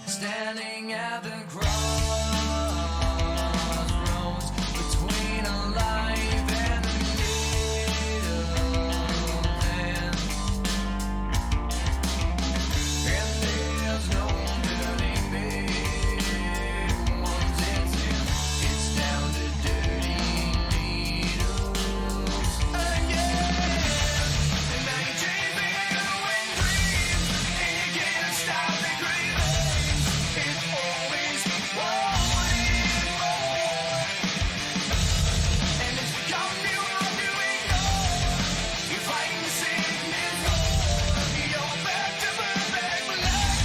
Standing at the crossroads between a life and a end. And there's no turning back once it's in. It's down to dirty needles again. And now you're chasing and dreams, and you can't stop the craving. It's always wanting more, and it's become you want to ignore. You're fighting sickness more. You're back to perfect black,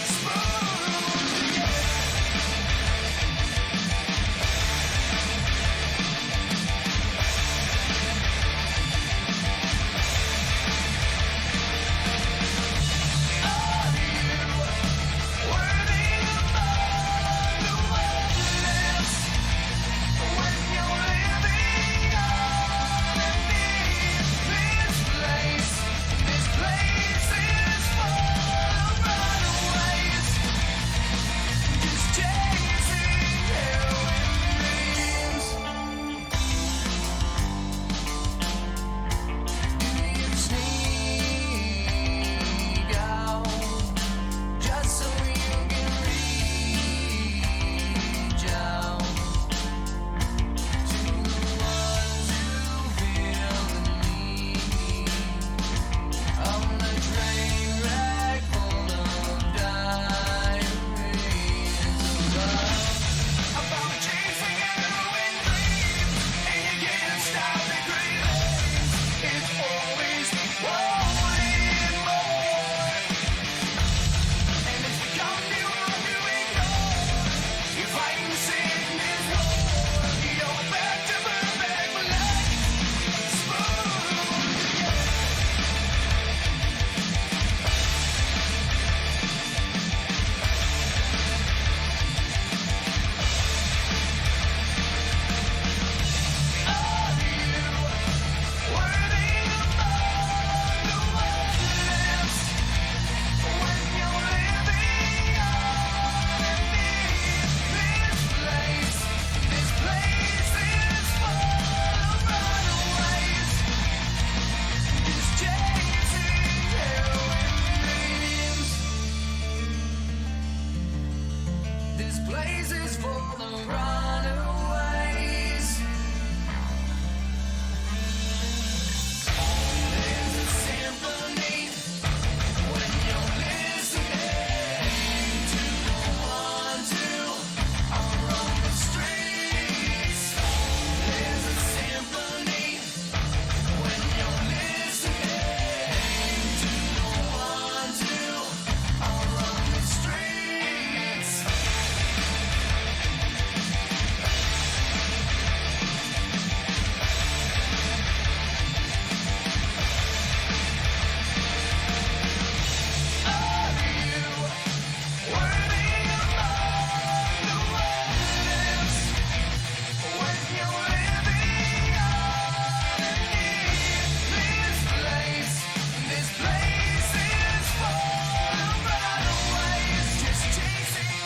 smooth again. Are you worthy of all the worthless when you're living underneath this place? This place is full of runaways, just chasing heroin dreams. You sneak out just so you can reach out to the ones who feel the need of the train wreck full of diaries about chasing heroin dreams, and you can't stop the cravings. It's always wanting more, and it's become you want to ignore. You're fighting sickness war. You're back to perfect black, smooth again. Are you worthy of all the worthless when you're living underneath this place? This place is full of runaways, just chasing heroin dreams. This place is full of runaways. There's a symphony when you're listening to the ones who are on the streets. There's a symphony when you're listening to the ones who are on the streets. Are you worthy of all the worthless when you're living underneath this place? This place is full of runaways, just chasing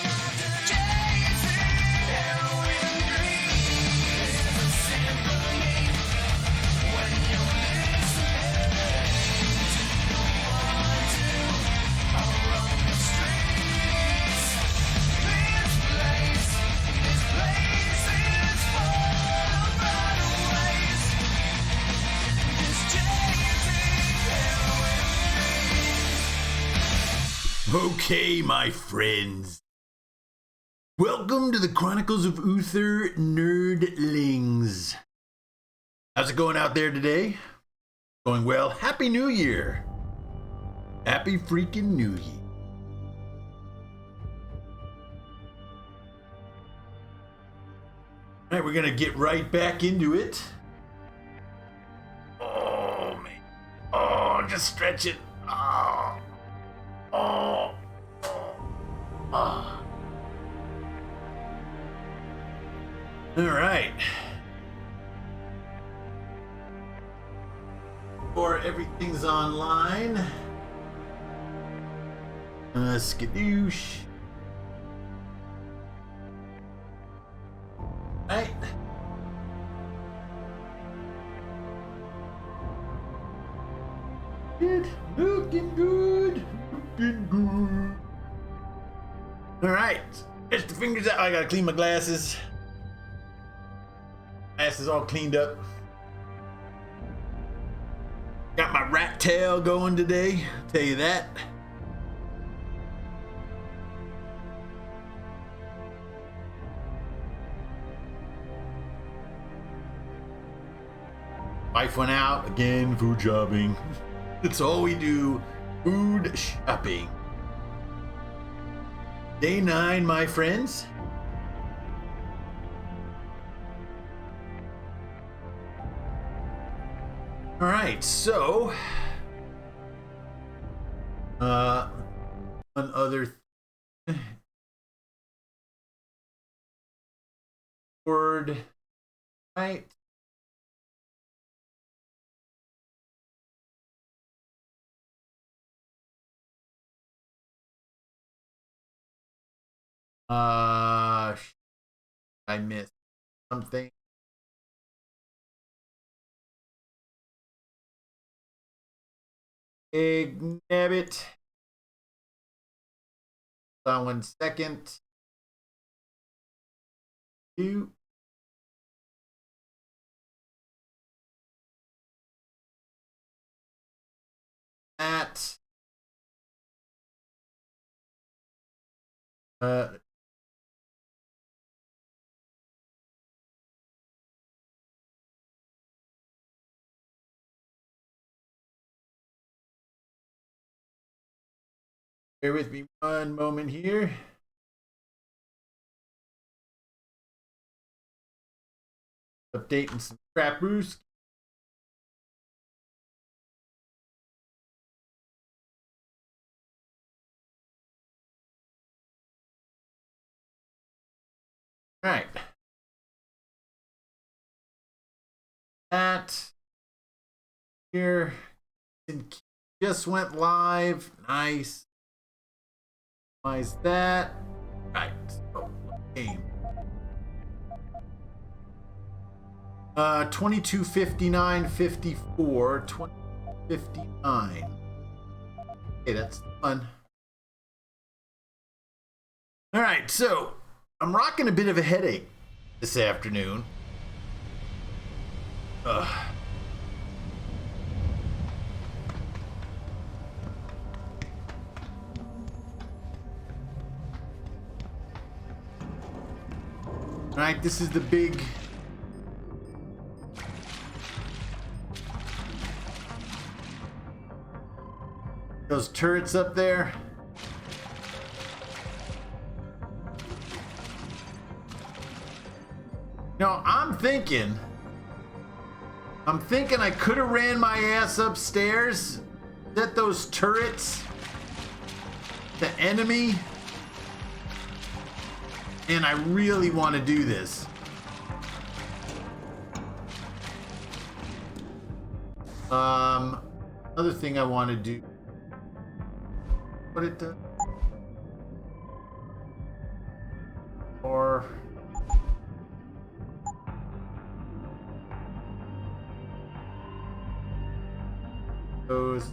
heroin dreams. There's a symphony when you're listening to the ones who are on the streets. This place is full of runaways, just chasing heroin dreams. Okay, my friends. Welcome to the Chronicles of Euther Nerdlings. How's it going out there today? Going well. Happy New Year. Happy freaking New Year. All right, we're going to get right back into it. Oh, man. Oh, just stretch it. Oh. Oh. Oh. Oh. All right. Before everything's online. Skadoosh. All right, stretch the fingers out. I gotta clean my glasses. Glasses all cleaned up. Got my rat tail going today, I'll tell you that. Wife went out again, food shopping. That's all we do, food shopping. Day 9, my friends. All right, so one other word, right? I missed something. Exhibit. Hold on 1 second. You. At. Bear with me 1 moment here. Updating some crap roost. All right. That here just went live. Nice. Why is that? Right. So, game. 22:59:54. 20:59. Okay, that's fun. All right, so I'm rocking a bit of a headache this afternoon. Ugh. All right, this is the big those turrets up there. No, I'm thinking I could have ran my ass upstairs, set those turrets, the enemy, and I really want to do this. Other thing I want to do. What it does. Or those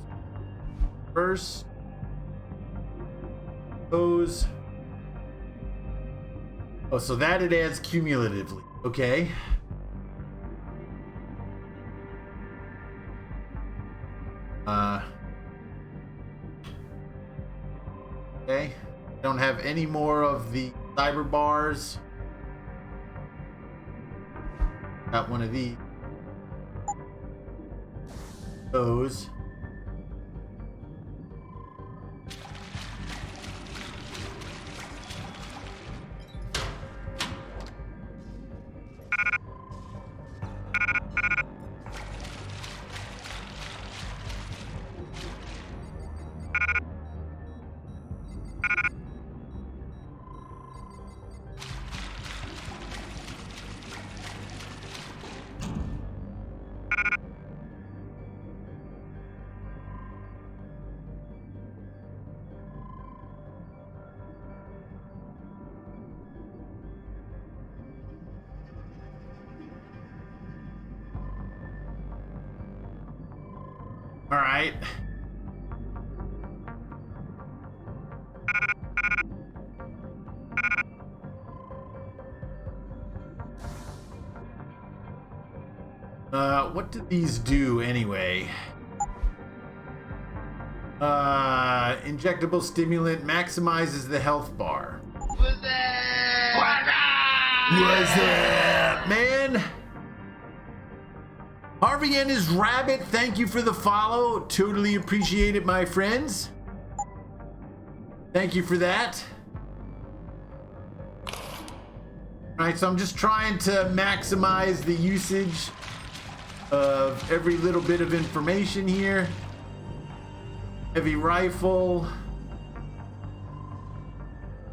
first. Those. Oh, so that it adds cumulatively. Okay. Okay. Don't have any more of the cyber bars. Got one of these. Those. All right. What do these do anyway? Injectable stimulant maximizes the health bar. What's up? What's up, man? Harvey and his rabbit, thank you for the follow. Totally appreciate it, my friends. Thank you for that. All right, so I'm just trying to maximize the usage of every little bit of information here. Heavy rifle.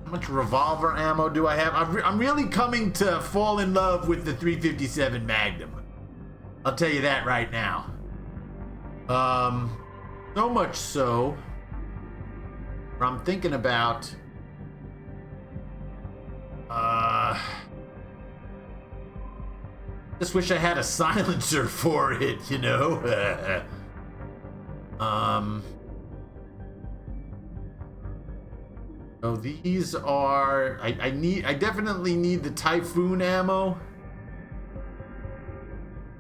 How much revolver ammo do I have? I'm really coming to fall in love with the 357 Magnum. I'll tell you that right now. So much so, I'm thinking about just wish I had a silencer for it, you know. So these are I definitely need the Typhoon ammo.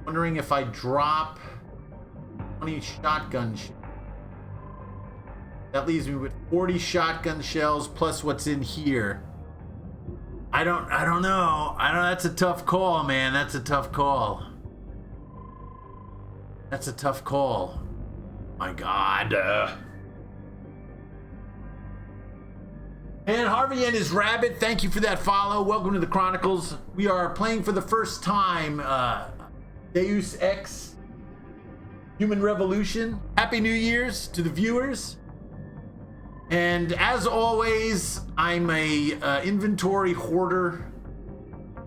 Wondering if I drop 20 shotgun shells. That leaves me with 40 shotgun shells plus what's in here. I don't know. That's a tough call, man. That's a tough call. That's a tough call. My God. And Harvey and his rabbit, thank you for that follow. Welcome to the Chronicles. We are playing for the first time Deus Ex Human Revolution. Happy New Year's to the viewers. And as always, I'm a inventory hoarder,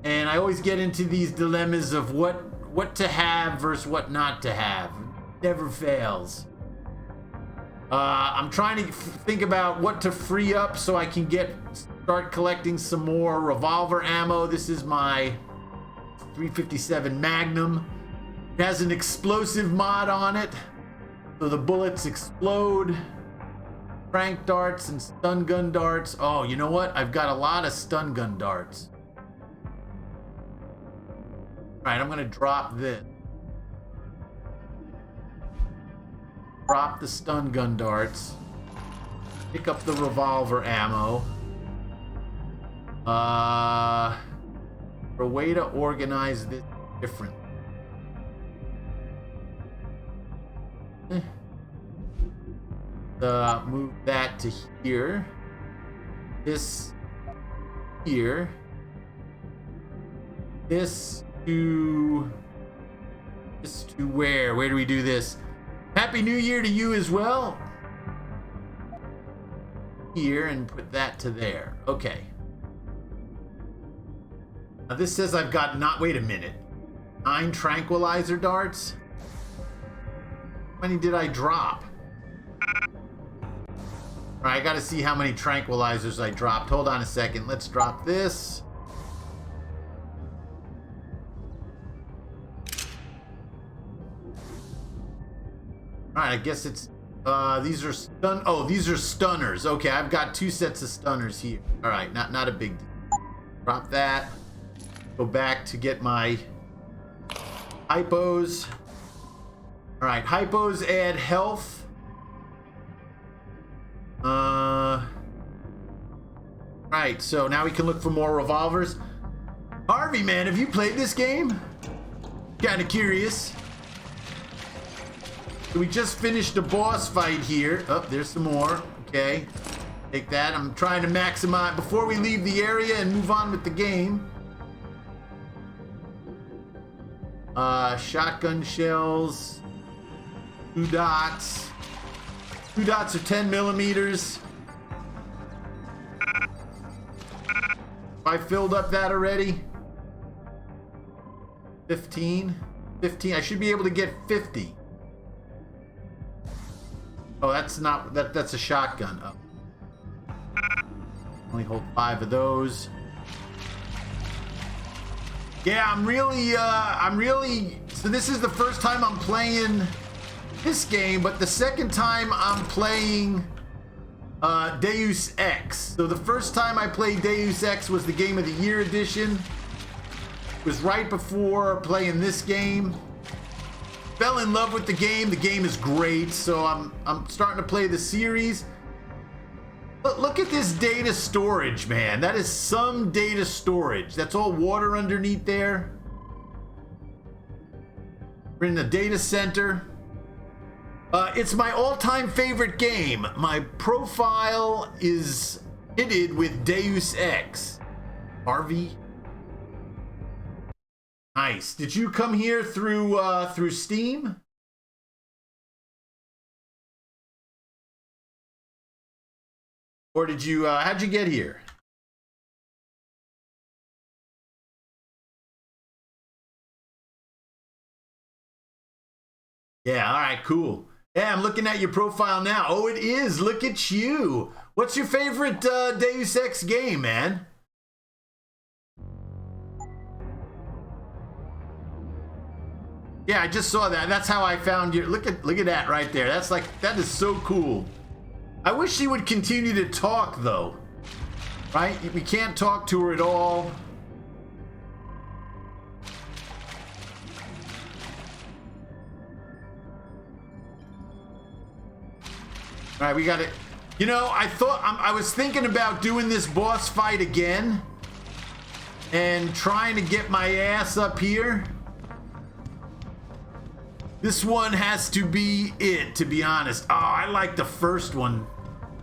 and I always get into these dilemmas of what to have versus what not to have. Never fails. I'm trying to think about what to free up so I can start collecting some more revolver ammo. This is my 357 Magnum. It has an explosive mod on it, so the bullets explode. Crank darts and stun gun darts. Oh, you know what? I've got a lot of stun gun darts. All right, I'm gonna drop this. Drop the stun gun darts. Pick up the revolver ammo. For a way to organize this differently. Move that to here. This here. This to where? Where do we do this? Happy New Year to you as well. Here, and put that to there. Okay. Now this says I've got wait a minute. 9 tranquilizer darts. How many did I drop? All right, I gotta see how many tranquilizers I dropped. Hold on a second. Let's drop this. All right, I guess it's these are these are stunners. Okay, I've got 2 sets of stunners here. All right, not a big deal. Drop that. Go back to get my hypos. All right, hypos add health. Right, so now we can look for more revolvers. Harvey, man, have you played this game? Kind of curious. So we just finished a boss fight here. Oh, there's some more. Okay, take that. I'm trying to maximize before we leave the area and move on with the game. Shotgun shells. 2 dots. 2 dots are 10 millimeters. I filled up that already. 15. I should be able to get 50. Oh, that's not that's a shotgun. Oh. Only hold 5 of those. Yeah, I'm really so this is the first time I'm playing this game, but the second time I'm playing Deus Ex. So the first time I played Deus Ex was the Game of the Year edition. It was right before playing this game. fell in love with the game. The game is great, so I'm starting to play the series. But look at this data storage, man. That is some data storage. That's all water underneath there. We're in the data center. It's my all-time favorite game. My profile is pitted with Deus Ex. Harvey. Nice. Did you come here through Steam? Or did you how'd you get here? Yeah, all right, cool. Yeah, I'm looking at your profile now. Oh, it is. Look at you. What's your favorite Deus Ex game, man? Yeah, I just saw that. That's how I found you. Look at that right there. That is so cool. I wish she would continue to talk though. Right? We can't talk to her at all. All right, we got it. You know, I was thinking about doing this boss fight again and trying to get my ass up here. This one has to be it, to be honest. Oh, I like the first one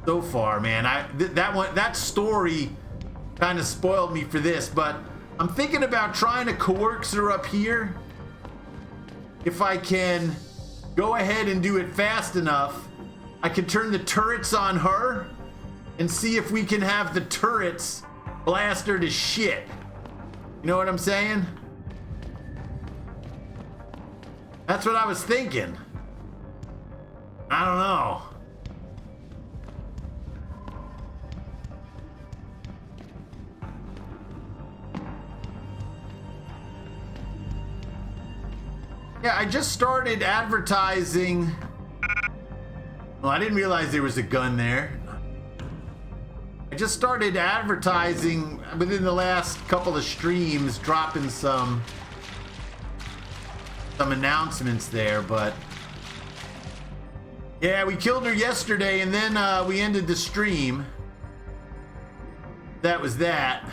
so far, man. That story kind of spoiled me for this, but I'm thinking about trying to coax her up here. If I can go ahead and do it fast enough, I can turn the turrets on her and see if we can have the turrets blast her to shit. You know what I'm saying? That's what I was thinking. I don't know. Yeah, I just started advertising. Well, I didn't realize there was a gun there. I just started advertising within the last couple of streams, dropping some announcements there, but yeah, we killed her yesterday and then we ended the stream. That was that.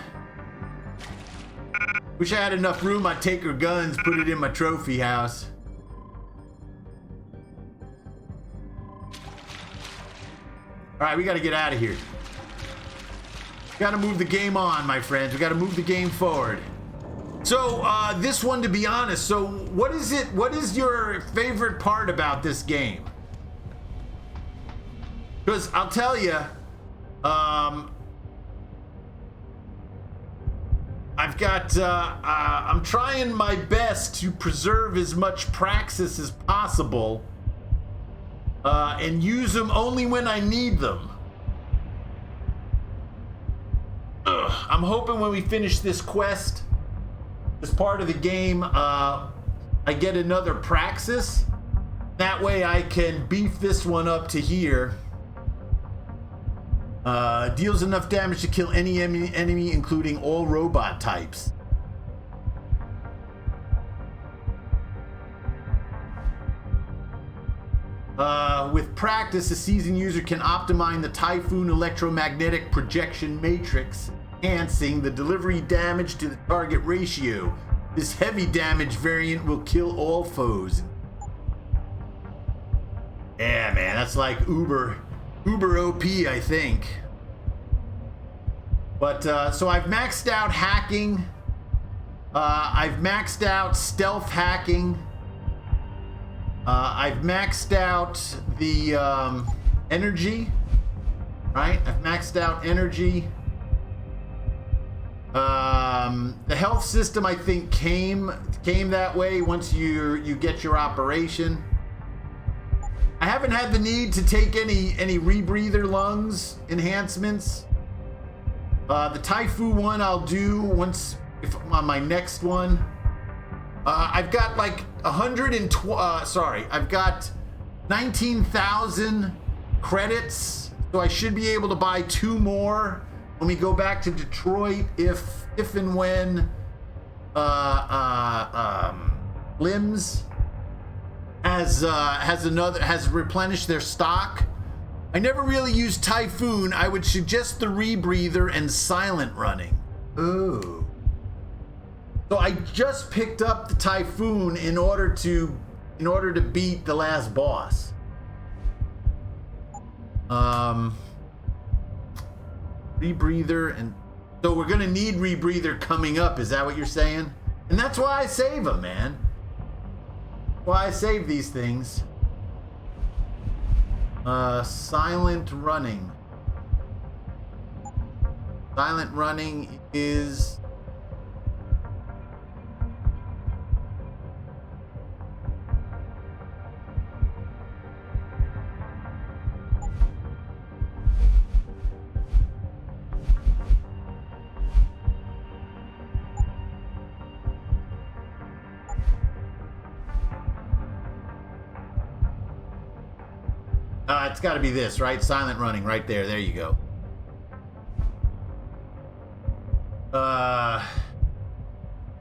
Wish I had enough room. I'd take her guns, put it in my trophy house. All right, we got to get out of here. Got to move the game on, my friends. We got to move the game forward. So this one, to be honest, so what is your favorite part about this game? Because I'll tell you, I'm trying my best to preserve as much praxis as possible and use them only when I need them. I'm hoping when we finish this quest, as part of the game, I get another praxis. That way I can beef this one up to here. Deals enough damage to kill any enemy, including all robot types. With practice, a seasoned user can optimize the Typhoon electromagnetic projection matrix, enhancing the delivery damage to the target ratio. This heavy damage variant will kill all foes. Yeah, man, that's like uber OP, I think. But so I've maxed out hacking. I've maxed out stealth hacking. I've maxed out the energy. Right? I've maxed out energy. The health system, I think, came that way once you get your operation. I haven't had the need to take any rebreather lungs enhancements. The Typhoon one I'll do once on my next one. I've got like I've got 19,000 credits, so I should be able to buy 2 more when we go back to Detroit if and when limbs has replenished their stock. I never really use Typhoon. I would suggest the rebreather and silent running. Ooh. So I just picked up the Typhoon in order to beat the last boss. Rebreather, and so we're gonna need rebreather coming up. Is that what you're saying? And that's why I save them, man. Why I save these things. Silent running. Silent running is... it's got to be this, right? Silent running, right there. There you go.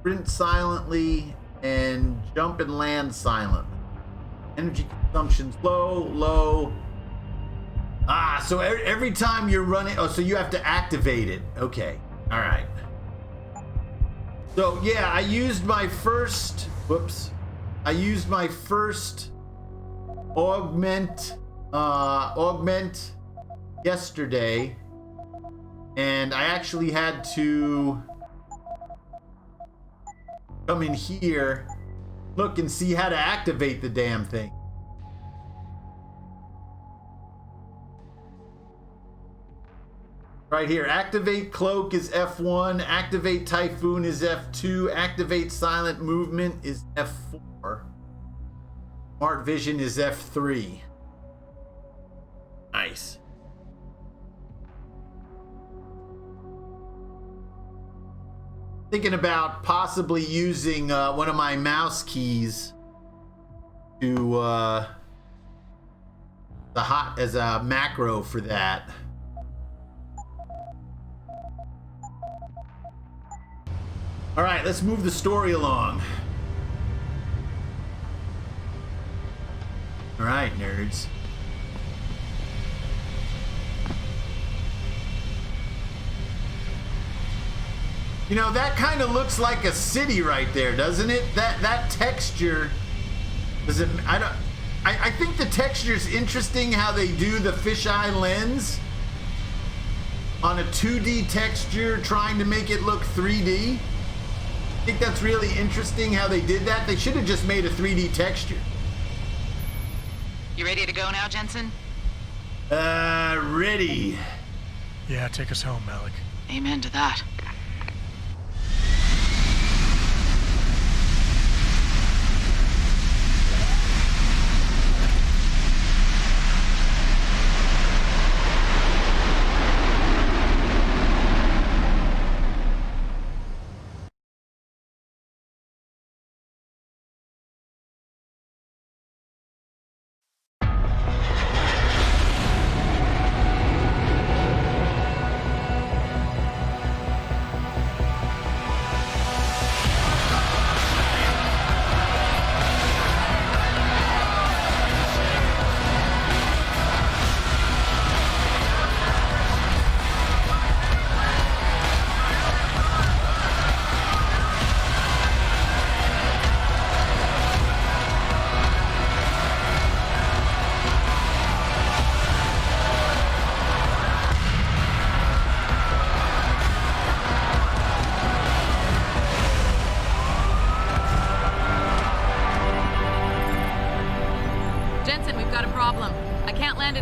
Sprint silently and jump and land silently. Energy consumption's low, low. So every time you're running, so you have to activate it. Okay, all right. So yeah, I used my first augment yesterday, and I actually had to come in here, look and see how to activate the damn thing. Right here, activate cloak is F1, activate Typhoon is F2, activate silent movement is F4, smart vision is F3. Nice. Thinking about possibly using one of my mouse keys to as a macro for that. All right, let's move the story along. All right, nerds. You know, that kind of looks like a city right there, doesn't it? That texture, does it? I think the texture's interesting how they do the fisheye lens on a 2D texture, trying to make it look 3D. I think that's really interesting how they did that. They should have just made a 3D texture. You ready to go now, Jensen? Ready. Yeah, take us home, Malik. Amen to that.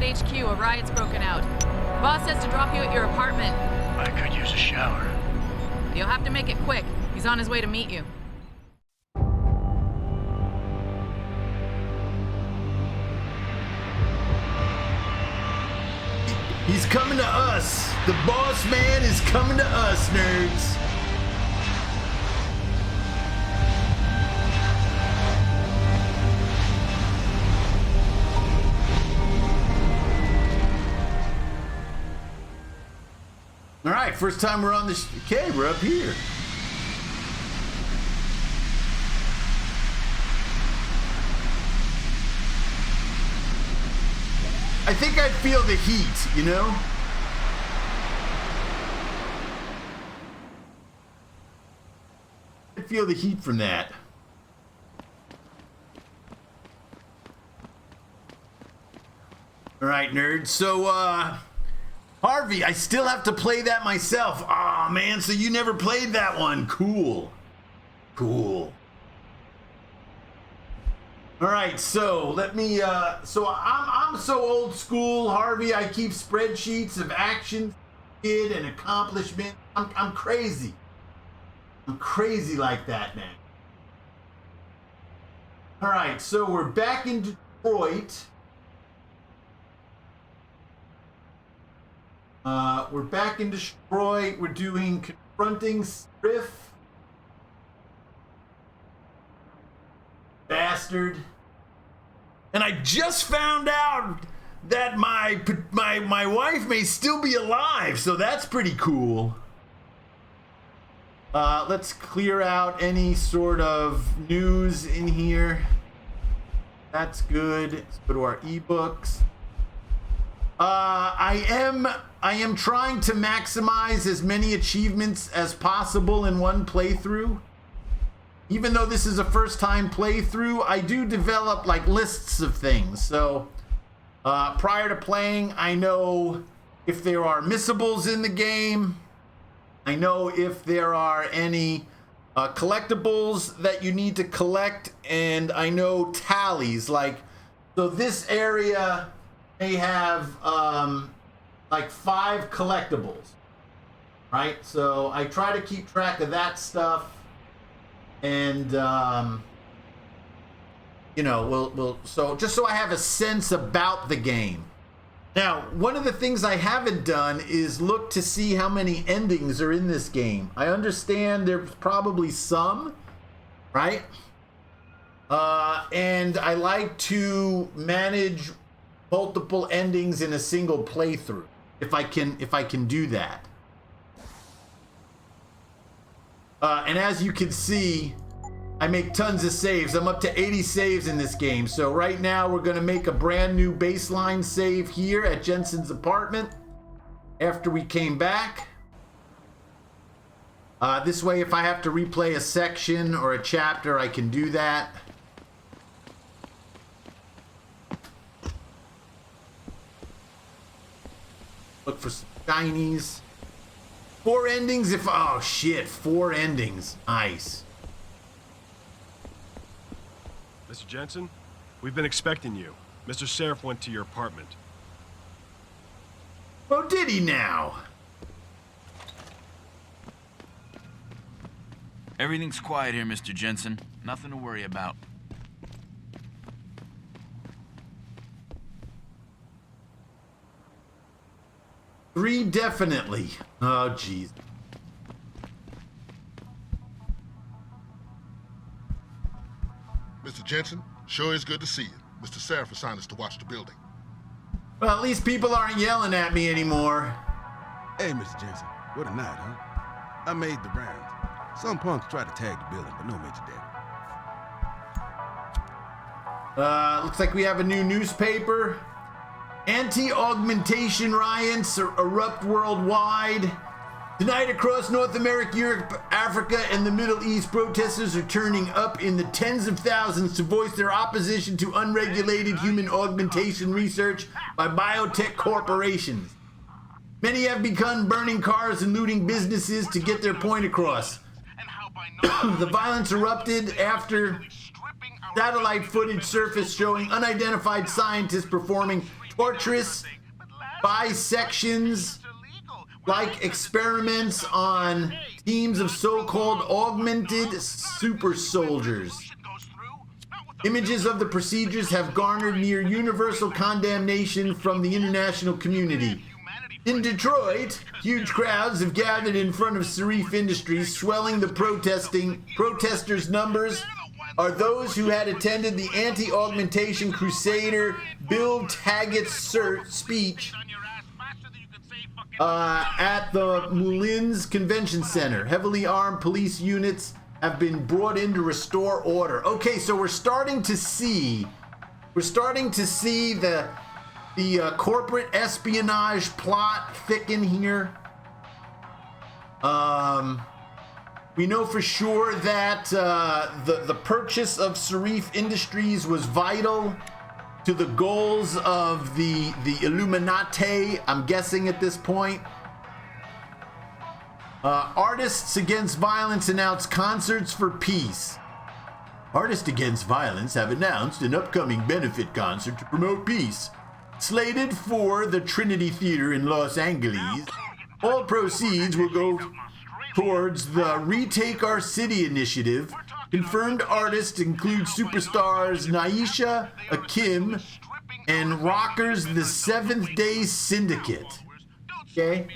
HQ, a riot's broken out. Boss says to drop you at your apartment. I could use a shower. You'll have to make it quick. He's on his way to meet you. He's coming to us. The boss man is coming to us, nerds. All right, first time we're on this. Okay, we're up here. I think I'd feel the heat, you know? I'd feel the heat from that. All right, nerds. So, Harvey, I still have to play that myself. Aw, man, so you never played that one. Cool. Cool. All right, so let me, so I'm so old school, Harvey. I keep spreadsheets of action, kid, and accomplishment. I'm crazy. I'm crazy like that, man. All right, so we're back in Detroit. We're back in Detroit. We're doing confronting Sarif. Bastard. And I just found out that my wife may still be alive, so that's pretty cool. Let's clear out any sort of news in here. That's good. Let's go to our ebooks. I am trying to maximize as many achievements as possible in one playthrough. Even though this is a first time playthrough, I do develop like lists of things. So prior to playing, I know if there are missables in the game. I know if there are any collectibles that you need to collect, and I know tallies. Like, so this area may have like 5 collectibles, right? So I try to keep track of that stuff. And you know, we'll so just so I have a sense about the game. Now, one of the things I haven't done is look to see how many endings are in this game. I understand there's probably some, right? And I like to manage multiple endings in a single playthrough if I can do that. And as you can see, I make tons of saves. I'm up to 80 saves in this game. So right now we're going to make a brand new baseline save here at Jensen's apartment after we came back. This way, if I have to replay a section or a chapter, I can do that. Look for some shinies. 4 endings if... Oh, shit. 4 endings. Nice. Mr. Jensen, we've been expecting you. Mr. Sarif went to your apartment. Oh, did he now? Everything's quiet here, Mr. Jensen. Nothing to worry about. Three definitely. Oh, jeez. Mr. Jensen, sure is good to see you. Mr. Sarif assigned us to watch the building. Well, at least people aren't yelling at me anymore. Hey, Mr. Jensen, what a night, huh? I made the rounds. Some punks tried to tag the building, but no major damage. Looks like we have a new newspaper. Anti-augmentation riots erupt worldwide. Tonight across North America, Europe, Africa, and the Middle East, protesters are turning up in the tens of thousands to voice their opposition to unregulated human augmentation research by biotech corporations. Many have begun burning cars and looting businesses to get their point across. The violence erupted after satellite footage surfaced showing unidentified scientists performing torturous bisections like experiments on teams of so-called augmented super soldiers. Images of the procedures have garnered near universal condemnation from the international community. In Detroit, huge crowds have gathered in front of Sarif Industries, swelling the protesters' numbers are those who had attended the anti-augmentation crusader Bill Taggart's speech at the Moulins Convention Center. Heavily armed police units have been brought in to restore order. Okay, so we're starting to see the the corporate espionage plot thicken here. We know for sure that the purchase of Sarif Industries was vital to the goals of the Illuminati, I'm guessing at this point. Artists Against Violence announced concerts for peace. Artists Against Violence have announced an upcoming benefit concert to promote peace, slated for the Trinity Theater in Los Angeles. All proceeds will go towards the Retake Our City initiative. Confirmed artists include superstars Naisha, Akim, and rockers the Seventh Day Syndicate. Okay.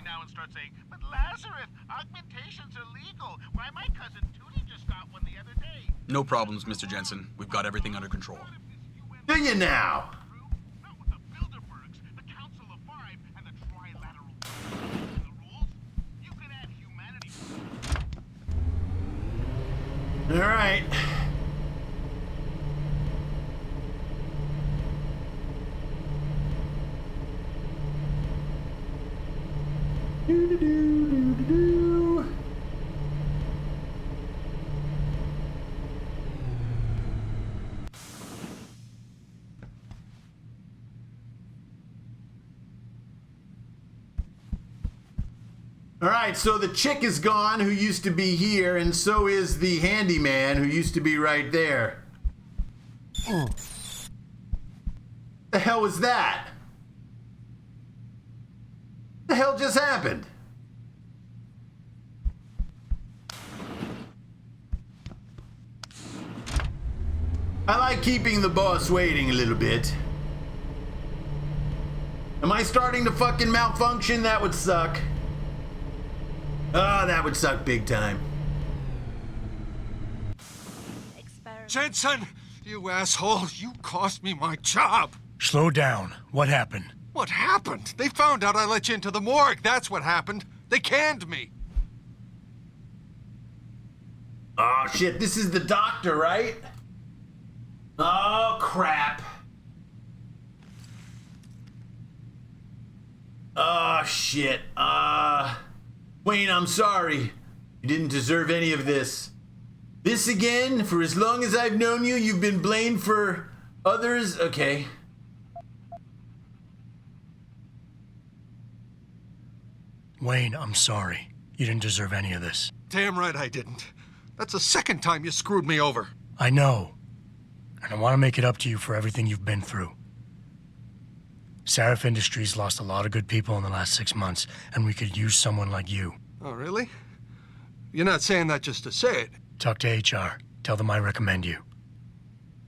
But Lazarus, augmentations are legal. Why, my cousin Tootie just got one the other day. No problems, Mr. Jensen. We've got everything under control. Do you now? Not with the Bilderbergs, the Council of Five, and the Trilateral. The rules? You can add humanity. All right. Do-do-do-do-do-do. All right, so the chick is gone who used to be here, and so is the handyman who used to be right there. The hell was that? The hell just happened? I like keeping the boss waiting a little bit. Am I starting to fucking malfunction? That would suck. Oh, that would suck big time. Jensen, you asshole, you cost me my job. Slow down. What happened? What happened? They found out I let you into the morgue. That's what happened. They canned me. Oh shit, this is the doctor, right? Oh crap. Oh shit. Wayne, I'm sorry. You didn't deserve any of this. This again? For as long as I've known you, you've been blamed for others? Okay. Wayne, I'm sorry. You didn't deserve any of this. Damn right I didn't. That's the second time you screwed me over. I know. And I want to make it up to you for everything you've been through. Sarif Industries lost a lot of good people in the last 6 months, and we could use someone like you. Oh, really? You're not saying that just to say it. Talk to HR. Tell them I recommend you.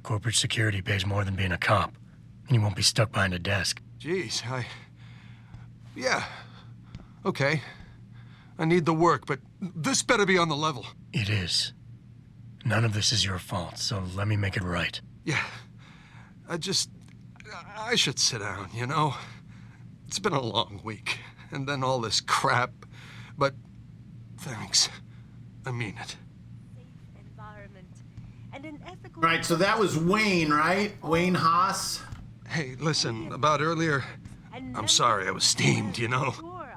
Corporate security pays more than being a cop, and you won't be stuck behind a desk. Jeez, yeah. Okay. I need the work, but this better be on the level. It is. None of this is your fault, so let me make it right. Yeah. I should sit down, you know? It's been a long week, and then all this crap, but thanks. I mean it. Right, so that was Wayne, right? Wayne Haas? Hey, listen, about earlier, I'm sorry I was steamed, you know?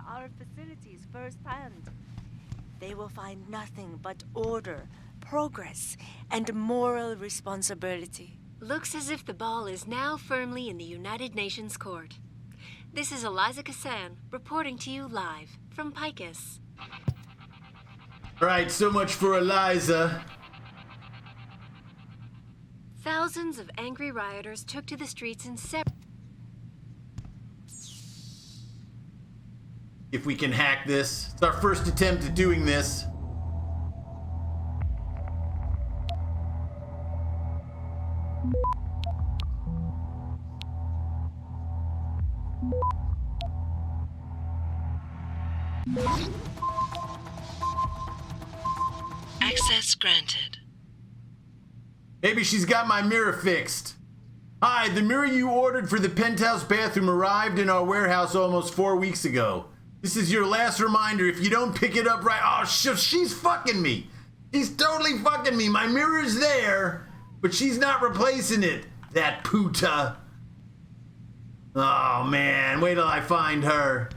Our facilities firsthand. They will find nothing but order, progress, and moral responsibility. Looks as if the ball is now firmly in the United Nations court. This is Eliza Kassan reporting to you live from Picus. Right, so much for Eliza. Thousands of angry rioters took to the streets in If we can hack this. It's our first attempt at doing this. Access granted. Maybe she's got my mirror fixed. Hi, the mirror you ordered for the penthouse bathroom arrived in our warehouse almost 4 weeks ago. This is your last reminder. If you don't pick it up right... Oh, she's fucking me. She's totally fucking me. My mirror's there, but she's not replacing it. That puta. Oh man, wait till I find her.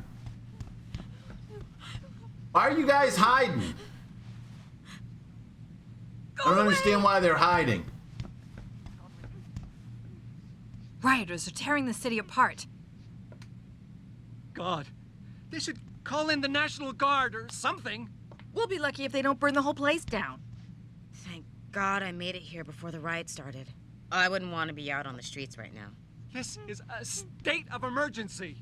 Why are you guys hiding? I don't understand why they're hiding. Rioters are tearing the city apart. God, they should call in the National Guard or something. We'll be lucky if they don't burn the whole place down. Thank God I made it here before the riot started. I wouldn't want to be out on the streets right now. This is a state of emergency.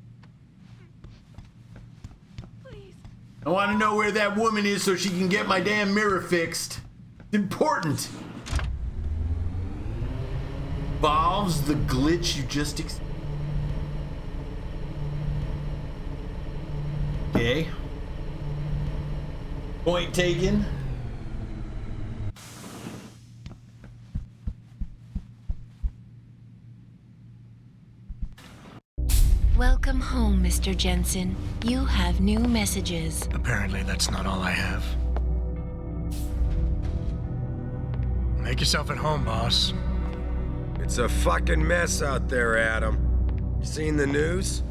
I want to know where that woman is so she can get my damn mirror fixed. It's important. Involves the glitch you just Okay. Point taken. Welcome home, Mr. Jensen. You have new messages. Apparently, that's not all I have. Make yourself at home, boss. It's a fucking mess out there, Adam. You seen the news?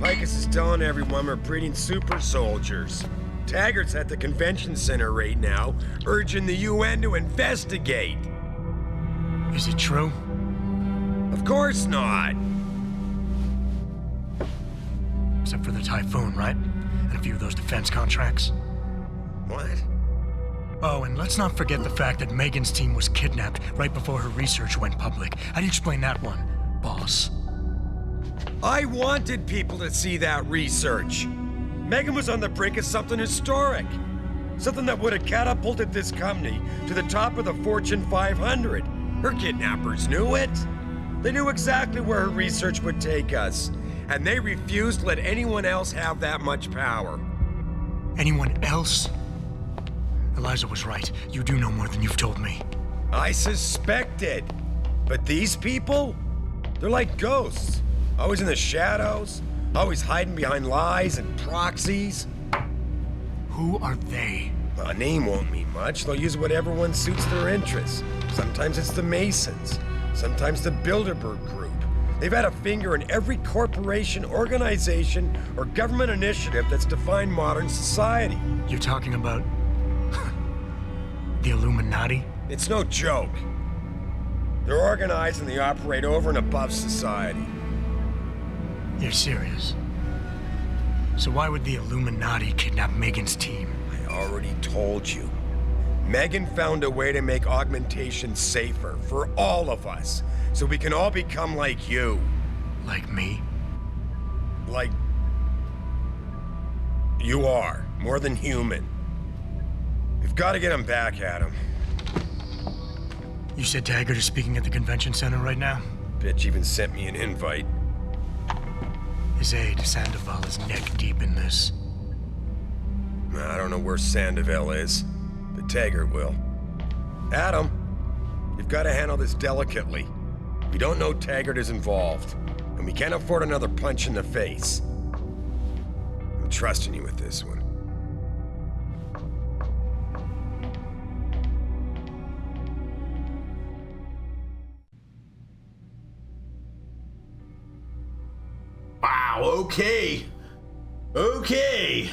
Picus is telling everyone we're breeding super soldiers. Taggart's at the convention center right now, urging the UN to investigate. Is it true? Of course not. Except for the Typhoon, right? And a few of those defense contracts. What? Oh, and let's not forget the fact that Megan's team was kidnapped right before her research went public. How do you explain that one, boss? I wanted people to see that research. Megan was on the brink of something historic. Something that would have catapulted this company to the top of the Fortune 500. Her kidnappers knew it. They knew exactly where her research would take us. And they refused to let anyone else have that much power. Anyone else? Eliza was right. You do know more than you've told me. I suspected. But these people? They're like ghosts. Always in the shadows. Always hiding behind lies and proxies. Who are they? A name won't mean much. They'll use whatever one suits their interests. Sometimes it's the Masons. Sometimes the Bilderberg Group. They've had a finger in every corporation, organization, or government initiative that's defined modern society. You're talking about the Illuminati? It's no joke. They're organized and they operate over and above society. You're serious? So why would the Illuminati kidnap Megan's team? I already told you. Megan found a way to make augmentation safer for all of us, so we can all become like you. Like me? Like... you are. More than human. We've got to get him back, Adam. You said Taggart is speaking at the convention center right now? Bitch even sent me an invite. His aide, Sandoval, is neck deep in this. I don't know where Sandoval is, but Taggart will. Adam, you've got to handle this delicately. We don't know Taggart is involved, and we can't afford another punch in the face. I'm trusting you with this one. Wow, okay. Okay.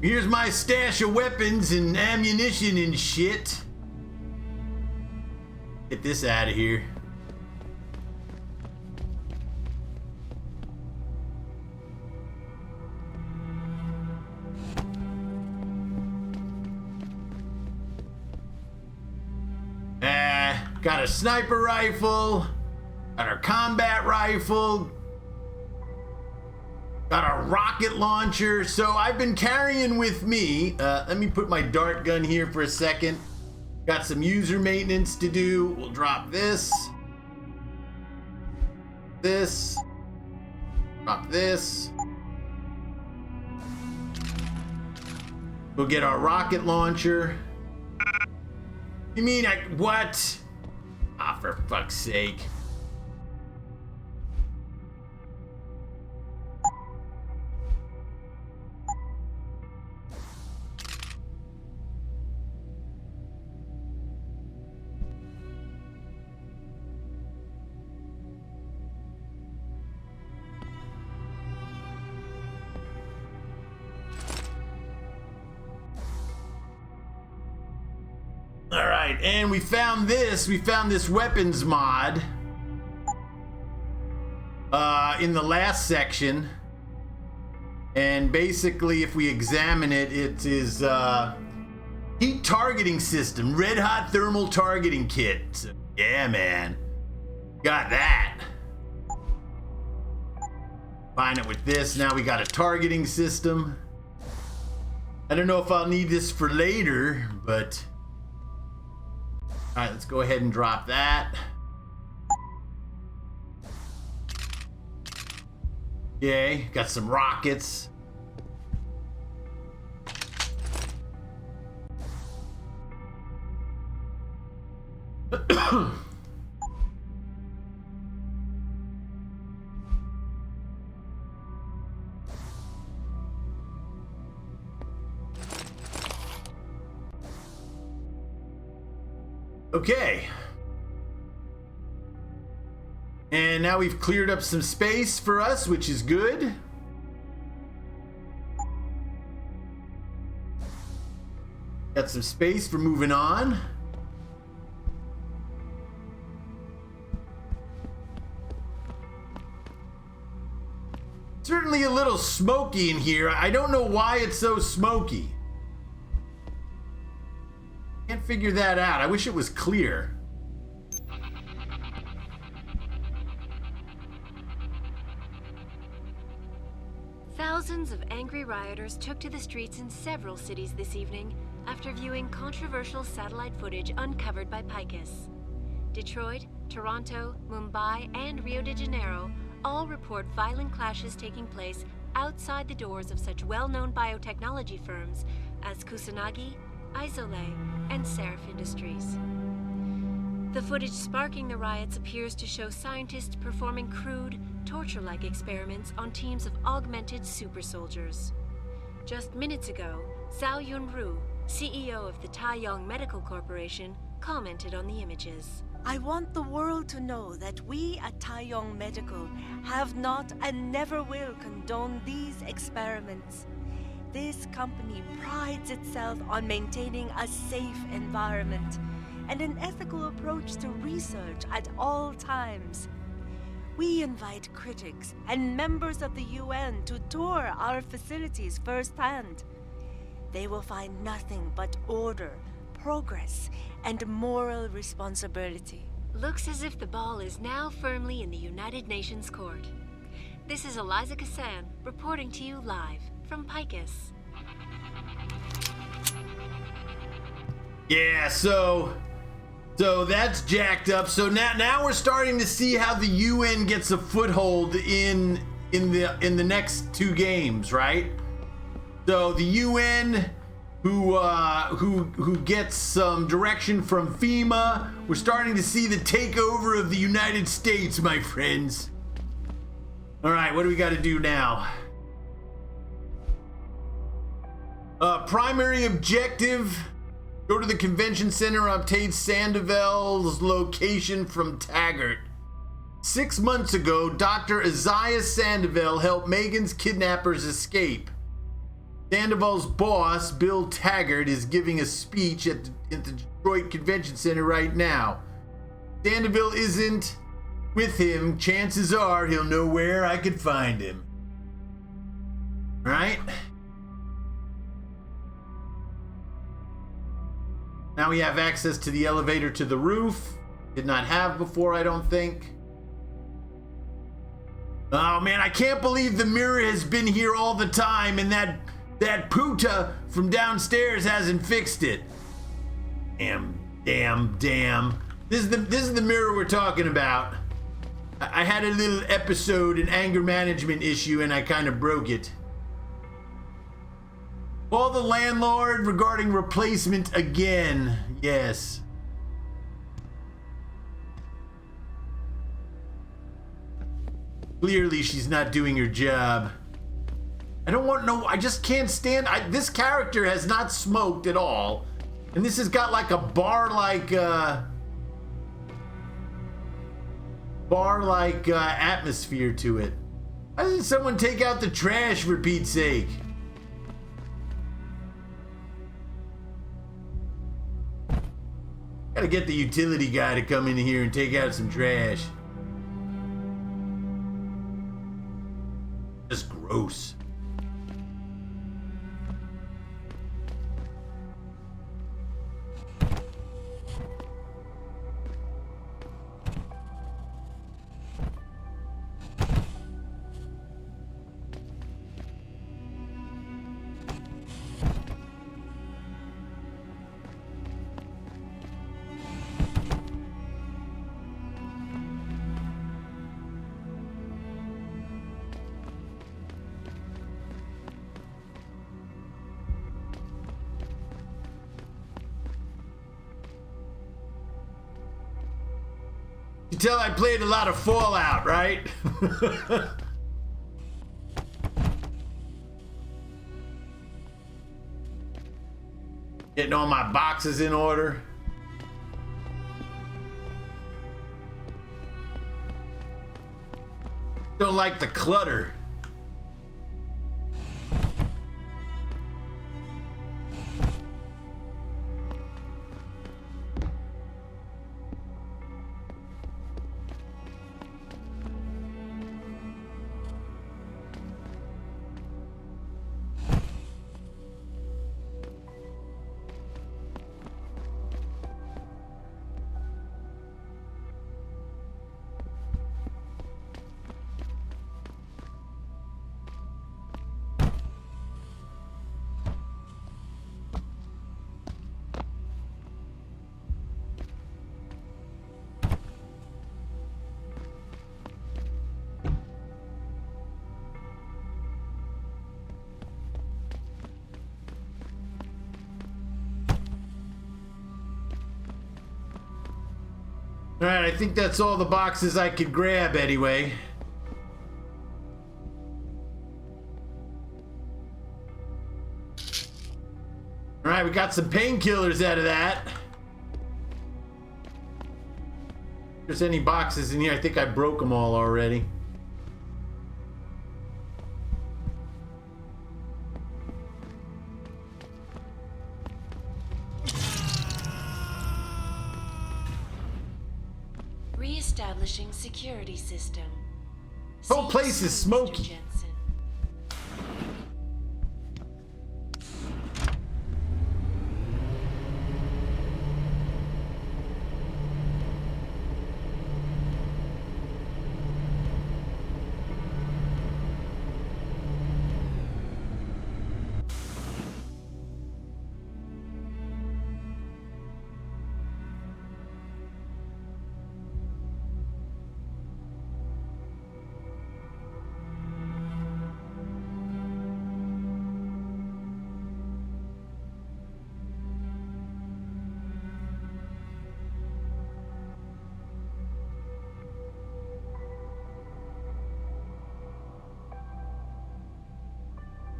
Here's my stash of weapons and ammunition and shit. Get this out of here. Got a sniper rifle, got a combat rifle, got a rocket launcher. So I've been carrying with me, let me put my dart gun here for a second. Got some user maintenance to do. We'll drop this, drop this. We'll get our rocket launcher. You mean what? Ah, for fuck's sake. right, and we found this. We found this weapons mod in the last section. And basically, if we examine it, it is heat targeting system, red hot thermal targeting kit. So, yeah, man, got that. Combine it with this. Now we got a targeting system. I don't know if I'll need this for later, but all right, let's go ahead and drop that. Okay, got some rockets. Okay. And now we've cleared up some space for us, which is good. Got some space for moving on. Certainly a little smoky in here. I don't know why it's so smoky. Can't figure that out. I wish it was clear. Thousands of angry rioters took to the streets in several cities this evening after viewing controversial satellite footage uncovered by Picus. Detroit, Toronto, Mumbai, and Rio de Janeiro all report violent clashes taking place outside the doors of such well-known biotechnology firms as Kusanagi, Isole, and Sarif Industries. The footage sparking the riots appears to show scientists performing crude, torture-like experiments on teams of augmented super soldiers. Just minutes ago, Zhao Yunru, CEO of the Taiyong Medical Corporation, commented on the images. I want the world to know that we at Taiyong Medical have not and never will condone these experiments. This company prides itself on maintaining a safe environment and an ethical approach to research at all times. We invite critics and members of the UN to tour our facilities firsthand. They will find nothing but order, progress, and moral responsibility. Looks as if the ball is now firmly in the United Nations court. This is Eliza Kassan reporting to you live from Picus. Yeah, so that's jacked up. So now we're starting to see how the UN gets a foothold in the next two games, right? So the UN who gets some direction from FEMA. We're starting to see the takeover of the United States, my friends. All right, what do we got to do now? Primary objective: go to the convention center, obtain Sandoval's location from Taggart. 6 months ago, Dr. Isaiah Sandoval helped Megan's kidnappers escape. Sandoval's boss, Bill Taggart, is giving a speech at the Detroit Convention Center right now. Sandoval isn't with him. Chances are he'll know where I could find him. Right? Now we have access to the elevator to the roof. Did not have before, I don't think. Oh man, I can't believe the mirror has been here all the time and that puta from downstairs hasn't fixed it. Damn. This is the mirror we're talking about. I had a little episode, an anger management issue, and I kind of broke it. Call the landlord regarding replacement again. Yes. Clearly she's not doing her job. I just can't stand, this character has not smoked at all. And this has got like a bar-like atmosphere to it. Why doesn't someone take out the trash for Pete's sake? All right, Gotta get the utility guy to come in here and take out some trash. Just gross. You tell I played a lot of Fallout, right? Getting all my boxes in order. Don't like the clutter. Alright, I think that's all the boxes I could grab anyway. Alright, we got some painkillers out of that. If there's any boxes in here, I think I broke them all already. Reestablishing security system. Whole place is smoky. Mr. Jensen.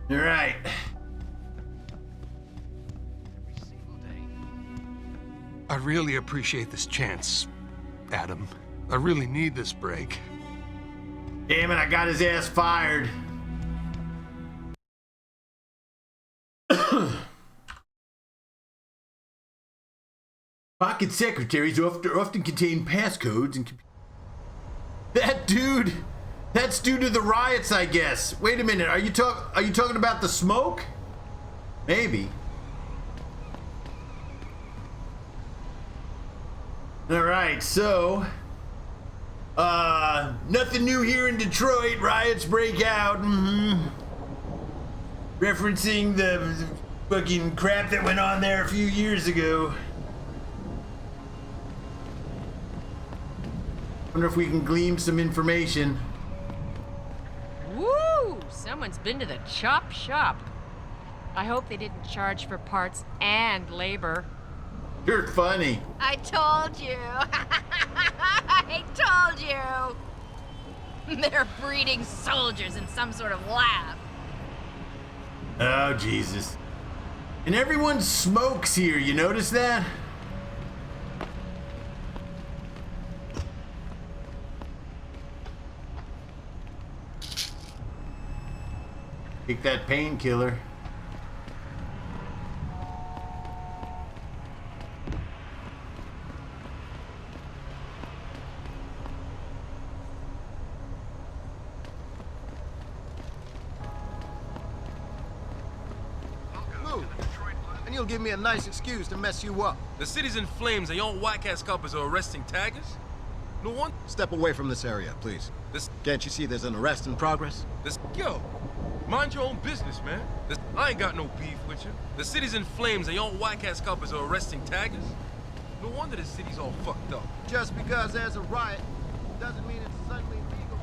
All right. I really appreciate this chance, Adam. I really need this break. Damn it, I got his ass fired. Pocket secretaries often contain passcodes and... That dude... That's due to the riots, I guess. Wait a minute, are you talking about the smoke? Maybe. Alright, so... nothing new here in Detroit. Riots break out. Referencing the fucking crap that went on there a few years ago. Wonder if we can glean some information. Woo! Someone's been to the chop shop. I hope they didn't charge for parts and labor. You're funny. I told you. I told you. They're breeding soldiers in some sort of lab. Oh, Jesus. And everyone smokes here, you notice that? Take that painkiller. you'll give me a nice excuse to mess you up. The city's in flames and your whack-ass coppers are arresting taggers? No one... Step away from this area, please. Can't you see there's an arrest in progress? Yo, mind your own business, man. I ain't got no beef with you. The city's in flames and your whack-ass coppers are arresting taggers? No wonder the city's all fucked up. Just because there's a riot doesn't mean it's suddenly legal.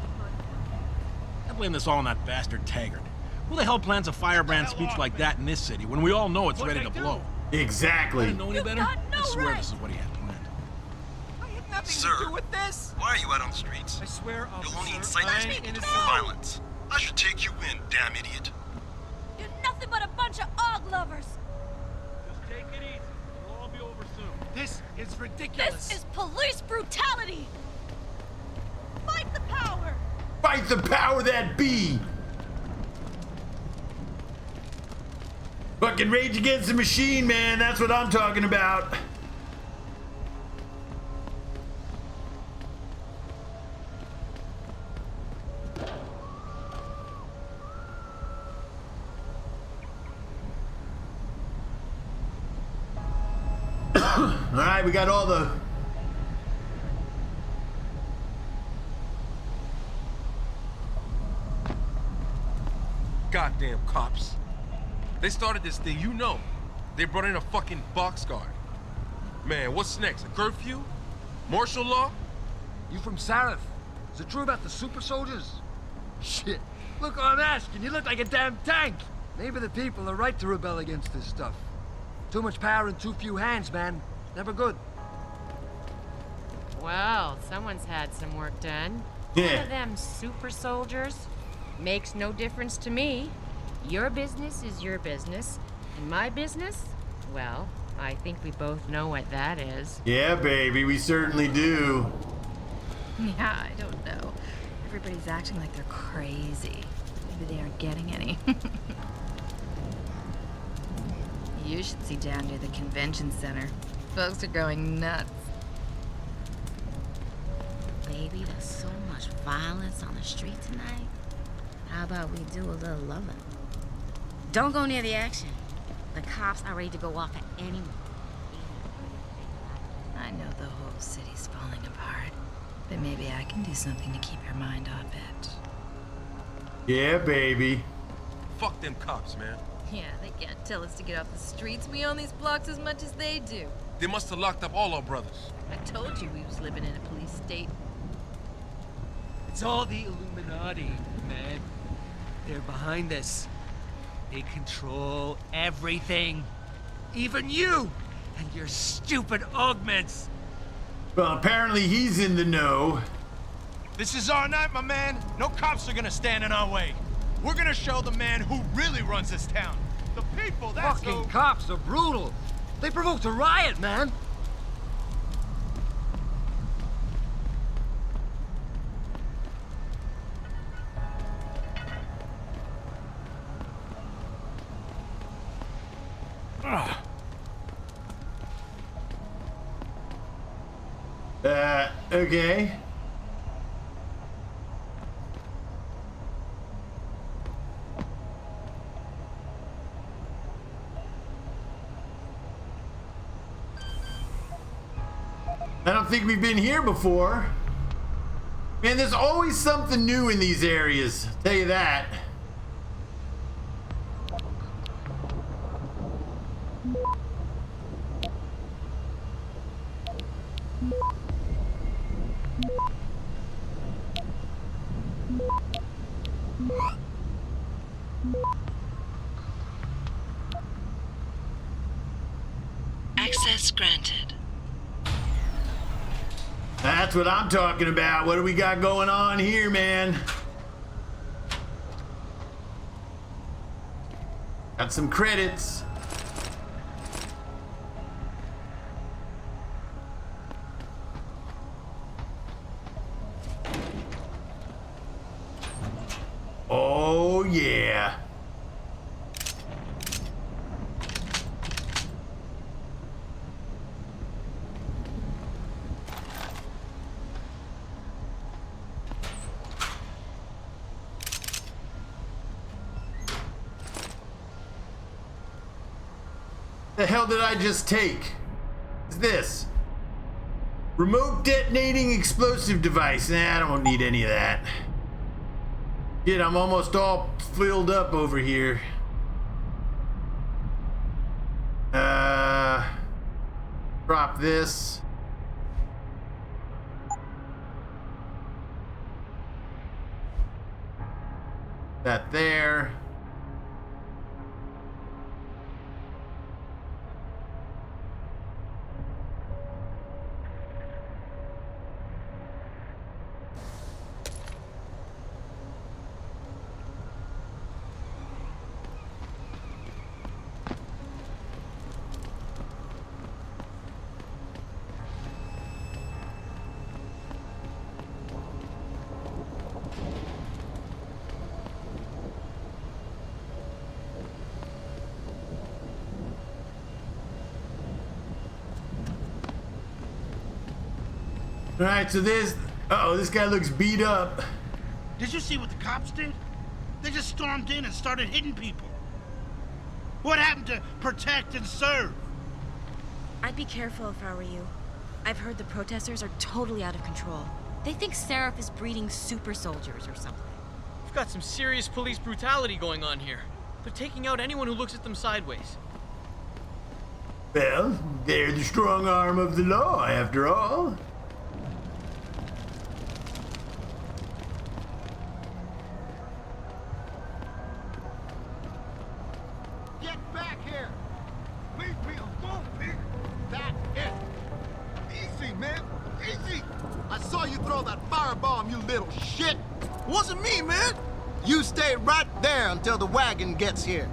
I blame this all on that bastard Taggart. Who the hell plans a firebrand speech like that in this city when we all know it's ready to blow? Exactly. I didn't know any better. I swear this is what he had planned. Nothing to do with this. Why are you out on the streets? I swear, You'll only incite violence. I should take you in, damn idiot. You're nothing but a bunch of og lovers. Just take it easy. It'll all be over soon. This is ridiculous. This is police brutality. Fight the power. Fight the power that be. Fucking Rage Against the Machine, man. That's what I'm talking about. All right, we got all the... Goddamn cops. They started this thing, you know. They brought in a fucking box guard. Man, what's next? A curfew? Martial law? You from Sarif? Is it true about the super soldiers? Shit. Look, I'm asking. You look like a damn tank. Maybe the people are right to rebel against this stuff. Too much power in too few hands, man. Never good. Well, someone's had some work done. Yeah. One of them super soldiers. Makes no difference to me. Your business is your business, and my business? Well, I think we both know what that is. Yeah, baby, we certainly do. Yeah, I don't know. Everybody's acting like they're crazy. Maybe they aren't getting any. You should see down near the convention center. Folks are going nuts. Baby, there's so much violence on the street tonight. How about we do a little loving? Don't go near the action. The cops are ready to go off at any moment. I know the whole city's falling apart, but maybe I can do something to keep your mind off it. Yeah, baby. Fuck them cops, man. Yeah, they can't tell us to get off the streets. We own these blocks as much as they do. They must have locked up all our brothers. I told you we was living in a police state. It's all the Illuminati, man. They're behind this. They control everything. Even you and your stupid augments. Well, apparently he's in the know. This is our night, my man. No cops are gonna stand in our way. We're gonna show the man who really runs this town. The people, that's Fucking cops are brutal. They provoked a riot, man. Okay. I don't think we've been here before. Man, there's always something new in these areas, I'll tell you that. Access granted. That's what I'm talking about. What do we got going on here, man? Got some credits. Oh, yeah. The hell did I just take? What's this? Remote detonating explosive device. Nah, I don't need any of that. Shit, I'm almost all filled up over here. Drop this. That there. Alright, so this... Uh-oh, this guy looks beat up. Did you see what the cops did? They just stormed in and started hitting people. What happened to protect and serve? I'd be careful if I were you. I've heard the protesters are totally out of control. They think Sarif is breeding super soldiers or something. We've got some serious police brutality going on here. They're taking out anyone who looks at them sideways. Well, they're the strong arm of the law, after all. Get back here! Leave me alone, Pete! That's it! Easy, man! Easy! I saw you throw that firebomb, you little shit! Wasn't me, man! You stay right there until the wagon gets here.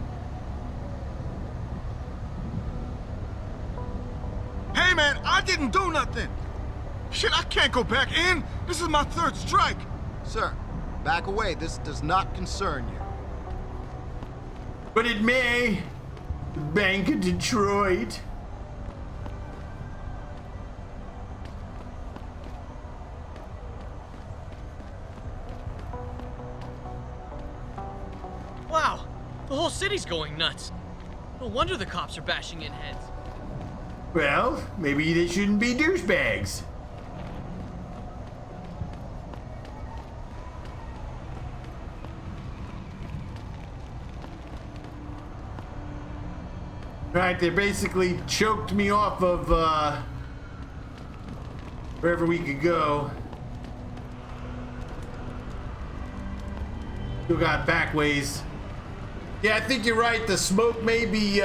Hey, man, I didn't do nothing! Shit, I can't go back in! This is my third strike! Sir, back away. This does not concern you. But it may. The Bank of Detroit. Wow, the whole city's going nuts. No wonder the cops are bashing in heads. Well, maybe they shouldn't be douchebags. Right, they basically choked me off of wherever we could go. Still got back ways. Yeah, I think you're right. The smoke may be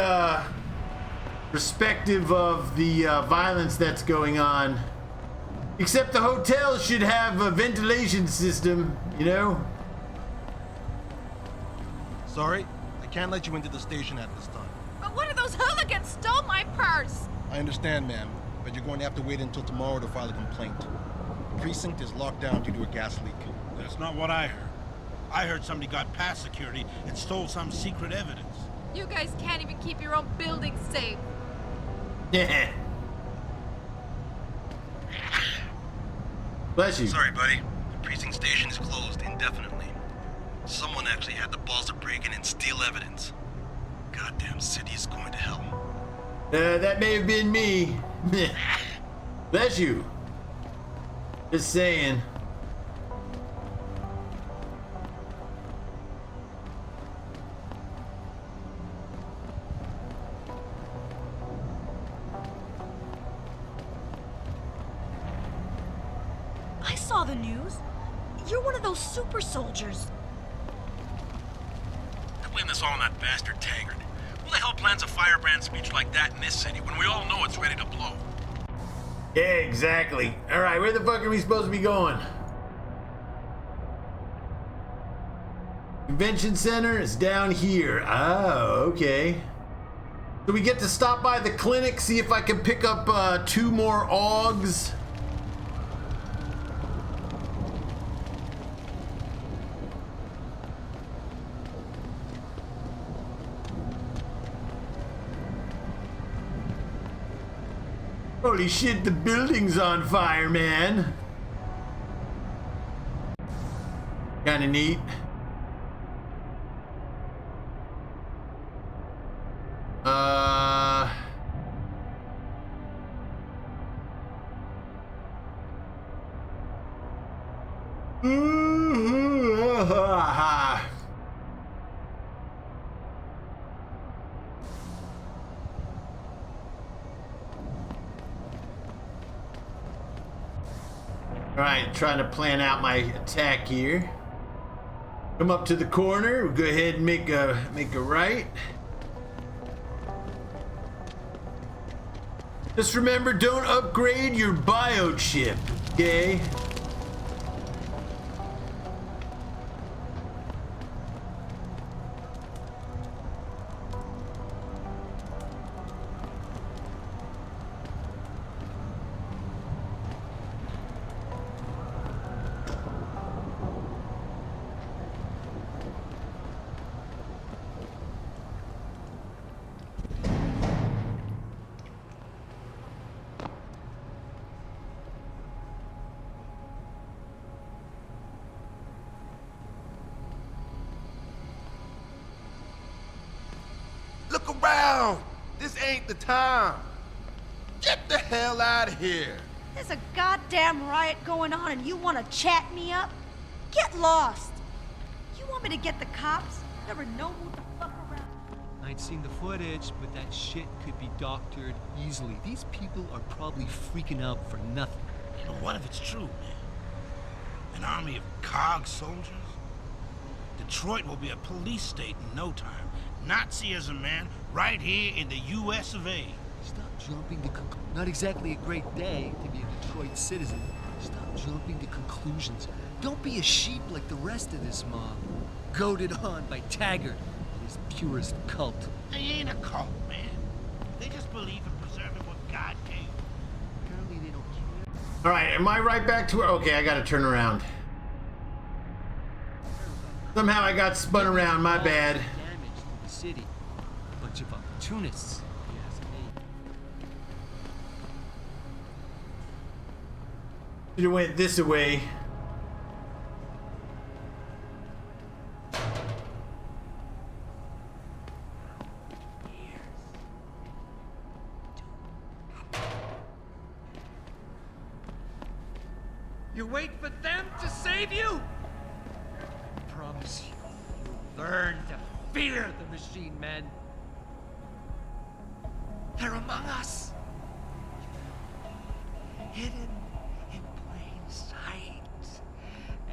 respective of the violence that's going on. Except the hotel should have a ventilation system, you know? Sorry, I can't let you into the station at this time. But what if those hooligans stole my purse? I understand, ma'am, but you're going to have to wait until tomorrow to file a complaint. The precinct is locked down due to a gas leak. That's not what I heard. I heard somebody got past security and stole some secret evidence. You guys can't even keep your own building safe. Yeah. Bless you. Sorry, buddy. The precinct station is closed indefinitely. Someone actually had the balls to break in and steal evidence. Goddamn city is going to hell. That may have been me. Bless you. Just saying. I saw the news. You're one of those super soldiers. I blame this all on that bastard Taggart. Who the hell plans a firebrand speech like that in this city when we all know it's ready to blow? Yeah, exactly. Alright, where the fuck are we supposed to be going? Convention center is down here. Oh, okay. So we get to stop by the clinic, see if I can pick up 2 more augs. Holy shit, the building's on fire, man. Kinda neat. ha. Alright, trying to plan out my attack here. Come up to the corner, we'll go ahead and make a right. Just remember, don't upgrade your biochip, okay? Look around! This ain't the time! Get the hell out of here! There's a goddamn riot going on and you want to chat me up? Get lost! You want me to get the cops? Never know who the fuck around. I'd seen the footage, but that shit could be doctored easily. These people are probably freaking out for nothing. You know, what if it's true, man? An army of cog soldiers? Detroit will be a police state in no time. Nazism, man, right here in the U.S. of A. Stop jumping to not exactly a great day to be a Detroit citizen. Stop jumping to conclusions. Don't be a sheep like the rest of this mob. Goaded on by Taggart and his purist cult. They ain't a cult, man. They just believe in preserving what God gave. Apparently they don't care. Alright, am I right back to where? Okay, I gotta turn around. Somehow I got spun around, my bad. Damage to the city. A bunch of opportunists, if you ask me. Should've went this way. You wait for them to save you? I promise you, you'll learn to fear the machine men. They're among us. Hidden in plain sight.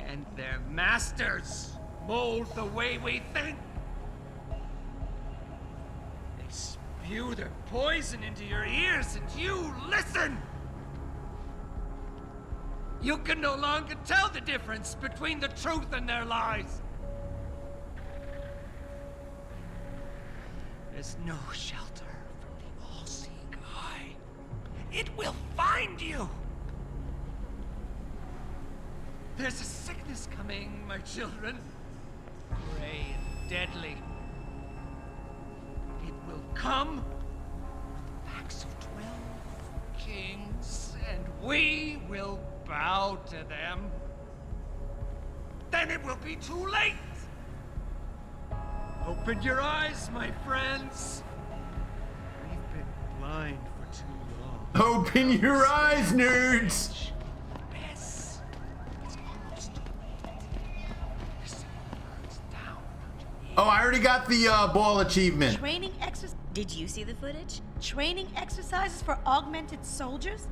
And their masters mold the way we think. They spew their poison into your ears and you listen. You can no longer tell the difference between the truth and their lies. There's no shelter from the all-seeing eye. It will find you. There's a sickness coming, my children. Gray and deadly. It will come with packs of 12 kings, and we will bow to them. Then it will be too late. Open your eyes, my friends. We've been blind for too long. Open your eyes, nerds! Yes. It's almost too late. The city burns down. Oh, I already got the ball achievement. Training exercise. Did you see the footage? Training exercises for augmented soldiers?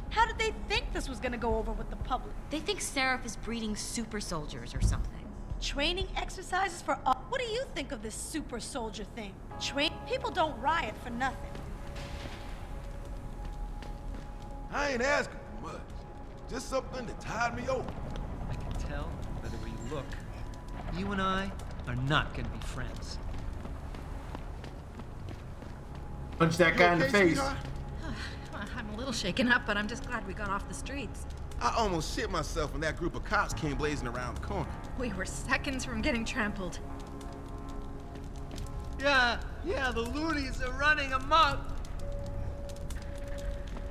How did they think this was gonna go over with the public? They think Sarif is breeding super soldiers or something. Training exercises for what do you think of this super soldier thing? People don't riot for nothing. I ain't asking for much. Just something to tide me over. I can tell by the way you look. You and I are not gonna be friends. Punch that guy in the face. I'm a little shaken up, but I'm just glad we got off the streets. I almost shit myself when that group of cops came blazing around the corner. We were seconds from getting trampled. Yeah, the loonies are running amok.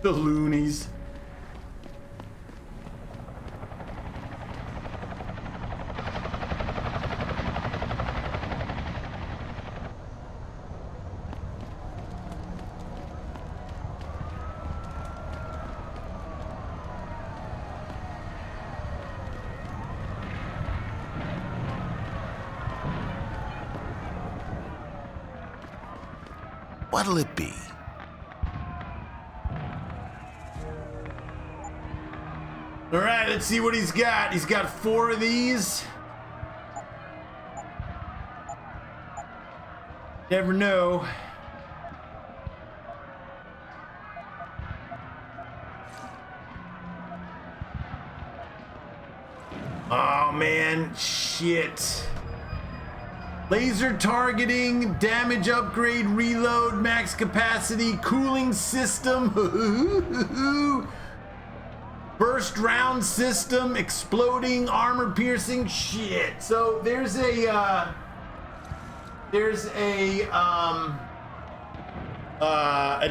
The loonies. What'll it be? All right, let's see what he's got. He's got 4 of these. Never know. Oh man, shit. Laser targeting, damage upgrade, reload, max capacity, cooling system, burst round system, exploding, armor piercing, shit. So there's an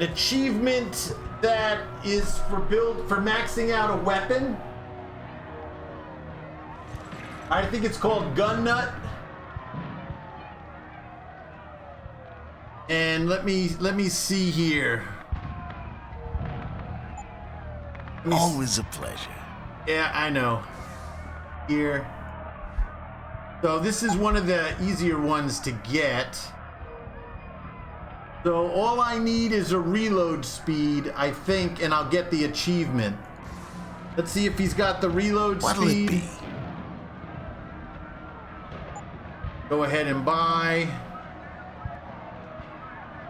achievement that is for maxing out a weapon. I think it's called Gun Nut. And let me see here. Always a pleasure. Yeah, I know. Here. So this is one of the easier ones to get. So all I need is a reload speed, I think, and I'll get the achievement. Let's see if he's got the reload What'll speed. it be? Go ahead and buy.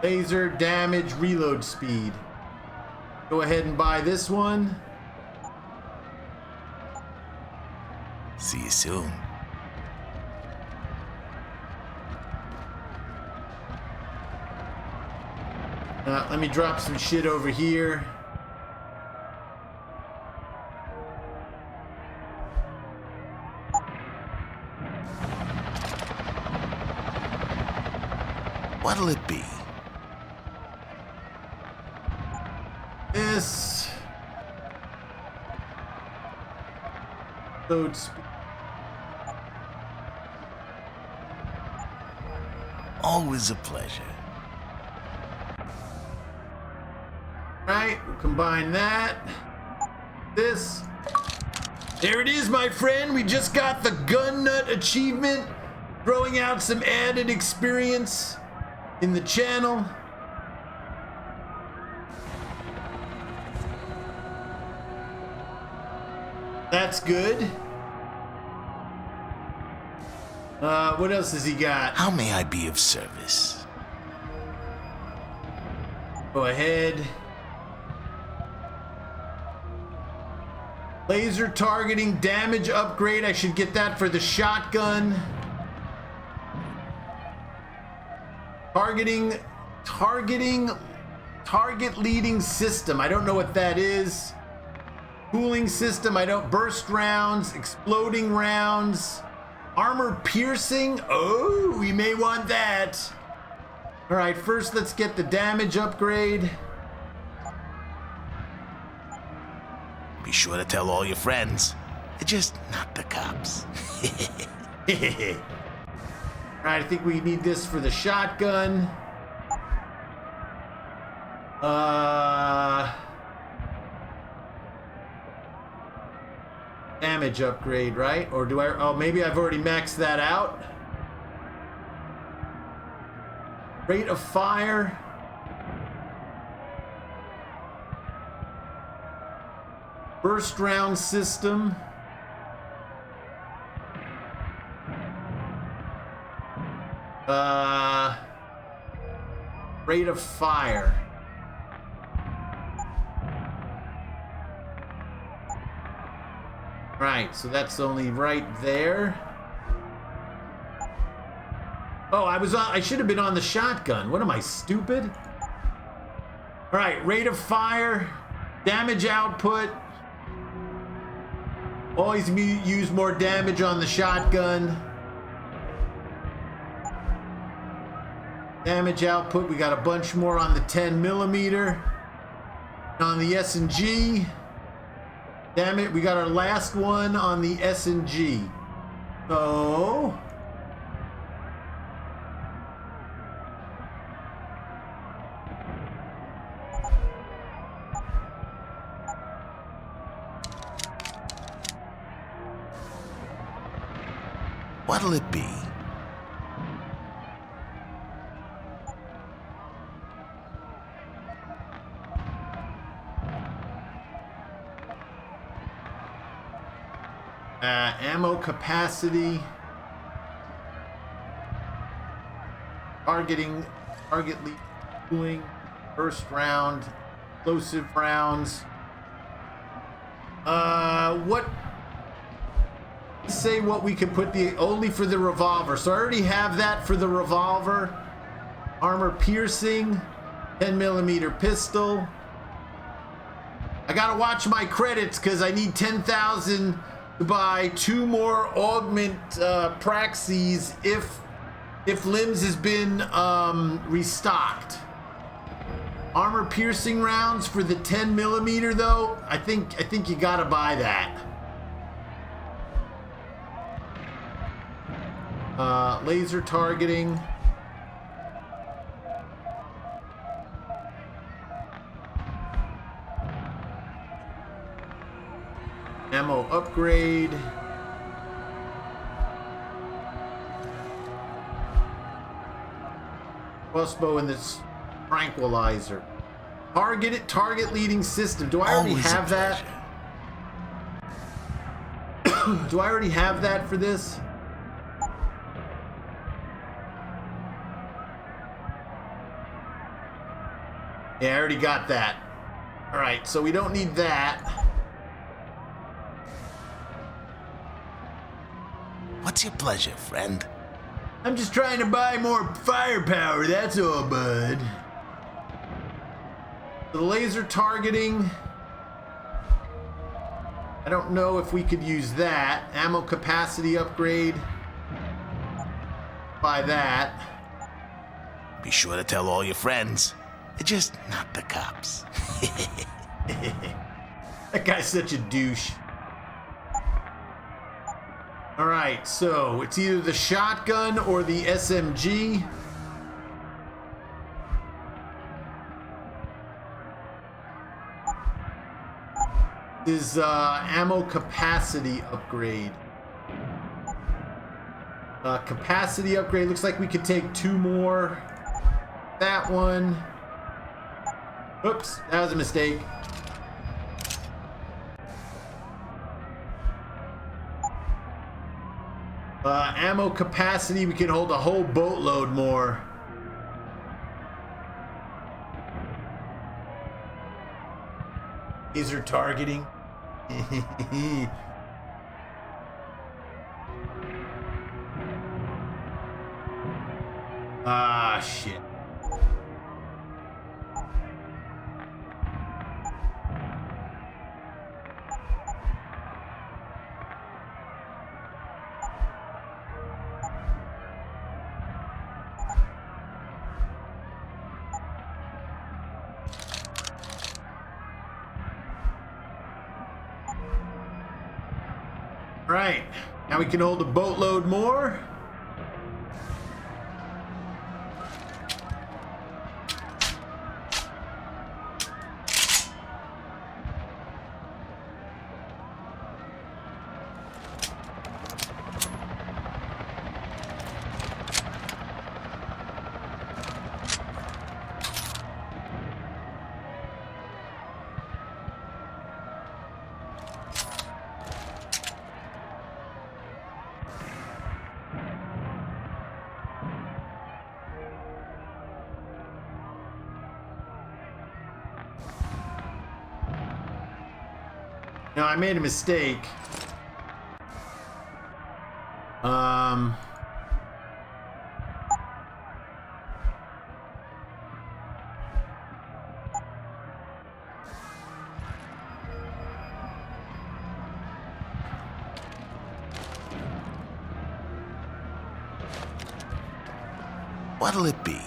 Laser damage reload speed. Go ahead and buy this one. See you soon. Let me drop some shit over here. What'll it be? This. Load speed. Always a pleasure. Right, we'll combine that. This. There it is, my friend. We just got the Gun Nut achievement. Throwing out some added experience in the channel. That's good. What else has he got? How may I be of service? Go ahead. Laser targeting damage upgrade. I should get that for the shotgun. Target leading system. I don't know what that is. Cooling system. I don't. Burst rounds. Exploding rounds. Armor piercing. Oh, we may want that. All right, first let's get the damage upgrade. Be sure to tell all your friends. Just not the cops. Alright, I think we need this for the shotgun. Damage upgrade, right? Or do I... Oh, maybe I've already maxed that out. Rate of fire. Burst round system. Rate of fire. Right, so that's only right there. Oh, I should have been on the shotgun. What am I, stupid? All right, rate of fire, damage output. Always use more damage on the shotgun. Damage output, we got a bunch more on the 10mm. On the S&G. Damn it, we got our last one on the S&G. So... What'll it be? Ammo capacity. Target lead cooling. First round. Explosive rounds. Say what we can put only for the revolver. So I already have that for the revolver. Armor piercing. 10mm pistol. I gotta watch my credits because I need 10,000 to buy 2 more augment praxis if limbs has been restocked. Armor piercing rounds for the 10mm though. I think you gotta buy that. Laser targeting. Ammo upgrade. Crossbow and this tranquilizer. Target leading system. Do I already have that? Do I already have that for this? Yeah, I already got that. All right, so we don't need that. What's your pleasure, friend? I'm just trying to buy more firepower, that's all, bud. The laser targeting. I don't know if we could use that. Ammo capacity upgrade. Buy that. Be sure to tell all your friends. Just not the cops. That guy's such a douche. Alright, so it's either the shotgun or the SMG. This is ammo capacity upgrade. Capacity upgrade, looks like we could take 2 more. That one. Oops, that was a mistake. Ammo capacity, we can hold a whole boatload more. Laser targeting. Ah, shit. Right, now we can hold a boatload more. Now I made a mistake. What'll it be?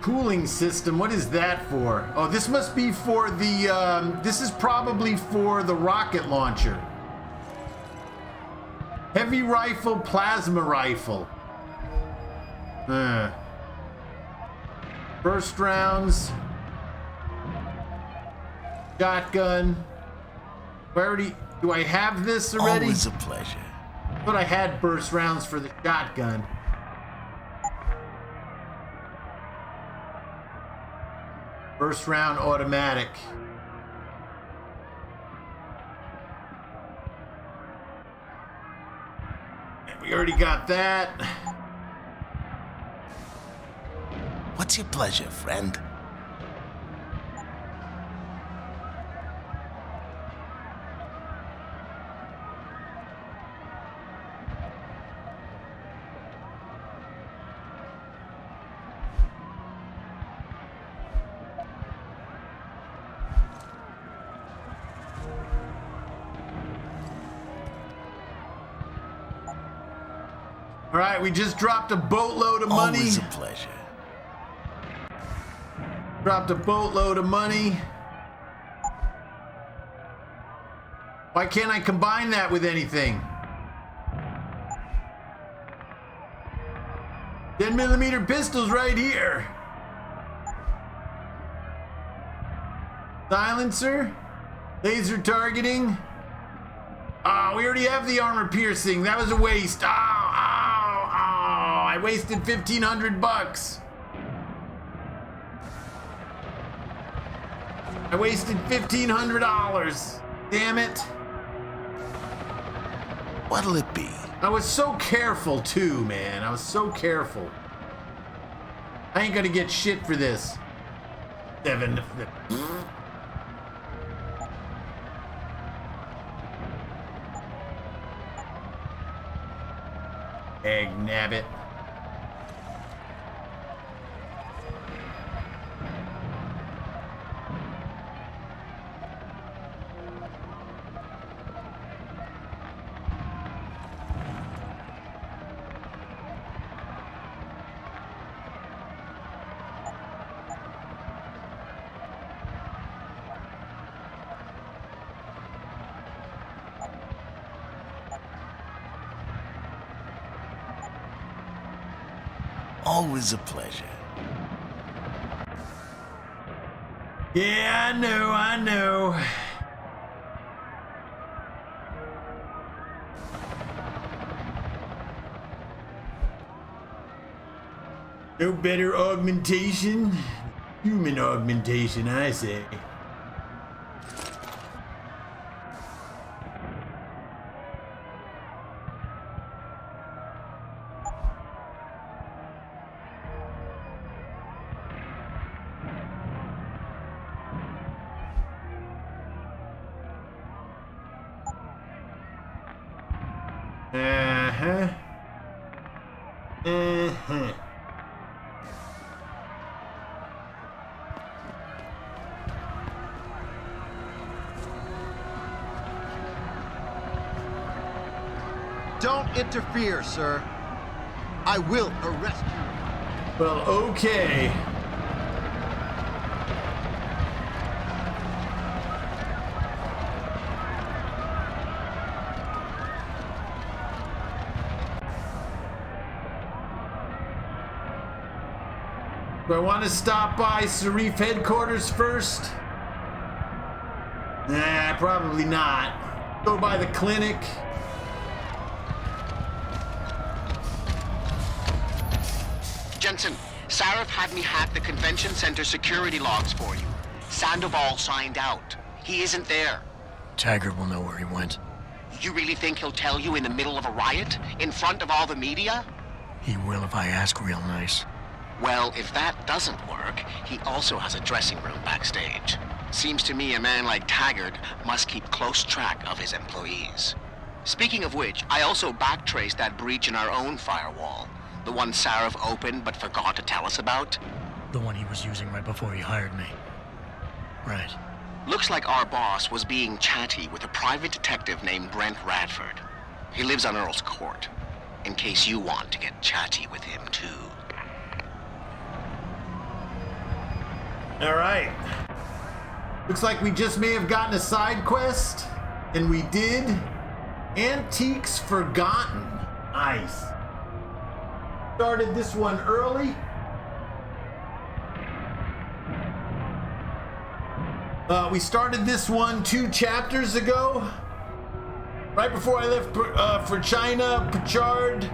Cooling system, what is that for? Oh, this must be for the, this is probably for the rocket launcher. Heavy rifle, plasma rifle. First rounds. Shotgun. Do I have this already? Always a pleasure. I thought I had burst rounds for the shotgun. First round automatic. And we already got that. What's your pleasure, friend? All right, we just dropped a boatload of money. Always a pleasure. Dropped a boatload of money. Why can't I combine that with anything? 10mm pistols right here. Silencer. Laser targeting. Oh, we already have the armor piercing. That was a waste. I wasted $1,500. I wasted $1,500. Damn it. What'll it be? I was so careful too, man. I was so careful. I ain't gonna get shit for this. 7. Egg nabbit. Always a pleasure. Yeah, I know. No better augmentation? Human augmentation, I say. Don't interfere, sir. I will arrest you. Well, okay. Do I want to stop by Sarif headquarters first? Nah, probably not. Go by the clinic. Jensen, Sarif had me hack the convention center security logs for you. Sandoval signed out. He isn't there. Taggart will know where he went. You really think he'll tell you in the middle of a riot? In front of all the media? He will if I ask real nice. Well, if that doesn't work, he also has a dressing room backstage. Seems to me a man like Taggart must keep close track of his employees. Speaking of which, I also backtraced that breach in our own firewall. The one Sarif opened but forgot to tell us about? The one he was using right before he hired me. Right. Looks like our boss was being chatty with a private detective named Brent Radford. He lives on Earl's Court, in case you want to get chatty with him too. All right. Looks like we just may have gotten a side quest, and we did. Antiques Forgotten. Nice. Started this one early. We started this one 2 chapters ago. Right before I left for China, Pritchard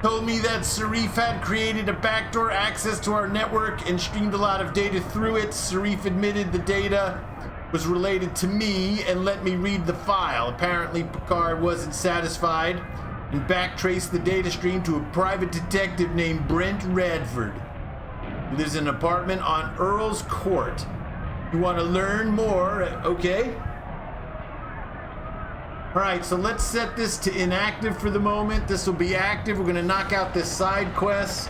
Told me that Sarif had created a backdoor access to our network and streamed a lot of data through it. Sarif admitted the data was related to me and let me read the file. Apparently Picard wasn't satisfied and backtraced the data stream to a private detective named Brent Radford, who lives in an apartment on Earl's Court. You want to learn more? Okay. Alright, so let's set this to inactive for the moment. This will be active. We're going to knock out this side quest.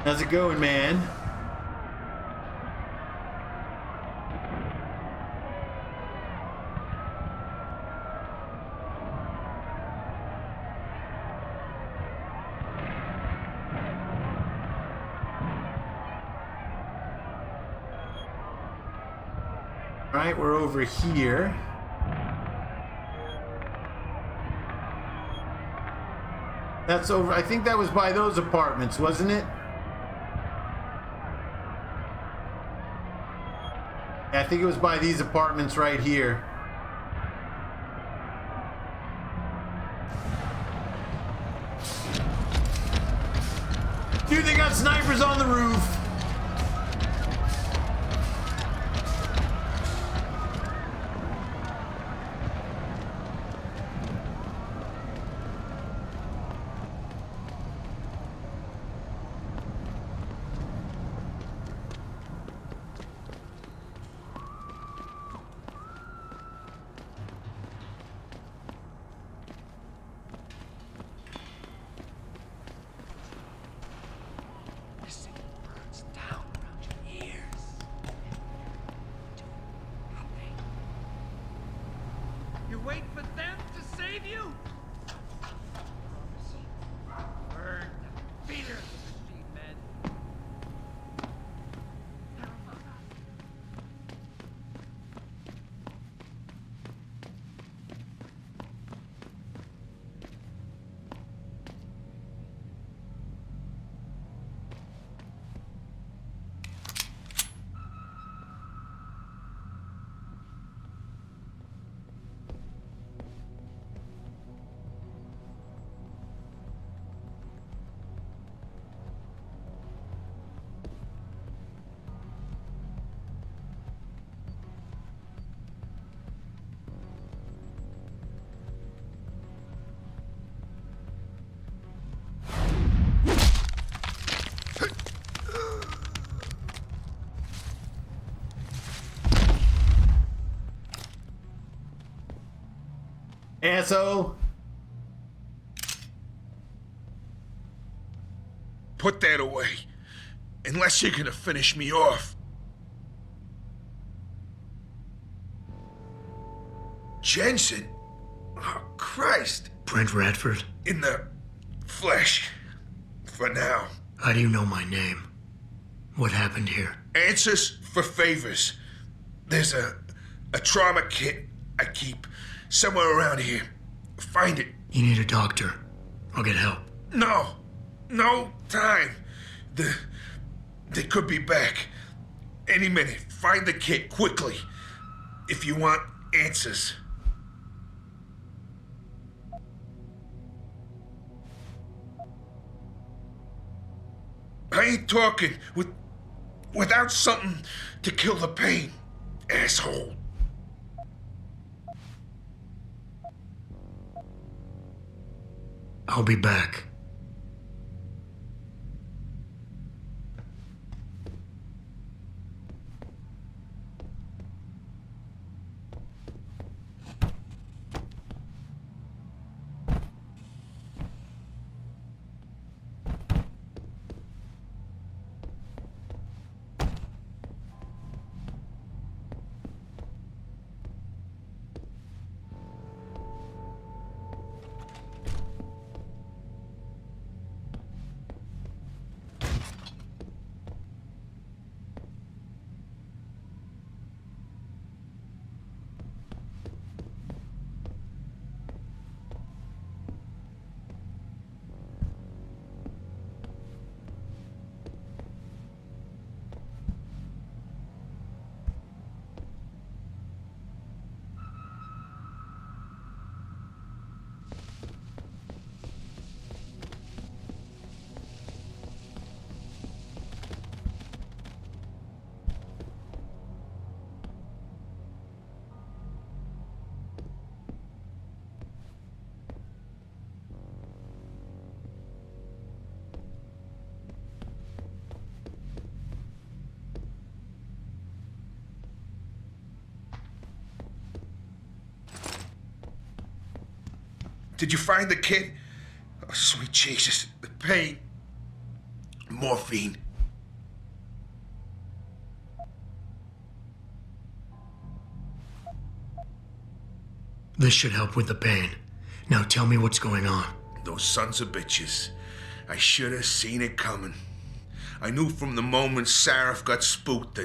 How's it going, man? Alright, we're over here. That's over. I think that was by those apartments, wasn't it? Yeah, I think it was by these apartments right here. Dude, they got snipers on the roof. Wait for them to save you? Burn the feeder of the machine, men. They're among us. Asshole. Put that away. Unless you're gonna finish me off. Jensen? Oh, Christ. Brent Radford? In the flesh. For now. How do you know my name? What happened here? Answers for favors. There's a trauma kit I keep somewhere around here. Find it. You need a doctor. I'll get help. No time. They could be back any minute. Find the kit quickly if you want answers. I ain't talking without something to kill the pain, asshole. I'll be back. Did you find the kid? Oh, sweet Jesus. The pain. Morphine. This should help with the pain. Now tell me what's going on. Those sons of bitches. I should have seen it coming. I knew from the moment Sarif got spooked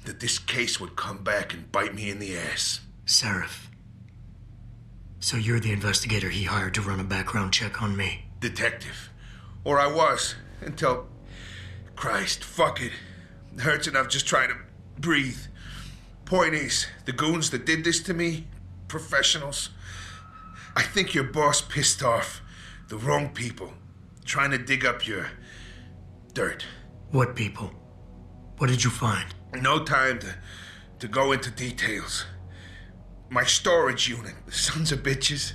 that this case would come back and bite me in the ass. Sarif. So you're the investigator he hired to run a background check on me? Detective. Or I was, until... Christ, fuck it. It hurts enough just trying to breathe. Point is, the goons that did this to me, professionals, I think your boss pissed off the wrong people, trying to dig up your dirt. What people? What did you find? No time to go into details. My storage unit, the sons of bitches,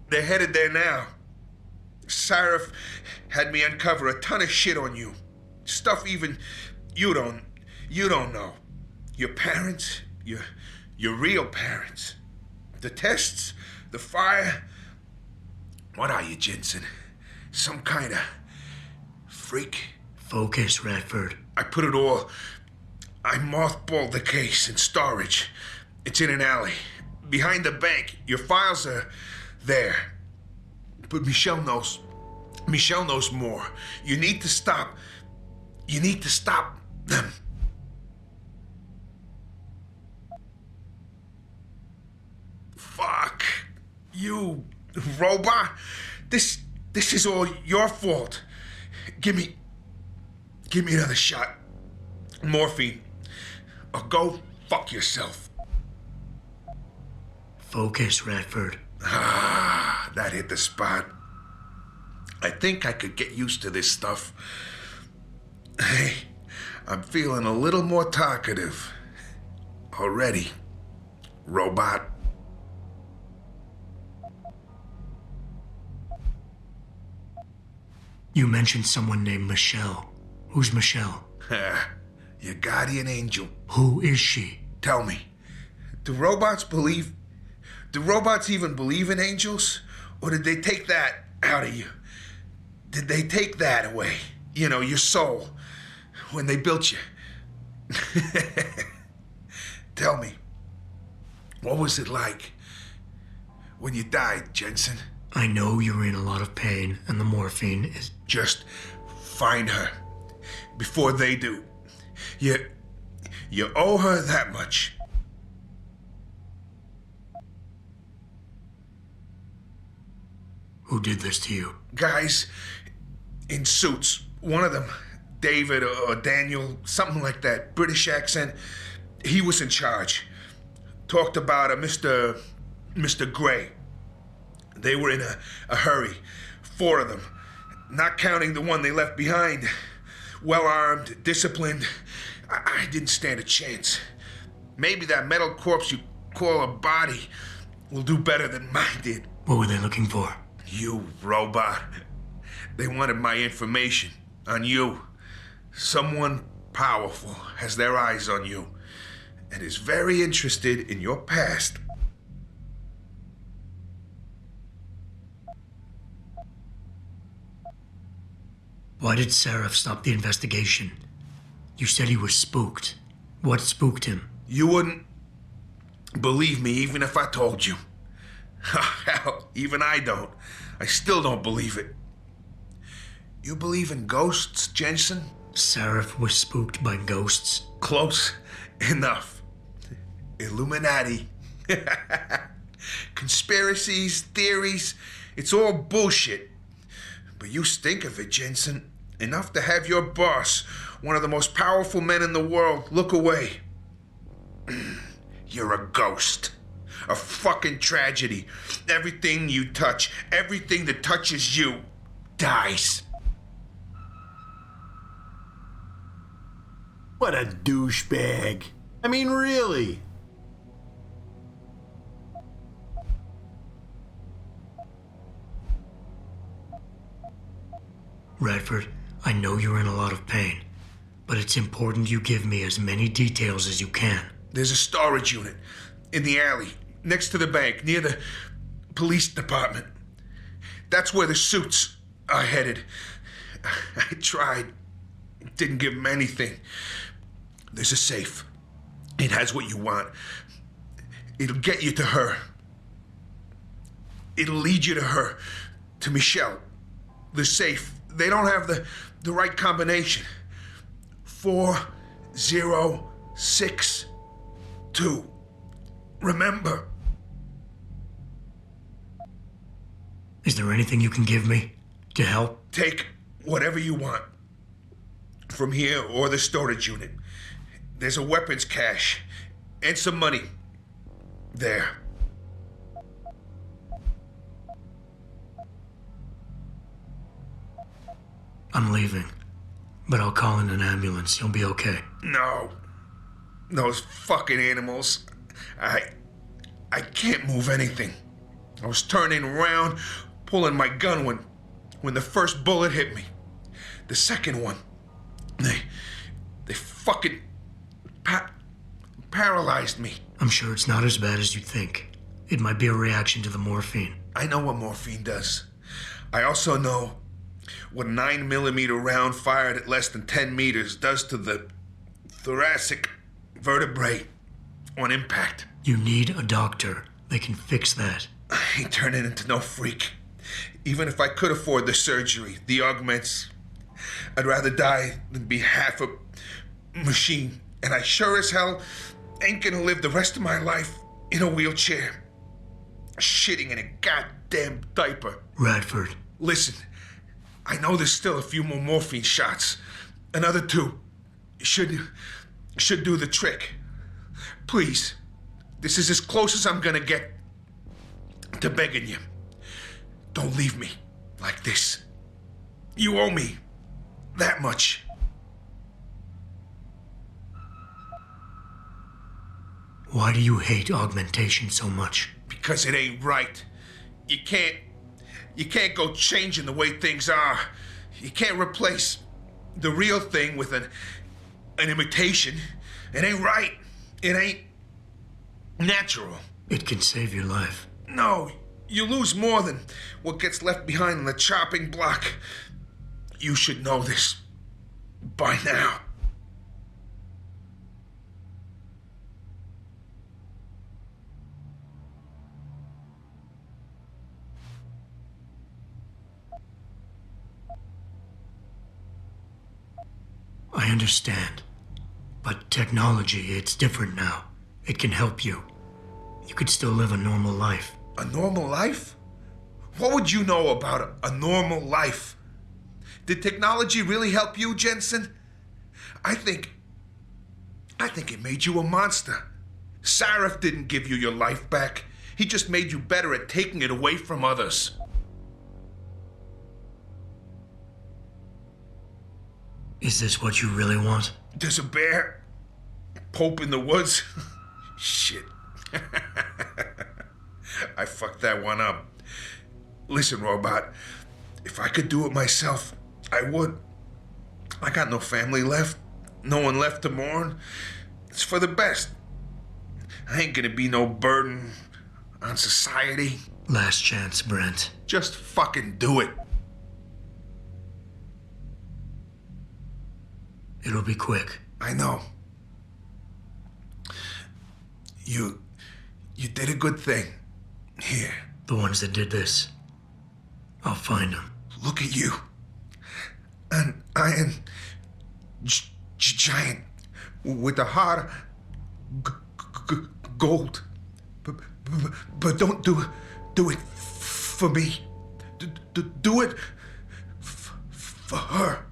they're headed there now. Sarif had me uncover a ton of shit on you. Stuff even you don't know. Your parents, your real parents. The tests, the fire. What are you, Jensen? Some kind of freak? Focus, Radford. I mothballed the case in storage. It's in an alley. Behind the bank. Your files are there. But Michelle knows more. You need to stop them. Fuck. You robot. This is all your fault. Give me another shot. Morphine. Or go fuck yourself. Focus, Radford. Ah, that hit the spot. I think I could get used to this stuff. Hey, I'm feeling a little more talkative. Already. Robot. You mentioned someone named Michelle. Who's Michelle? Your guardian angel. Who is she? Tell me, do robots even believe in angels? Or did they take that out of you? Did they take that away? You know, your soul, when they built you? Tell me, what was it like when you died, Jensen? I know you're in a lot of pain, and the morphine is... Just find her before they do. You owe her that much. Who did this to you? Guys in suits. One of them, David or Daniel, something like that, British accent. He was in charge. Talked about a Mr. Gray. They were in a hurry. 4 of them. Not counting the one they left behind. Well-armed, disciplined. I didn't stand a chance. Maybe that metal corpse you call a body will do better than mine did. What were they looking for? You robot. They wanted my information on you. Someone powerful has their eyes on you and is very interested in your past. Why did Sarif stop the investigation? You said he was spooked. What spooked him? You wouldn't believe me even if I told you. Hell, even I don't. I still don't believe it. You believe in ghosts, Jensen? Sarif was spooked by ghosts? Close enough. Illuminati. Conspiracies, theories, it's all bullshit. But you stink of it, Jensen. Enough to have your boss, one of the most powerful men in the world, look away. You're a ghost. A fucking tragedy. Everything you touch, everything that touches you, dies. What a douchebag. I mean, really. Radford, I know you're in a lot of pain, but it's important you give me as many details as you can. There's a storage unit in the alley, next to the bank, near the police department. That's where the suits are headed. I tried. Didn't give them anything. There's a safe. It has what you want. It'll get you to her. It'll lead you to her. To Michelle. The safe. They don't have the right combination. 4062. Remember. Is there anything you can give me to help? Take whatever you want. From here or the storage unit. There's a weapons cache. And some money. There. I'm leaving. But I'll call in an ambulance. You'll be okay. No. Those fucking animals. I can't move anything. I was turning around, pulling my gun when the first bullet hit me. The second one, they fucking paralyzed me. I'm sure it's not as bad as you think. It might be a reaction to the morphine. I know what morphine does. I also know what a 9mm round fired at less than 10 meters does to the thoracic vertebrae on impact. You need a doctor. They can fix that. I ain't turning into no freak. Even if I could afford the surgery, the augments, I'd rather die than be half a machine. And I sure as hell ain't gonna live the rest of my life in a wheelchair, shitting in a goddamn diaper. Radford. Listen, I know there's still a few more morphine shots. Another 2 should do the trick. Please, this is as close as I'm gonna get to begging you. Don't leave me like this. You owe me that much. Why do you hate augmentation so much? Because it ain't right. You can't go changing the way things are. You can't replace the real thing with an imitation. It ain't right. It ain't natural. It can save your life. No, you lose more than what gets left behind on the chopping block. You should know this by now. I understand. But technology, it's different now. It can help you. You could still live a normal life. A normal life? What would you know about a normal life? Did technology really help you, Jensen? I think it made you a monster. Sarif didn't give you your life back. He just made you better at taking it away from others. Is this what you really want? There's a bear? Pope in the woods? Shit. I fucked that one up. Listen, Robot, if I could do it myself, I would. I got no family left, no one left to mourn. It's for the best. I ain't gonna be no burden on society. Last chance, Brent. Just fucking do it. It'll be quick. I know. You did a good thing. Here. The ones that did this. I'll find them. Look at you. An iron giant with a heart gold. But don't do it for me. Do it for her.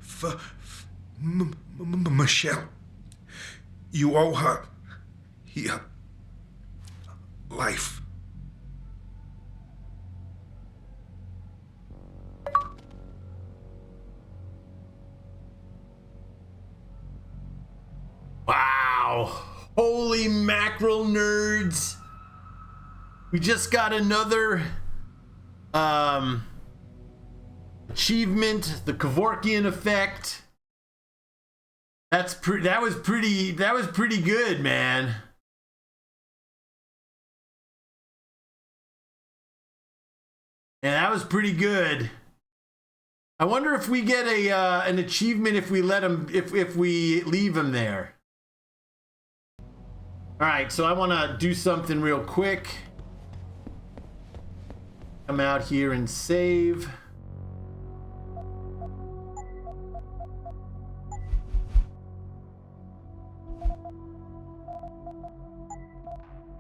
For Michelle. You owe her your life. Wow. Holy mackerel, nerds. We just got another achievement, the Kevorkian effect. That was pretty good, man. And that was pretty good. I wonder if we get an achievement if we let him, if we leave him there. All right, so I want to do something real quick. Come out here and save.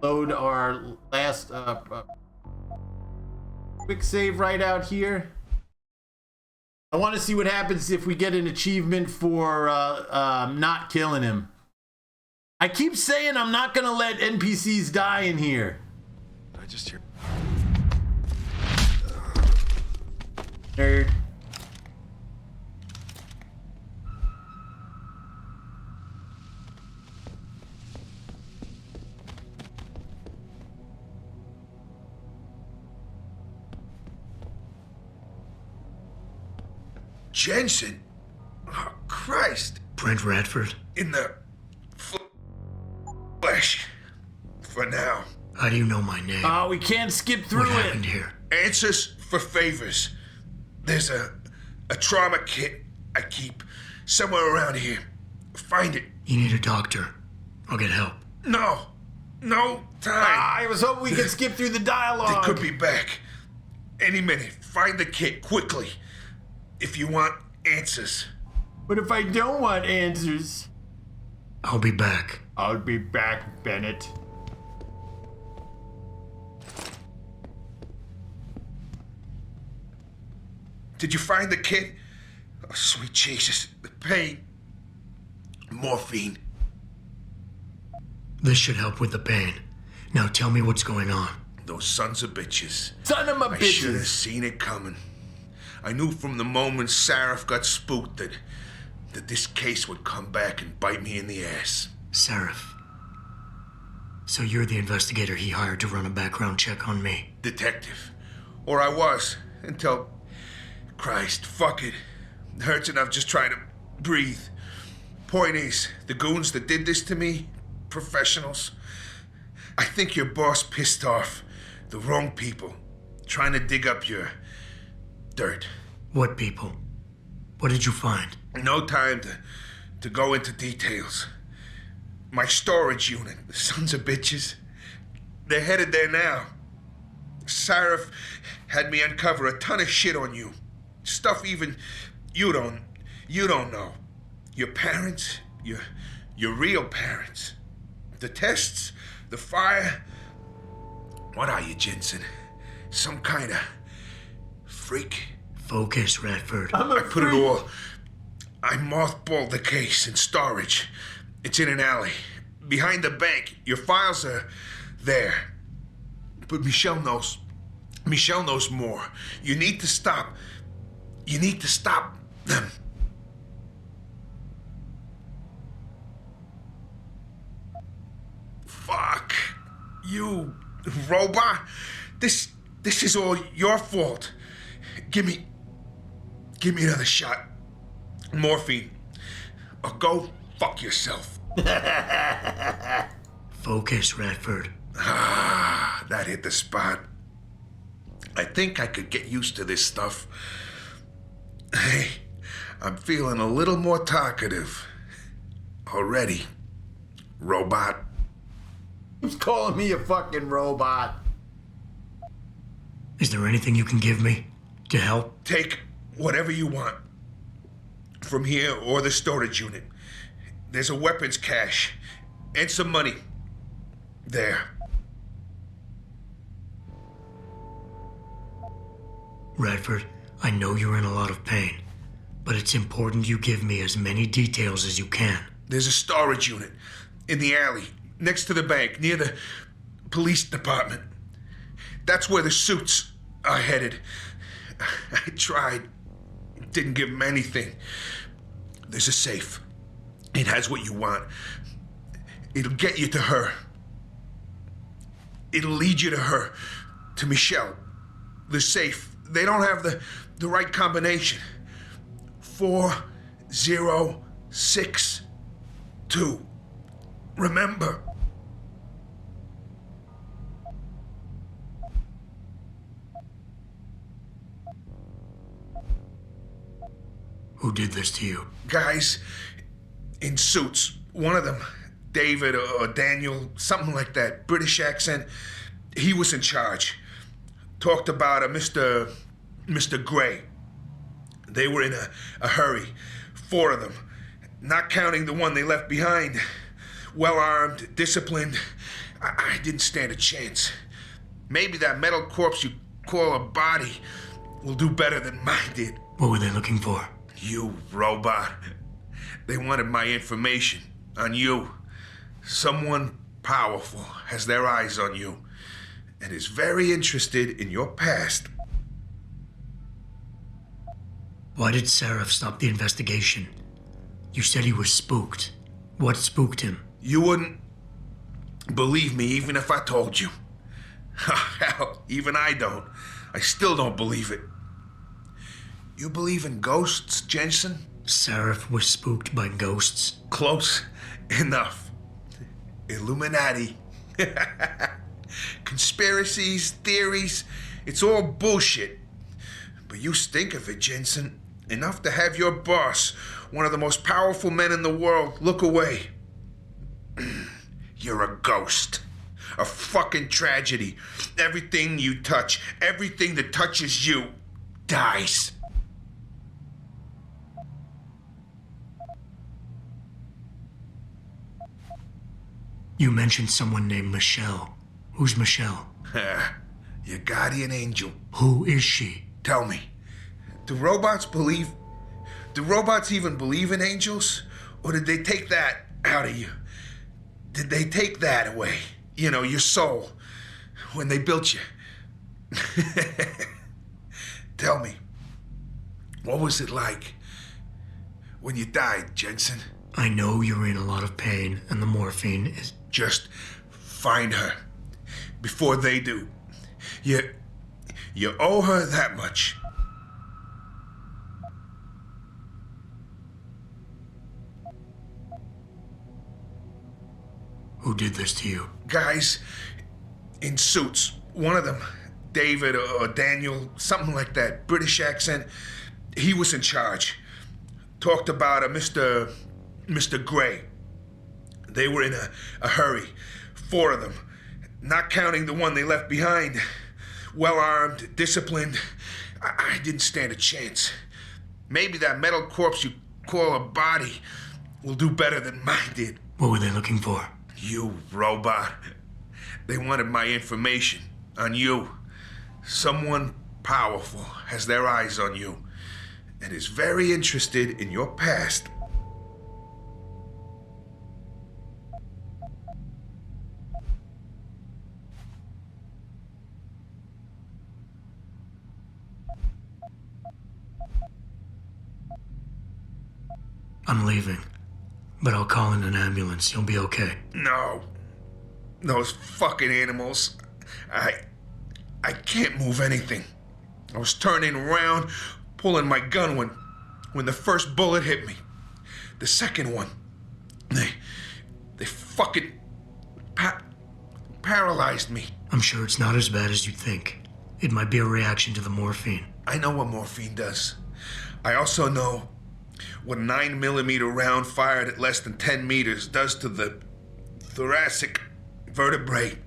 Load our last quick save right out here. I want to see what happens if we get an achievement for not killing him. I keep saying I'm not gonna let NPCs die in here. I just hear. Nerd. Jensen? Oh, Christ. Brent Radford? In the flesh. For now. How do you know my name? Oh, we can't skip through What happened here? Answers for favors. There's a trauma kit I keep somewhere around here. Find it. You need a doctor. I'll get help. No time. I was hoping we could skip through the dialogue. They could be back any minute. Find the kit quickly if you want answers. But if I don't want answers? I'll be back. I'll be back, Bennett. Did you find the kit? Oh, sweet Jesus. The pain. Morphine. This should help with the pain. Now tell me what's going on. Those sons of bitches. Son of a I bitches. should have seen it coming. I knew from the moment Sarif got spooked that this case would come back and bite me in the ass. Sarif. So you're the investigator he hired to run a background check on me? Detective. Or I was, until... Christ, fuck it. It hurts enough just trying to breathe. Point is, the goons that did this to me, professionals. I think your boss pissed off the wrong people, trying to dig up your dirt. What people? What did you find? No time to go into details. My storage unit, the sons of bitches, they're headed there now. Sarif had me uncover a ton of shit on you. Stuff even you don't know. Your parents, your real parents. The tests, the fire. What are you, Jensen? Some kind of freak? Focus, Radford. I put it all. I mothballed the case in storage. It's in an alley. Behind the bank. Your files are there. But Michelle knows. Michelle knows more. You need to stop. You need to stop them. Fuck. You robot. This is all your fault. Give me another shot. Morphine. Or go fuck yourself. Focus, Radford. Ah, that hit the spot. I think I could get used to this stuff. Hey, I'm feeling a little more talkative. Already. Robot. Who's calling me a fucking robot? Is there anything you can give me to help? Take whatever you want. From here or the storage unit. There's a weapons cache. And some money. There. Radford, I know you're in a lot of pain, but it's important you give me as many details as you can. There's a storage unit in the alley, next to the bank, near the police department. That's where the suits are headed. I tried. Didn't give them anything. There's a safe. It has what you want. It'll get you to her. It'll lead you to her. To Michelle. The safe. They don't have the right combination. 4062. Remember. Who did this to you? Guys in suits. One of them, David or Daniel, something like that, British accent. He was in charge. Talked about a Mr. Gray. They were in a hurry. 4 of them. Not counting the one they left behind. Well-armed, disciplined. I didn't stand a chance. Maybe that metal corpse you call a body will do better than mine did. What were they looking for? You robot. They wanted my information on you. Someone powerful has their eyes on you and is very interested in your past. Why did Sarif stop the investigation? You said he was spooked. What spooked him? You wouldn't believe me even if I told you. Hell, even I don't. I still don't believe it. You believe in ghosts, Jensen? Sarif was spooked by ghosts. Close enough. Illuminati. Conspiracies, theories, it's all bullshit. But you stink of it, Jensen. Enough to have your boss, one of the most powerful men in the world, look away. You're a ghost. A fucking tragedy. Everything you touch, everything that touches you, dies. You mentioned someone named Michelle. Who's Michelle? Your guardian angel. Who is she? Tell me, do robots even believe in angels? Or did they take that out of you? Did they take that away? You know, your soul, when they built you? Tell me, what was it like when you died, Jensen? I know you're in a lot of pain, and the morphine is... Just find her before they do. You owe her that much. Who did this to you? Guys in suits. One of them, David or Daniel, something like that, British accent. He was in charge. Talked about a Mr. Gray. They were in a hurry. 4 of them. Not counting the one they left behind. Well-armed, disciplined. I didn't stand a chance. Maybe that metal corpse you call a body will do better than mine did. What were they looking for? You robot. They wanted my information on you. Someone powerful has their eyes on you and is very interested in your past. I'm leaving, but I'll call in an ambulance. You'll be okay. No. Those fucking animals. I can't move anything. I was turning around, pulling my gun when the first bullet hit me. The second one, they fucking paralyzed me. I'm sure it's not as bad as you think. It might be a reaction to the morphine. I know what morphine does. I also know what a 9mm round fired at less than 10 meters does to the thoracic vertebrae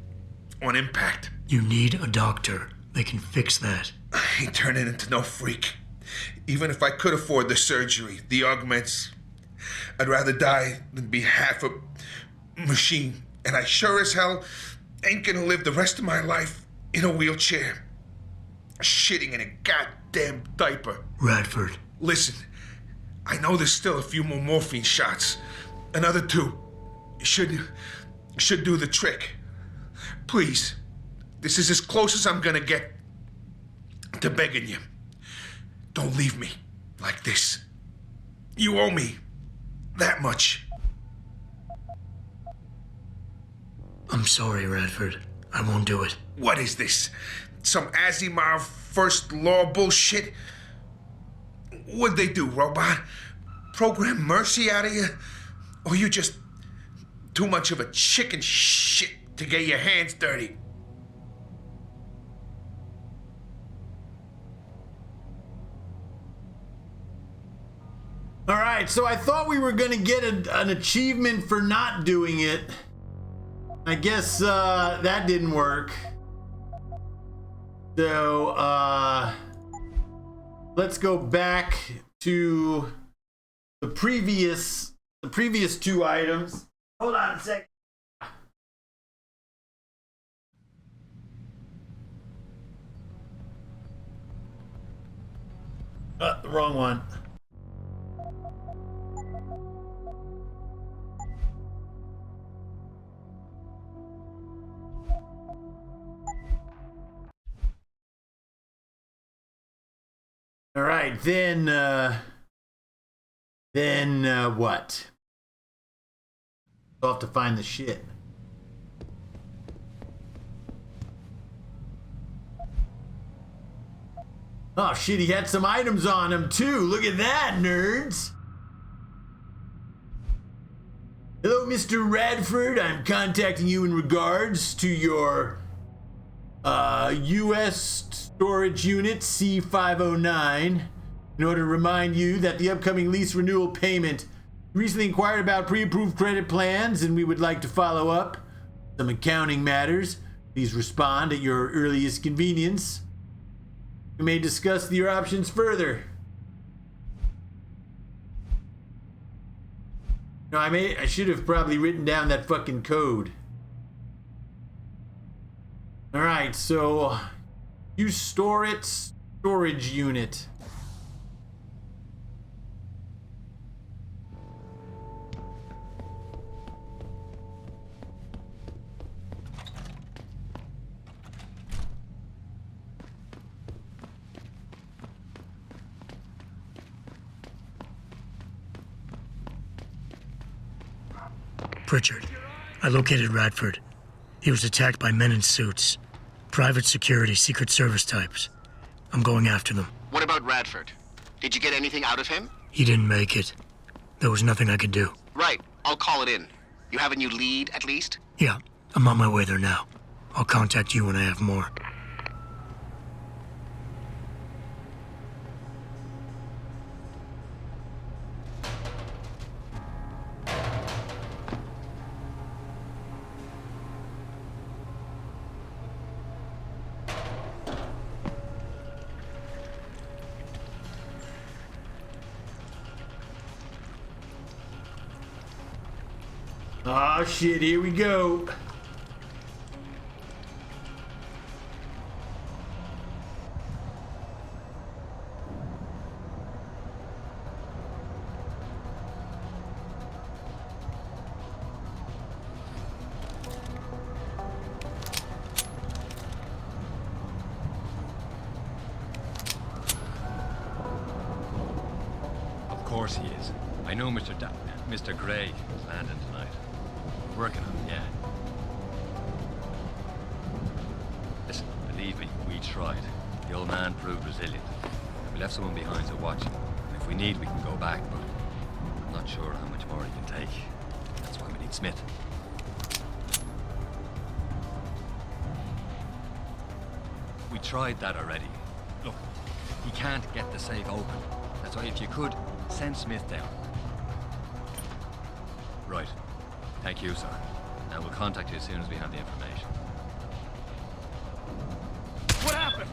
on impact. You need a doctor. They can fix that. I ain't turning into no freak. Even if I could afford the surgery, the augments, I'd rather die than be half a machine. And I sure as hell ain't gonna live the rest of my life in a wheelchair, shitting in a goddamn diaper. Radford. Listen, I know there's still a few more morphine shots. Another 2 should do the trick. Please, this is as close as I'm gonna get to begging you. Don't leave me like this. You owe me that much. I'm sorry, Radford. I won't do it. What is this? Some Asimov first law bullshit? What'd they do, robot? Program mercy out of you? Or you just too much of a chicken shit to get your hands dirty? All right, so I thought we were gonna get an achievement for not doing it. I guess that didn't work. So let's go back to the previous two items. Hold on a second. The wrong one. All right, then what? I'll have to find the shit. Oh shit, he had some items on him too. Look at that, nerds. Hello, Mr. Radford. I'm contacting you in regards to your U.S. storage unit C509 in order to remind you that the upcoming lease renewal payment recently inquired about pre-approved credit plans and we would like to follow up some accounting matters. Please respond at your earliest convenience. We may discuss your options further. No, I should have probably written down that fucking code. All right, so you store it, storage unit. Pritchard, I located Radford. He was attacked by men in suits. Private security, Secret Service types. I'm going after them. What about Radford? Did you get anything out of him? He didn't make it. There was nothing I could do. Right, I'll call it in. You have a new lead, at least? Yeah, I'm on my way there now. I'll contact you when I have more. Oh shit, here we go. Of course he is. I know Mr. Gray is landing tonight. Working on it, yeah. Listen, believe me, we tried. The old man proved resilient. We left someone behind to watch him. And if we need, we can go back, but I'm not sure how much more he can take. That's why we need Smith. We tried that already. Look, he can't get the safe open. That's why if you could, send Smith down. Right. Thank you, sir. Now we'll contact you as soon as we have the information. What happened?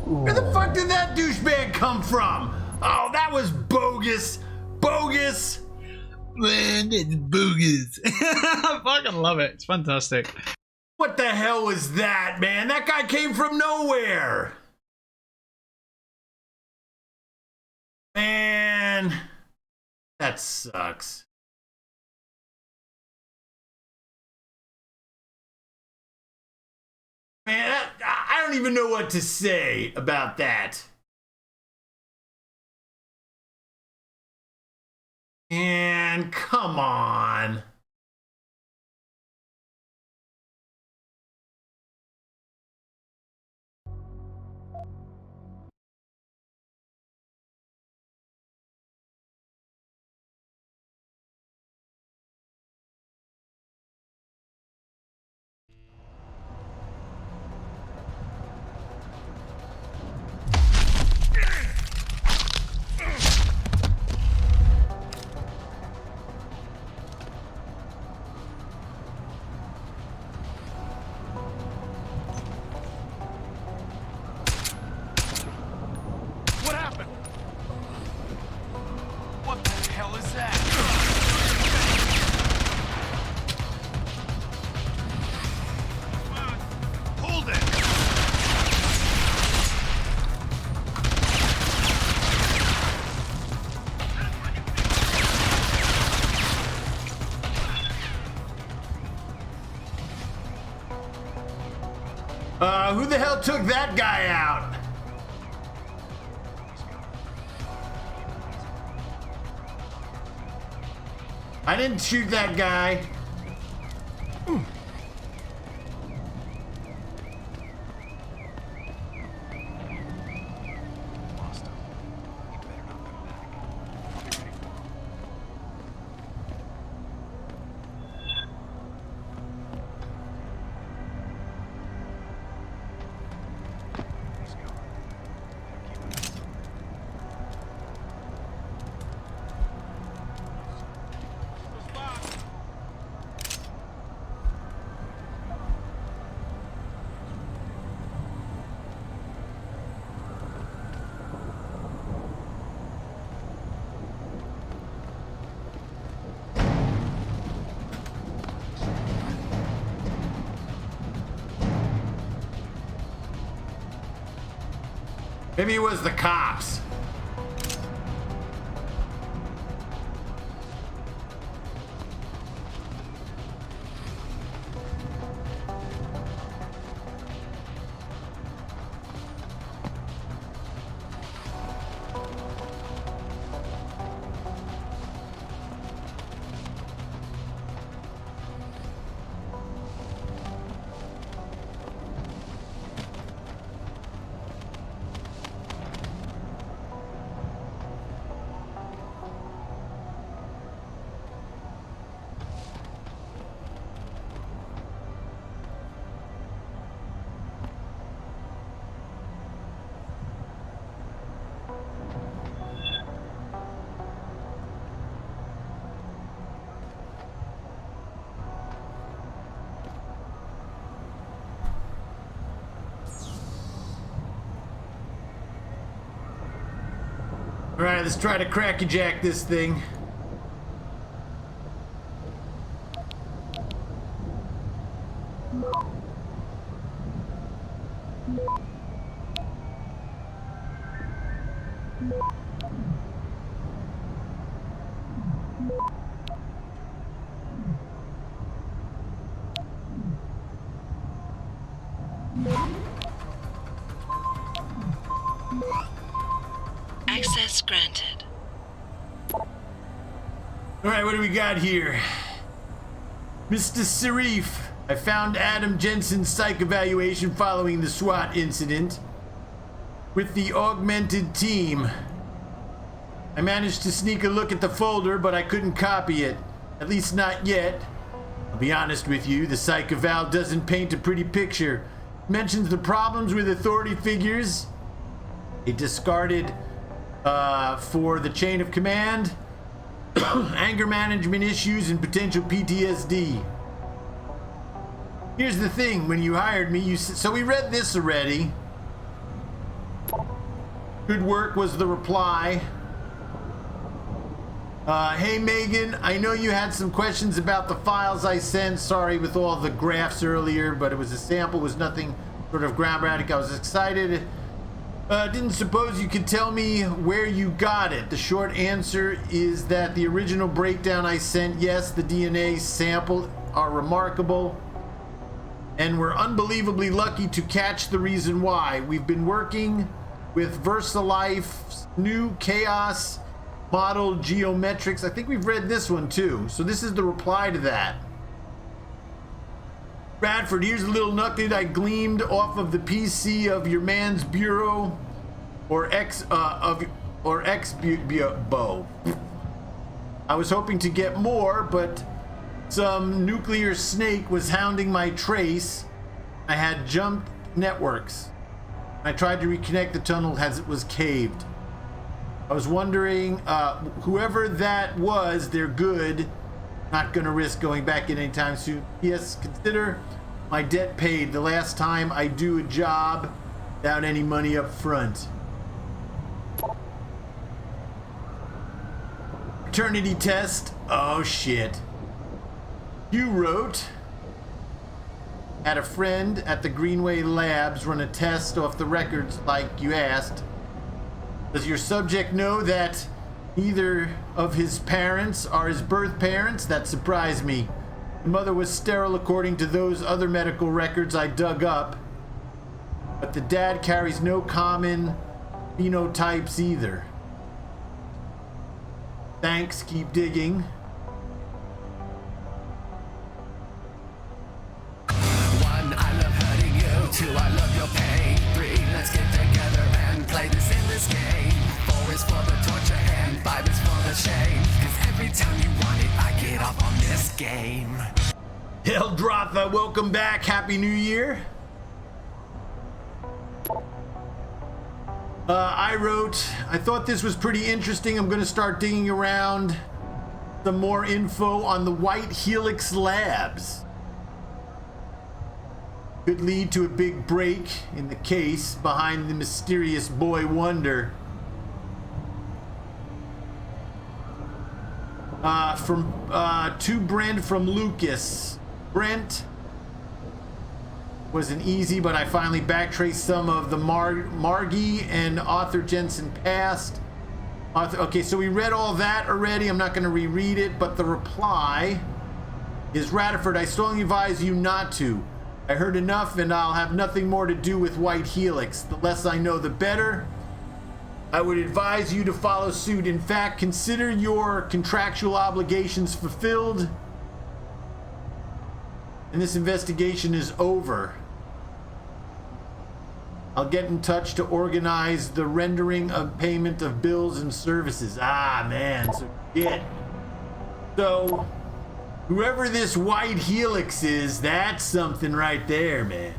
Where the fuck did that douchebag come from? Oh, that was bogus. Bogus. Man, it's bogus. I fucking love it. It's fantastic. What the hell was that, man? That guy came from nowhere. Man, that sucks. don't even know what to say about that. And come on. What happened? What the hell is that? Hold it! Who the hell took that guy out? I didn't shoot that guy. Maybe it was the cops. All right, let's try to cracky jack this thing. Access granted. All right, what do we got here? Mr. Sarif, I found Adam Jensen's psych evaluation following the SWAT incident with the augmented team. I managed to sneak a look at the folder, but I couldn't copy it. At least not yet. I'll be honest with you, the psych eval doesn't paint a pretty picture. It mentions the problems with authority figures, a discarded for the chain of command, anger management issues, and potential PTSD. Here's the thing, when you hired me, so we read this already. Good work was the reply. Hey Megan, I know you had some questions about the files I sent. Sorry with all the graphs earlier, but it was a sample, was nothing sort of groundbreaking. I was excited. Didn't suppose you could tell me where you got it. The short answer is that the original breakdown I sent, yes, the DNA sample are remarkable. and we're unbelievably lucky to catch the reason why. We've been working with VersaLife's new Chaos Model Geometrics. I think we've read this one too. So this is the reply to that. Bradford, here's a little nugget I gleamed off of the PC of your man's bureau, or Exbo. I was hoping to get more, but some nuclear snake was hounding my trace. I had jumped networks. I tried to reconnect the tunnel as it was caved. I was wondering, whoever that was, they're good. Not gonna risk going back in anytime soon. Yes, consider my debt paid the last time I do a job without any money up front. Paternity test. Oh shit. You wrote, had a friend at the Greenway Labs run a test off the records like you asked. Does your subject know that neither of his parents are his birth parents? That surprised me. The mother was sterile according to those other medical records I dug up. But the dad carries no common phenotypes either. Thanks, keep digging. One, I love hurting you. Two, I love your pain. Three, let's get together and play this in this game. Four is for the torture and five is for the shame. Cause every time you want it, I get off on this game. Heldrotha, welcome back. Happy New Year. I wrote, I thought this was pretty interesting. I'm going to start digging around some more info on the White Helix Labs. Could lead to a big break in the case behind the mysterious boy wonder. To Brent from Lucas. Brent wasn't easy, but I finally backtraced some of the Margie and Arthur Jensen past. Okay, so we read all that already. I'm not going to reread it, but the reply is, Radiford, I strongly advise you not to. I heard enough and I'll have nothing more to do with White Helix. The less I know, the better. I would advise you to follow suit. In fact, consider your contractual obligations fulfilled, and this investigation is over. I'll get in touch to organize the rendering of payment of bills and services. Ah, man, so shit. So, whoever this White Helix is, that's something right there, man.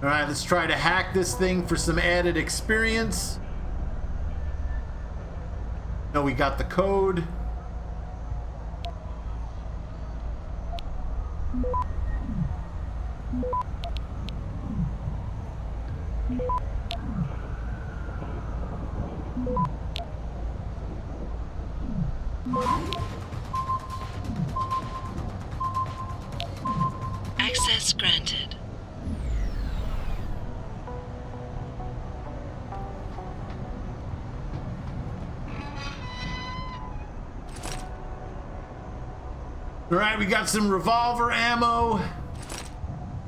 All right, let's try to hack this thing for some added experience. No, we got the code. Access granted. All right, we got some revolver ammo.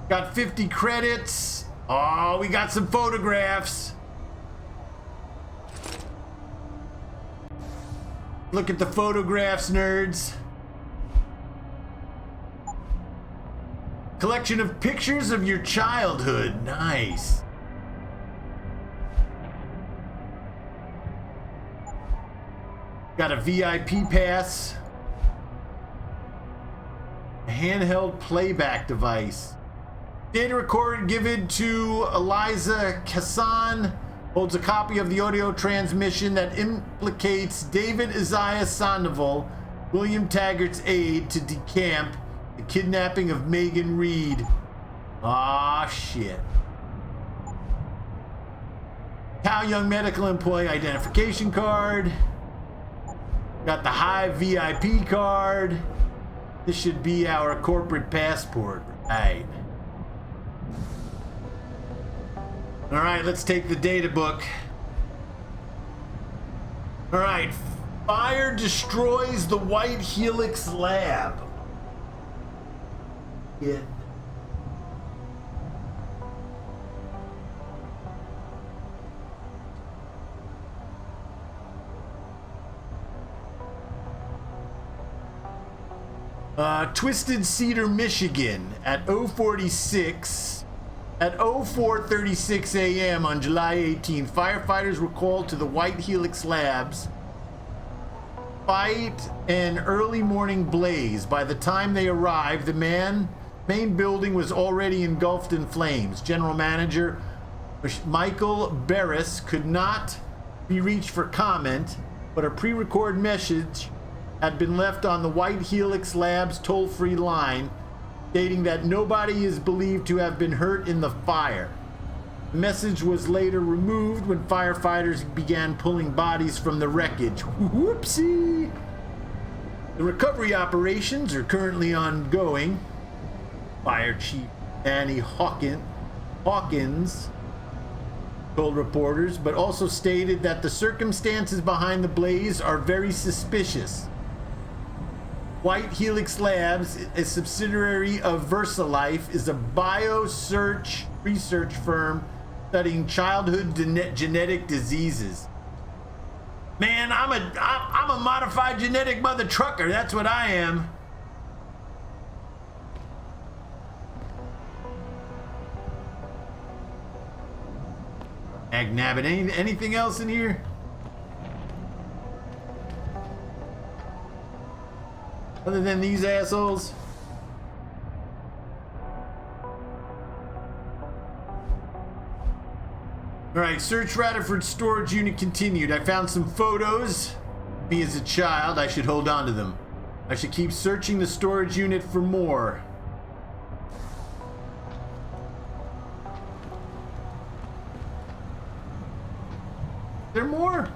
Got 50 credits. Oh, we got some photographs. Look at the photographs, nerds. Collection of pictures of your childhood. Nice. Got a VIP pass. A handheld playback device. Data recorder given to Eliza Kassan. Holds a copy of the audio transmission that implicates David Isaiah Sandoval, William Taggart's aide to decamp the kidnapping of Megan Reed. Ah, shit. Cal Young medical employee identification card. Got the Hive VIP card. This should be our corporate passport, right? All right, let's take the data book. All right, Fire destroys the White Helix lab. Yeah. Twisted Cedar, Michigan at 04:36 a.m. on July 18th, firefighters were called to the White Helix Labs. Fight an early morning blaze. By the time they arrived, the main building was already engulfed in flames. General Manager Michael Barris could not be reached for comment, but a pre-recorded message had been left on the White Helix Labs toll-free line stating that nobody is believed to have been hurt in the fire. The message was later removed when firefighters began pulling bodies from the wreckage. Whoopsie! The recovery operations are currently ongoing. Fire Chief Danny Hawkins told reporters, but also stated that the circumstances behind the blaze are very suspicious. White Helix Labs, a subsidiary of VersaLife, is a biosearch research firm studying childhood genetic diseases. Man, I'm a modified genetic mother trucker. That's what I am. Agnabbit, anything else in here? Other than these assholes? Alright, search Rutherford storage unit continued. I found some photos. Me as a child, I should hold on to them. I should keep searching the storage unit for more. Is there more?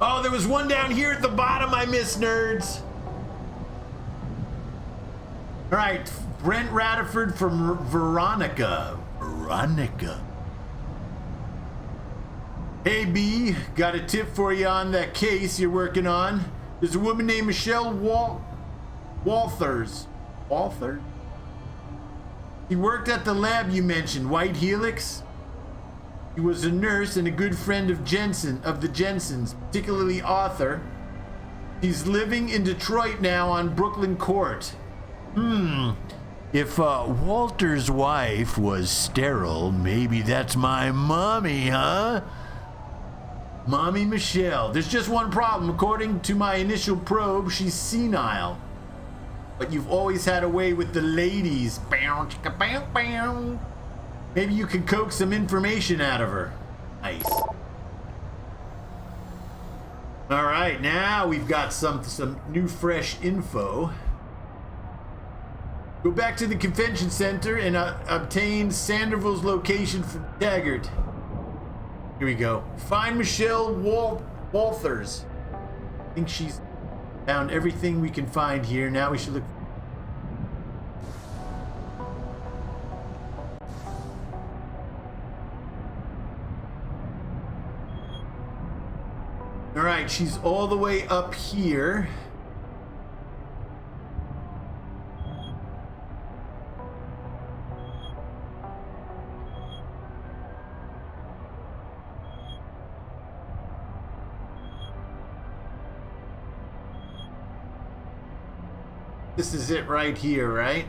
Oh, there was one down here at the bottom I missed, nerds. All right, Brent Rutherford from Veronica. Hey, B, got a tip for you on that case you're working on. There's a woman named Michelle Walthers. Walther? She worked at the lab you mentioned, White Helix. He was a nurse and a good friend of the Jensens, particularly Euther. He's living in Detroit now on Brooklyn Court. If Walter's wife was sterile, maybe that's my mommy, huh? Mommy Michelle. There's just one problem. According to my initial probe, she's senile. But you've always had a way with the ladies. Bow, chicka, bow, bow. Maybe you can coax some information out of her. Nice. All right, now we've got some new fresh info. Go back to the convention center and obtain Sanderville's location from Taggart. Here we go. Find Michelle Walthers. I think she's found everything we can find here. Now we should look. All right, she's all the way up here. This is it right here, right?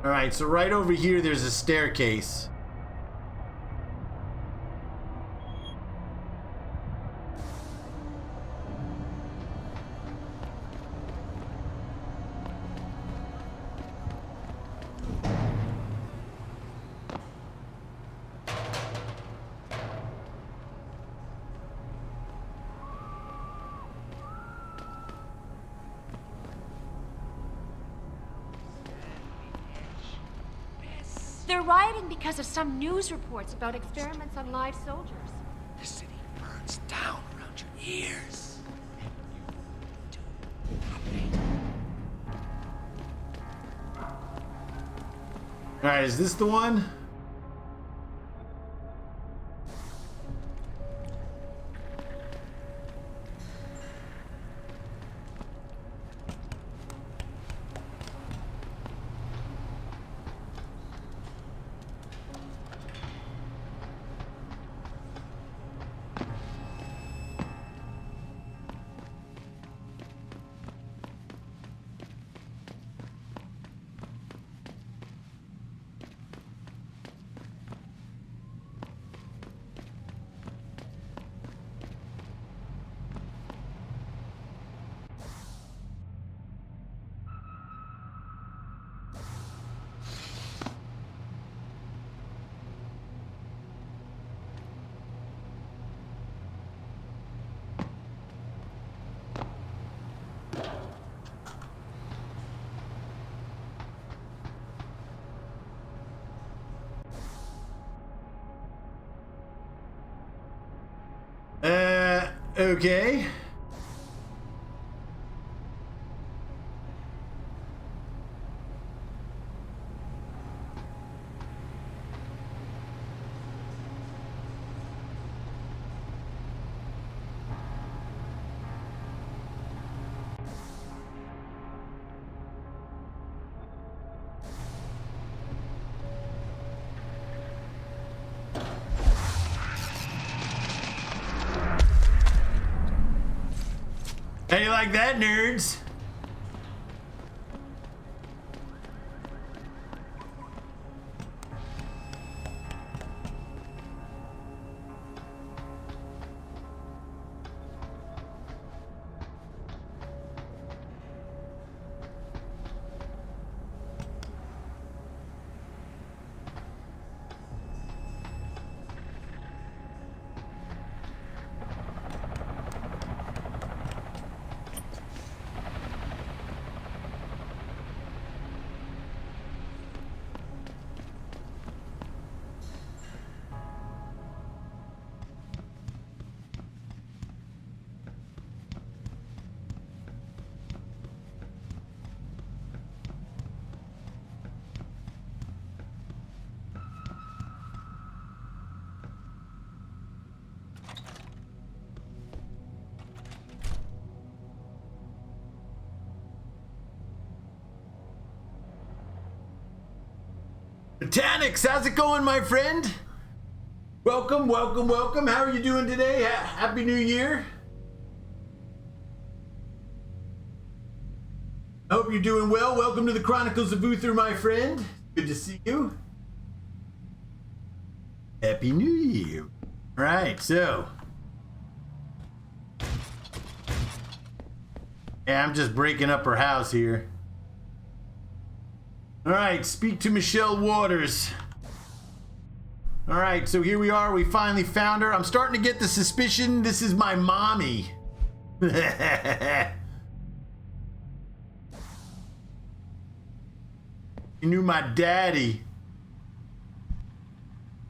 All right, so right over here, there's a staircase. They're rioting because of some news reports about experiments on live soldiers. The city burns down. years. Alright, is this the one? Okay. How you like that, nerds? Botanix, how's it going, my friend? Welcome, welcome, welcome. How are you doing today? Happy New Year. I hope you're doing well. Welcome to the Chronicles of Euther, my friend. Good to see you. Happy New Year. All right, so. Yeah, I'm just breaking up her house here. All right, speak to Michelle Waters. All right, so here we are. We finally found her. I'm starting to get the suspicion this is my mommy. You knew my daddy.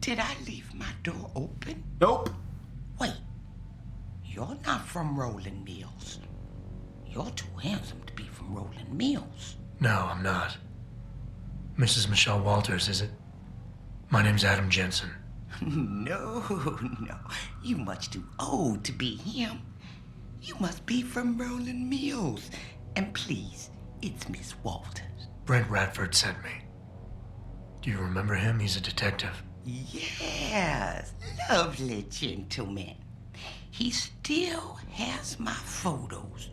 Did I leave my door open? Nope. Wait, you're not from Rolling Mills. You're too handsome to be from Rolling Mills. No, I'm not. Mrs. Michelle Walters, is it? My name's Adam Jensen. No. You much too old to be him. You must be from Rolling Mills. And please, it's Miss Walters. Brent Radford sent me. Do you remember him? He's a detective. Yes, lovely gentleman. He still has my photos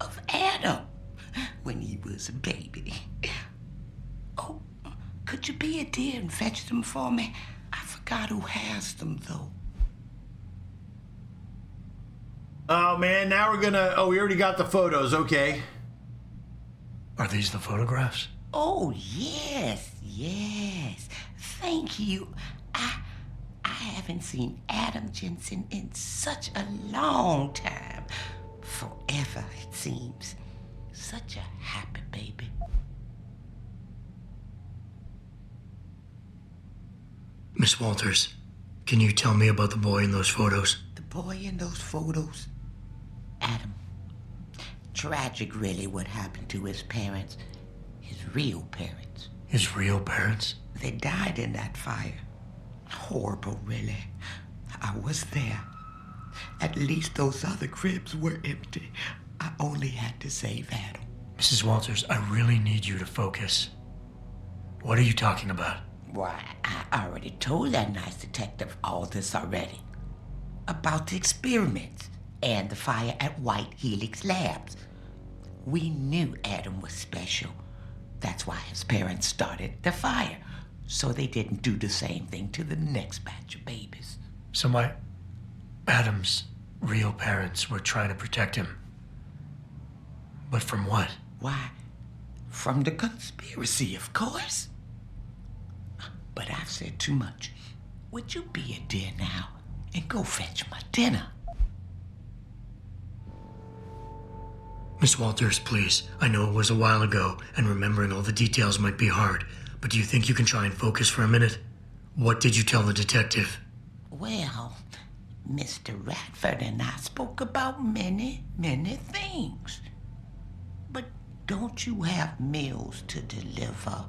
of Adam when he was a baby. Oh, could you be a dear and fetch them for me? I forgot who has them, though. Oh, man, now we're gonna... Oh, we already got the photos, okay. Are these the photographs? Oh, yes. Thank you. I haven't seen Adam Jensen in such a long time. Forever, it seems. Such a happy baby. Miss Walters, can you tell me about the boy in those photos? The boy in those photos? tragic, really, what happened to his parents. His real parents. His real parents? They died in that fire. Horrible, really. I was there. At least those other cribs were empty. I only had to save Adam. Mrs. Walters, I really need you to focus. What are you talking about? Why, I already told that nice detective all this already. About the experiments and the fire at White Helix Labs. We knew Adam was special. That's why his parents started the fire, so they didn't do the same thing to the next batch of babies. So Adam's real parents were trying to protect him. But from what? Why, from the conspiracy, of course. But I've said too much. Would you be a dear now and go fetch my dinner? Miss Walters, please. I know it was a while ago, and remembering all the details might be hard, but do you think you can try and focus for a minute? What did you tell the detective? Well, Mr. Radford and I spoke about many, many things. But don't you have meals to deliver?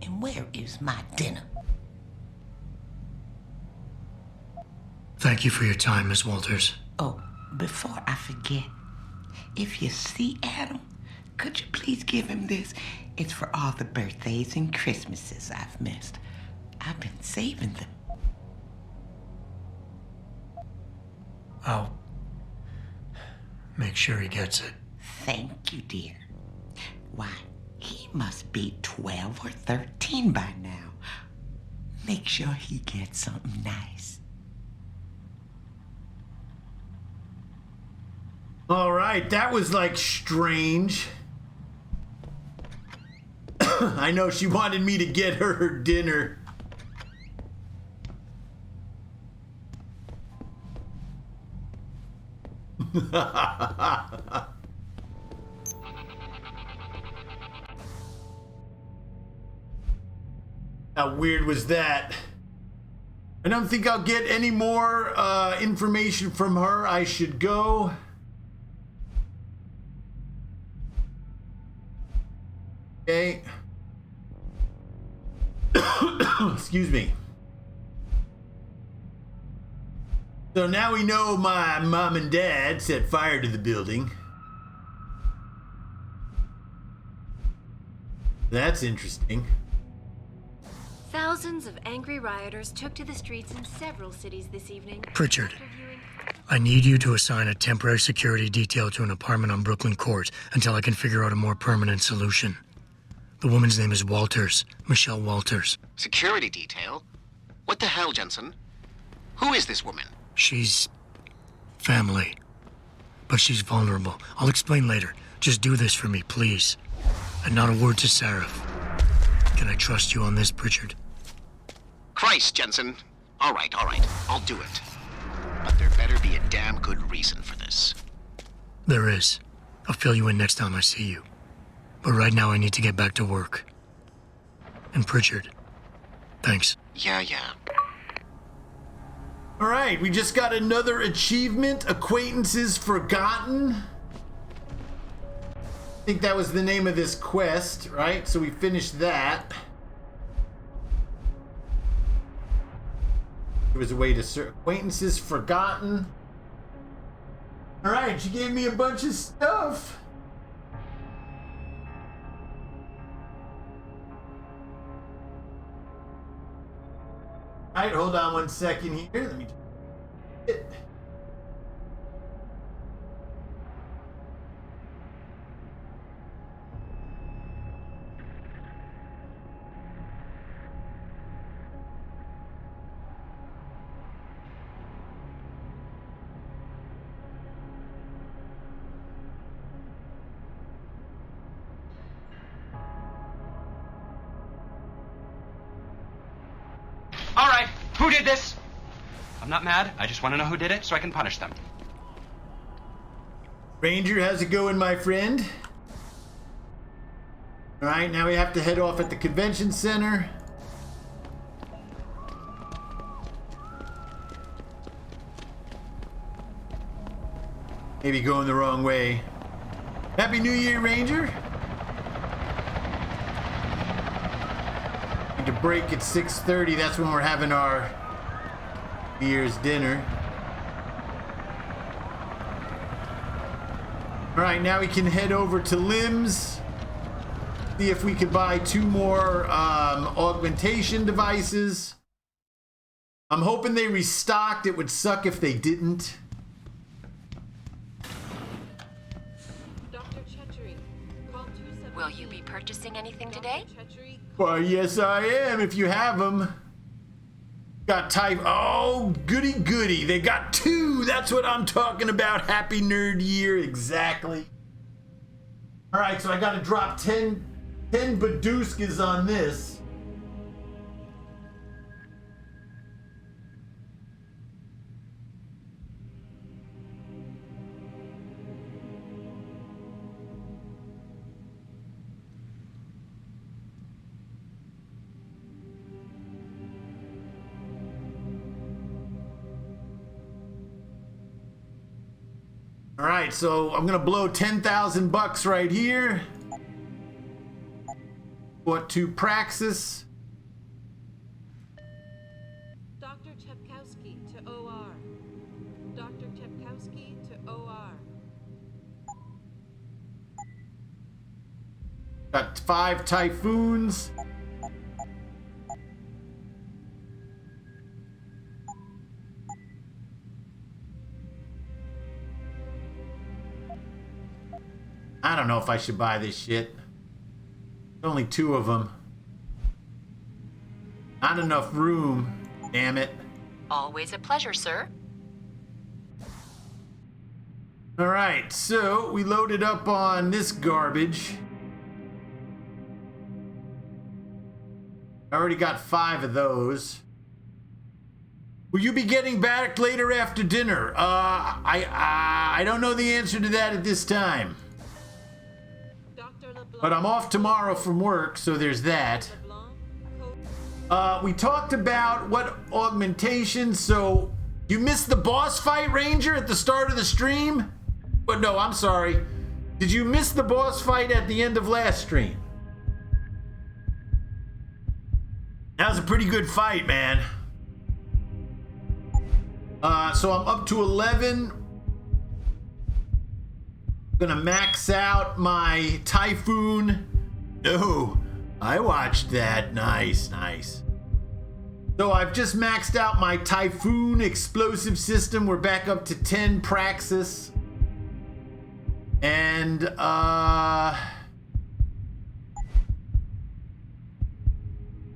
And where is my dinner? Thank you for your time, Miss Walters. Oh, before I forget, if you see Adam, could you please give him this? It's for all the birthdays and Christmases I've missed. I've been saving them. I'll make sure he gets it. Thank you, dear. Why, he must be 12 or 13 by now. Make sure he gets something nice. All right, that was like strange. I know she wanted me to get her dinner. How weird was that? I don't think I'll get any more information from her. I should go. Okay. Excuse me. So now we know my mom and dad set fire to the building. That's interesting. Thousands of angry rioters took to the streets in several cities this evening. Pritchard, I need you to assign a temporary security detail to an apartment on Brooklyn Court until I can figure out a more permanent solution. The woman's name is Walters, Michelle Walters. Security detail? What the hell, Jensen? Who is this woman? She's family, but she's vulnerable. I'll explain later. Just do this for me, please. And not a word to Sarif. Can I trust you on this, Pritchard? Christ, Jensen. All right, I'll do it. But there better be a damn good reason for this. There is. I'll fill you in next time I see you. But right now I need to get back to work. And Pritchard, thanks. Yeah. All right, we just got another achievement. Acquaintances Forgotten. I think that was the name of this quest, right? So we finished that. There was a way to search. Acquaintances Forgotten. All right, she gave me a bunch of stuff. All right, hold on one second here. Let me it. All right, who did this? I'm not mad. I just want to know who did it so I can punish them. Ranger, how's it going, my friend? All right, now we have to head off at the convention center. Maybe going the wrong way. Happy New Year, Ranger. Need to break at 6:30. That's when we're having our New Year's dinner. All right, now we can head over to Limbs. See if we could buy 2 more augmentation devices. I'm hoping they restocked. It would suck if they didn't. Will you be purchasing anything today? Why, yes, I am, if you have them. Got type. Oh, goody goody. They got 2. That's what I'm talking about. Happy Nerd Year. Exactly. All right, so I got to drop 10 Badooskas on this. All right, so I'm gonna blow 10,000 bucks right here. What to Praxis? Dr. Chepkowski to OR. Dr. Chepkowski to OR. Got 5 Typhoons. I don't know if I should buy this shit. There's only 2 of them. Not enough room. Damn it. Always a pleasure, sir. All right, so we loaded up on this garbage. I already got 5 of those. Will you be getting back later after dinner? I don't know the answer to that at this time. But I'm off tomorrow from work, so there's that. We talked about what augmentations, so you missed the boss fight, Ranger, at the start of the stream? But no, I'm sorry. Did you miss the boss fight at the end of last stream? That was a pretty good fight, man. So I'm up to 11. Gonna max out my Typhoon. No, I watched that. Nice, nice. So I've just maxed out my Typhoon explosive system. We're back up to 10 Praxis. And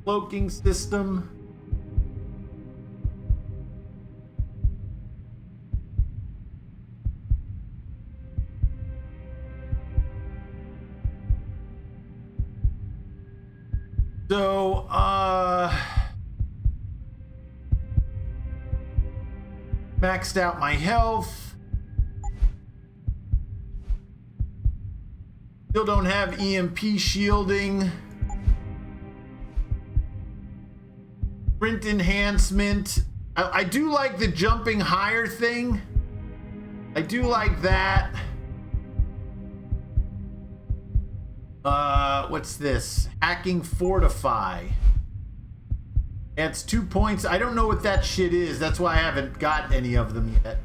cloaking system. So, maxed out my health. Still don't have EMP shielding. Sprint enhancement. I do like the jumping higher thing. I do like that. What's this? Hacking Fortify. Adds 2 points. I don't know what that shit is. That's why I haven't got any of them yet.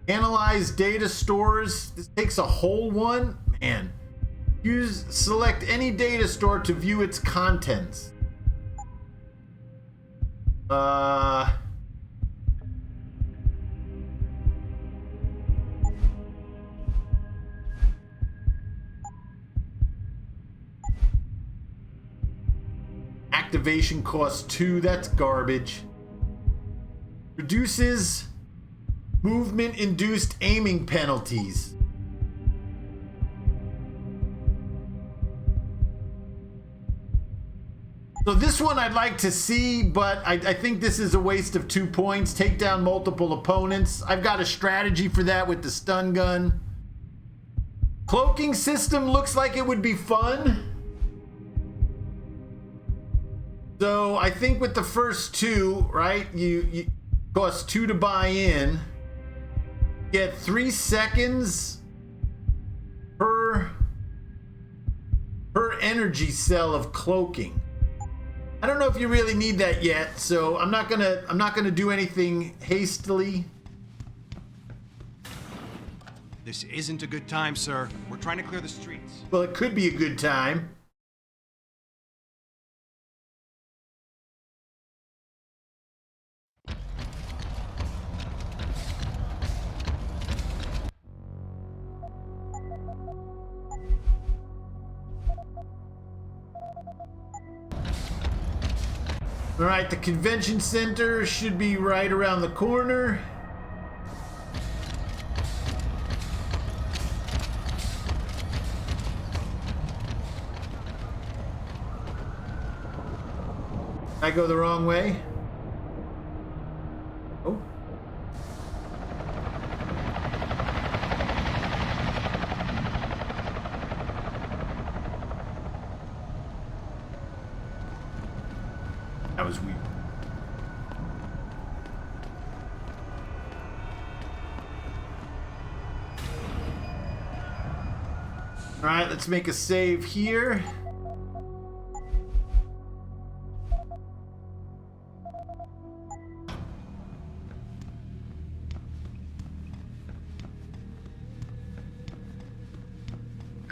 Analyze data stores. This takes a whole one. Man. Select any data store to view its contents. Activation costs 2. That's garbage. Reduces movement-induced aiming penalties. So this one I'd like to see, but I think this is a waste of 2 points. Take down multiple opponents. I've got a strategy for that with the stun gun. Cloaking system looks like it would be fun. So I think with the first 2, right, you cost 2 to buy in. Get 3 seconds Per energy cell of cloaking. I don't know if you really need that yet, so I'm not gonna do anything hastily. This isn't a good time, sir. We're trying to clear the streets. Well, it could be a good time. All right, the convention center should be right around the corner. I go the wrong way. Oh. That was weird. All right, let's make a save here.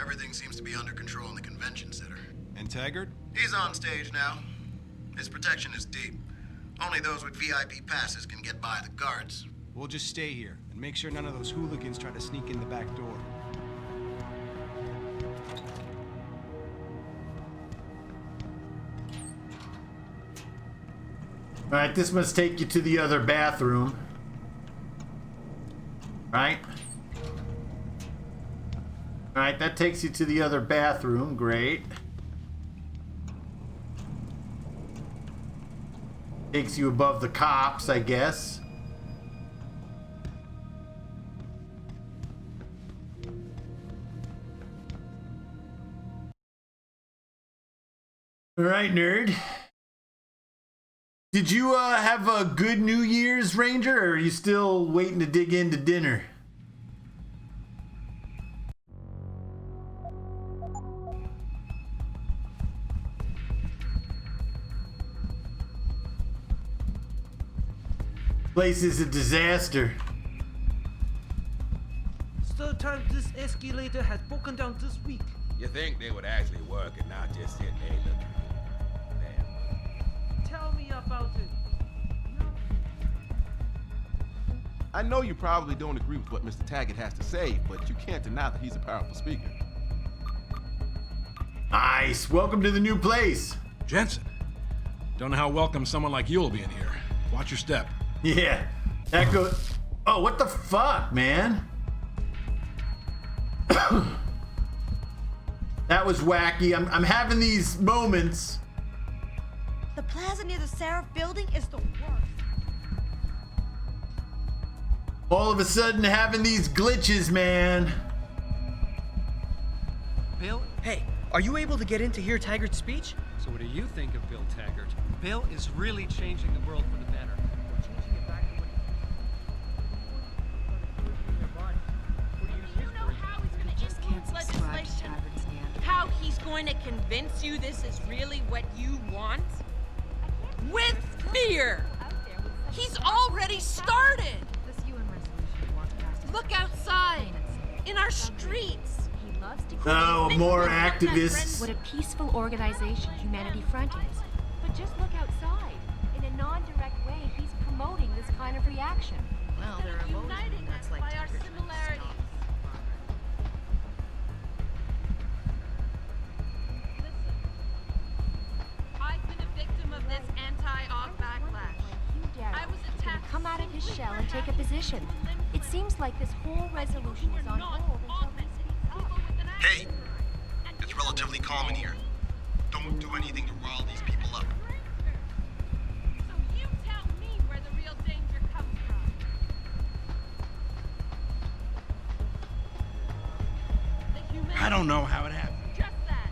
Everything seems to be under control in the convention center. And Taggart? He's on stage now. His protection is deep. Only those with VIP passes can get by the guards. We'll just stay here and make sure none of those hooligans try to sneak in the back door. All right, this must take you to the other bathroom. Right? All right, that takes you to the other bathroom. Great. Takes you above the cops, I guess. All right, nerd. Did you have a good New Year's, Ranger, or are you still waiting to dig into dinner? Place is a disaster. Third time this escalator has broken down this week. You think they would actually work and not just sit there looking? Tell me about it. I know you probably don't agree with what Mr. Taggart has to say, but you can't deny that he's a powerful speaker. Nice. Welcome to the new place. Jensen. Don't know how welcome someone like you'll be in here. Watch your step. Yeah. That goes... Oh, what the fuck, man? That was wacky. I'm having these moments. The plaza near the Sarif building is the worst. All of a sudden having these glitches, man. Bill? Hey, are you able to get in to hear Taggart's speech? So what do you think of Bill Taggart? Bill is really changing the world for the better. We're changing it back to what you know how he's going to influence legislation? How he's going to convince you this is really what you want? With fear! He's already started! Look outside! In our streets! Oh, more activists. What a peaceful organization Humanity Front is. But just look outside. In a non-direct way, he's promoting this kind of reaction. Well, they're uniting us by our similarities. I've been a victim of this anti-aug backlash. I was attacked. Come out of his shell and take a position. It seems like this whole resolution is on hold until this speaks up. Hey, it's relatively calm in here. Don't do anything to rile these people up. So you tell me where the real danger comes from. I don't know how it happened. Just that.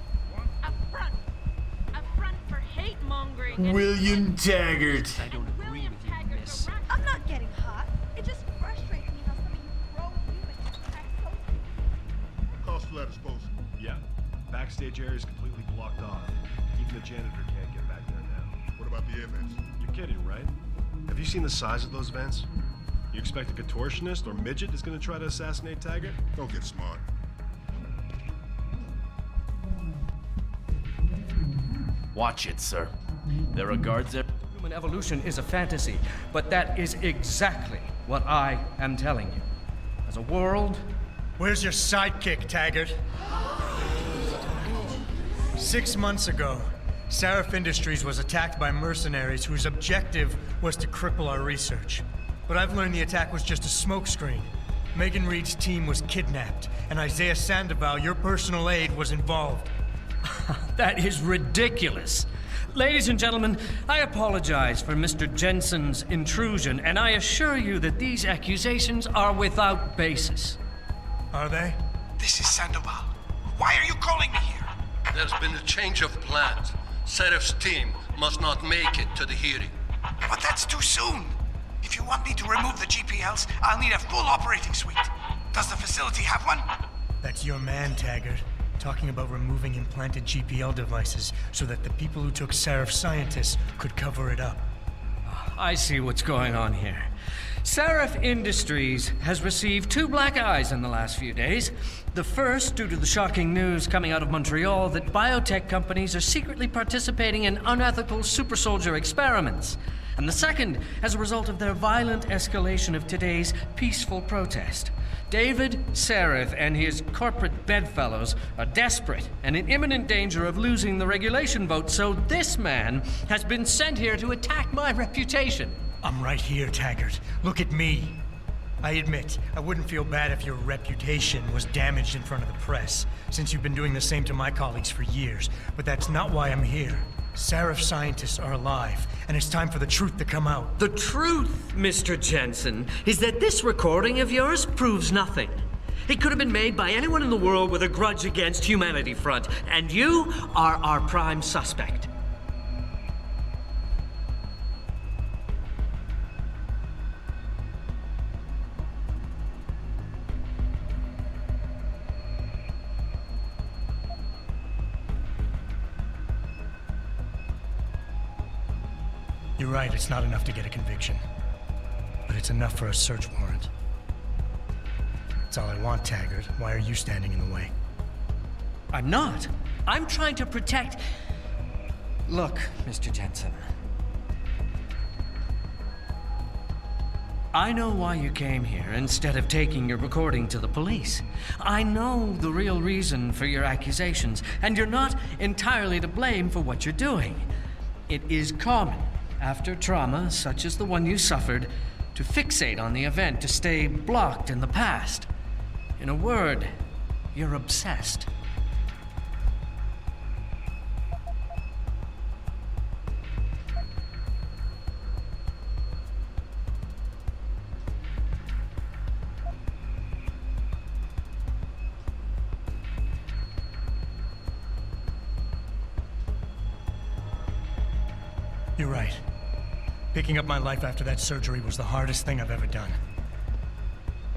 A front for hate mongering. William Taggart. I don't agree with you, miss. I'm not getting hot. It just frustrates me how some of you pro-humans act so... Cost a letter supposed to? Yeah. Backstage area is completely blocked off. Even the janitor can't get back there now. What about the air vents? You're kidding, right? Have you seen the size of those vents? You expect a contortionist or midget is going to try to assassinate Taggart? Don't get smart. Watch it, sir. There are guards there. Human evolution is a fantasy, but that is exactly what I am telling you. As a world... Where's your sidekick, Taggart? 6 months ago, Sarif Industries was attacked by mercenaries whose objective was to cripple our research. But I've learned the attack was just a smokescreen. Megan Reed's team was kidnapped, and Isaiah Sandoval, your personal aide, was involved. That is ridiculous. Ladies and gentlemen, I apologize for Mr. Jensen's intrusion, and I assure you that these accusations are without basis. Are they? This is Sandoval. Why are you calling me here? There's been a change of plans. Sarif's team must not make it to the hearing. But that's too soon. If you want me to remove the GPLs, I'll need a full operating suite. Does the facility have one? That's your man, Taggart. Talking about removing implanted GPL devices so that the people who took Sarif scientists could cover it up. I see what's going on here. Sarif Industries has received 2 black eyes in the last few days. The first, due to the shocking news coming out of Montreal that biotech companies are secretly participating in unethical super soldier experiments. And the second, as a result of their violent escalation of today's peaceful protest. David Sarif and his corporate bedfellows are desperate and in imminent danger of losing the regulation vote, so this man has been sent here to attack my reputation. I'm right here, Taggart. Look at me. I admit, I wouldn't feel bad if your reputation was damaged in front of the press, since you've been doing the same to my colleagues for years, but that's not why I'm here. Sarif scientists are alive, and it's time for the truth to come out. The truth, Mr. Jensen, is that this recording of yours proves nothing. It could have been made by anyone in the world with a grudge against Humanity Front, and you are our prime suspect. You're right, it's not enough to get a conviction. But it's enough for a search warrant. That's all I want, Taggart. Why are you standing in the way? I'm not. I'm trying to protect... Look, Mr. Jensen. I know why you came here instead of taking your recording to the police. I know the real reason for your accusations, and you're not entirely to blame for what you're doing. It is common, after trauma such as the one you suffered, to fixate on the event, to stay blocked in the past. In a word, you're obsessed. You're right. Picking up my life after that surgery was the hardest thing I've ever done.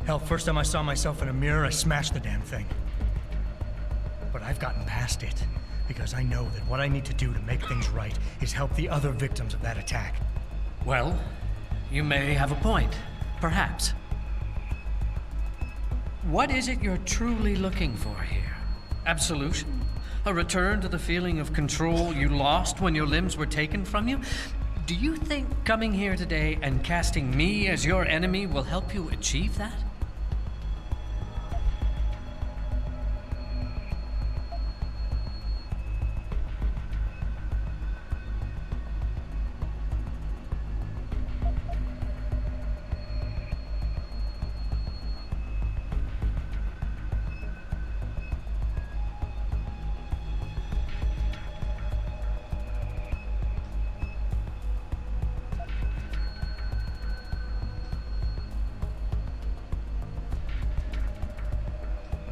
Hell, first time I saw myself in a mirror, I smashed the damn thing. But I've gotten past it, because I know that what I need to do to make things right is help the other victims of that attack. Well, you may have a point, perhaps. What is it you're truly looking for here? Absolution? A return to the feeling of control you lost when your limbs were taken from you? Do you think coming here today and casting me as your enemy will help you achieve that?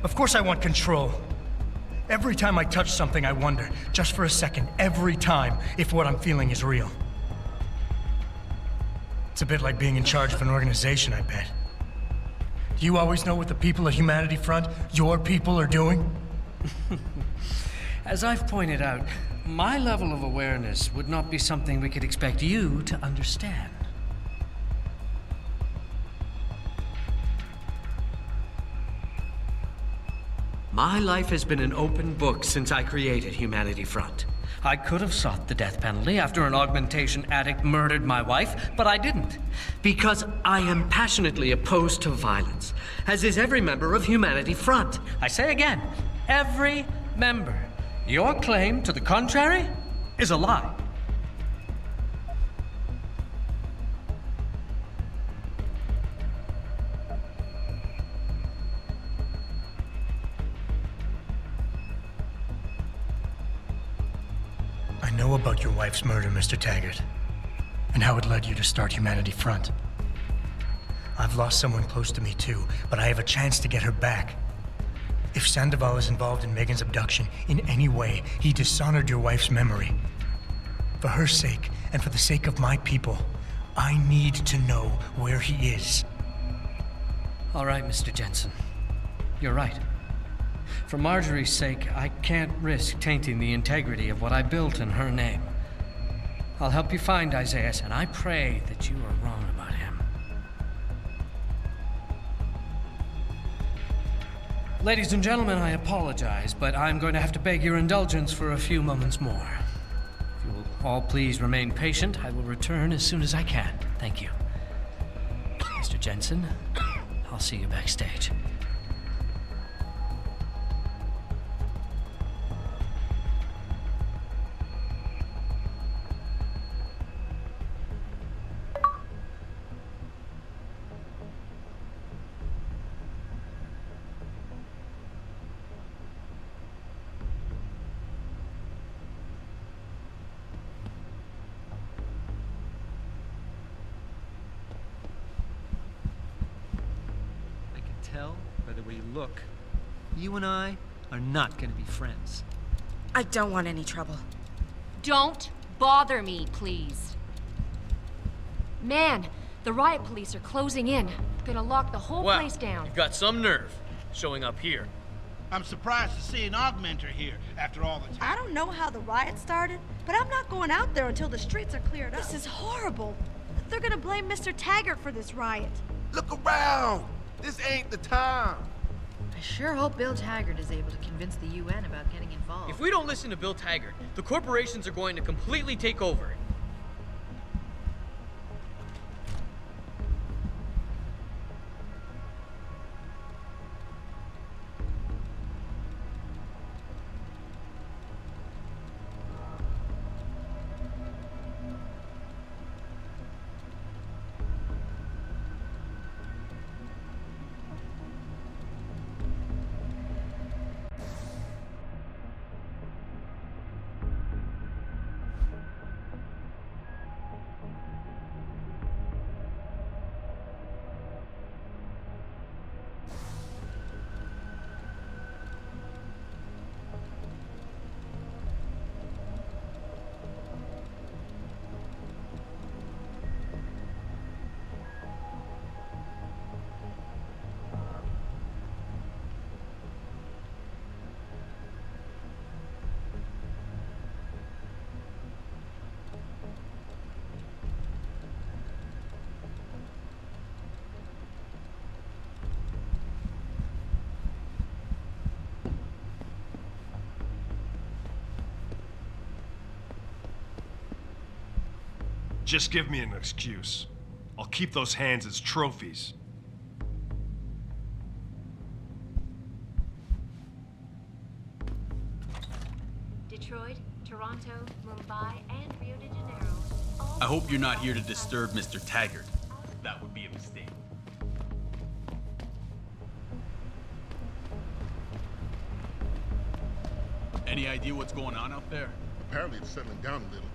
Of course I want control. Every time I touch something, I wonder, just for a second, every time, if what I'm feeling is real. It's a bit like being in charge of an organization, I bet. Do you always know what the people at Humanity Front, your people, are doing? As I've pointed out, my level of awareness would not be something we could expect you to understand. My life has been an open book since I created Humanity Front. I could have sought the death penalty after an augmentation addict murdered my wife, but I didn't. Because I am passionately opposed to violence, as is every member of Humanity Front. I say again, every member. Your claim to the contrary is a lie. I know about your wife's murder, Mr. Taggart, and how it led you to start Humanity Front. I've lost someone close to me too, but I have a chance to get her back. If Sandoval is involved in Megan's abduction in any way, he dishonored your wife's memory. For her sake, and for the sake of my people, I need to know where he is. All right, Mr. Jensen. You're right. For Marjorie's sake, I can't risk tainting the integrity of what I built in her name. I'll help you find Isaiah, and I pray that you are wrong about him. Ladies and gentlemen, I apologize, but I'm going to have to beg your indulgence for a few moments more. If you will all please remain patient, I will return as soon as I can. Thank you. Mr. Jensen, I'll see you backstage. By the way you look, you and I are not going to be friends. I don't want any trouble. Don't bother me, please. Man, the riot police are closing in. Gonna lock the whole place down. You've got some nerve showing up here. I'm surprised to see an augmenter here after all the time. I don't know how the riot started, but I'm not going out there until the streets are cleared up. This is horrible. They're gonna blame Mr. Taggart for this riot. Look around! This ain't the time! I sure hope Bill Taggart is able to convince the UN about getting involved. If we don't listen to Bill Taggart, the corporations are going to completely take over. Just give me an excuse. I'll keep those hands as trophies. Detroit, Toronto, Mumbai, and Rio de Janeiro. I hope you're not here to disturb Mr. Taggart. That would be a mistake. Any idea what's going on out there? Apparently it's settling down a little.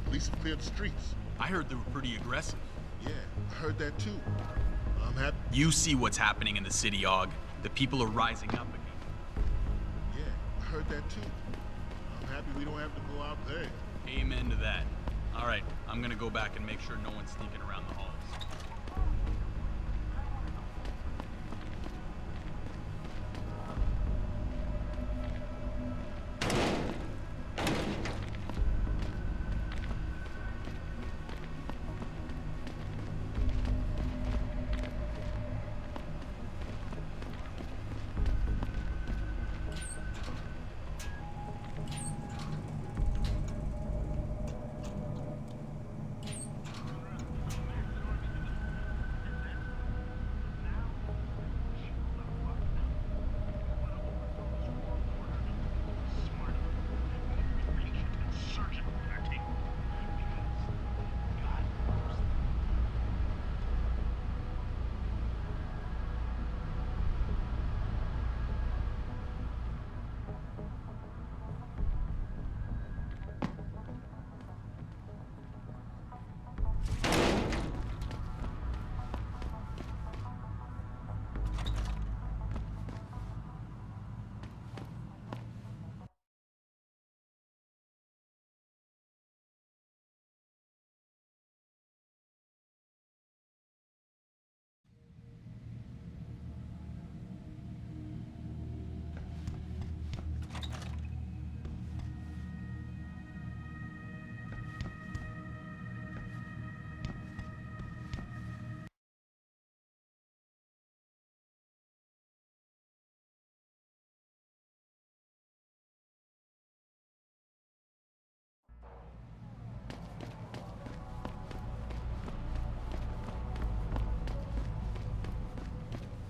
Police have cleared the streets. I heard they were pretty aggressive. Yeah, I heard that too. I'm happy. You see what's happening in the city, Aug. The people are rising up again. Yeah, I heard that too. I'm happy we don't have to go out there. Amen to that. All right, I'm gonna go back and make sure no one's sneaking around the halls.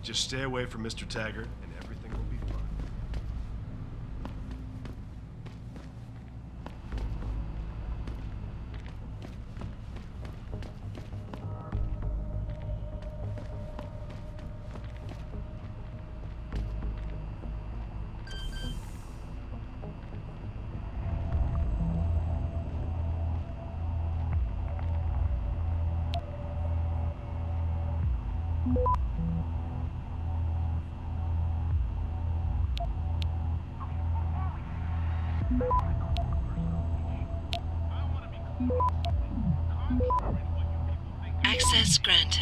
Just stay away from Mr. Taggart, and everything will be fine. Access granted.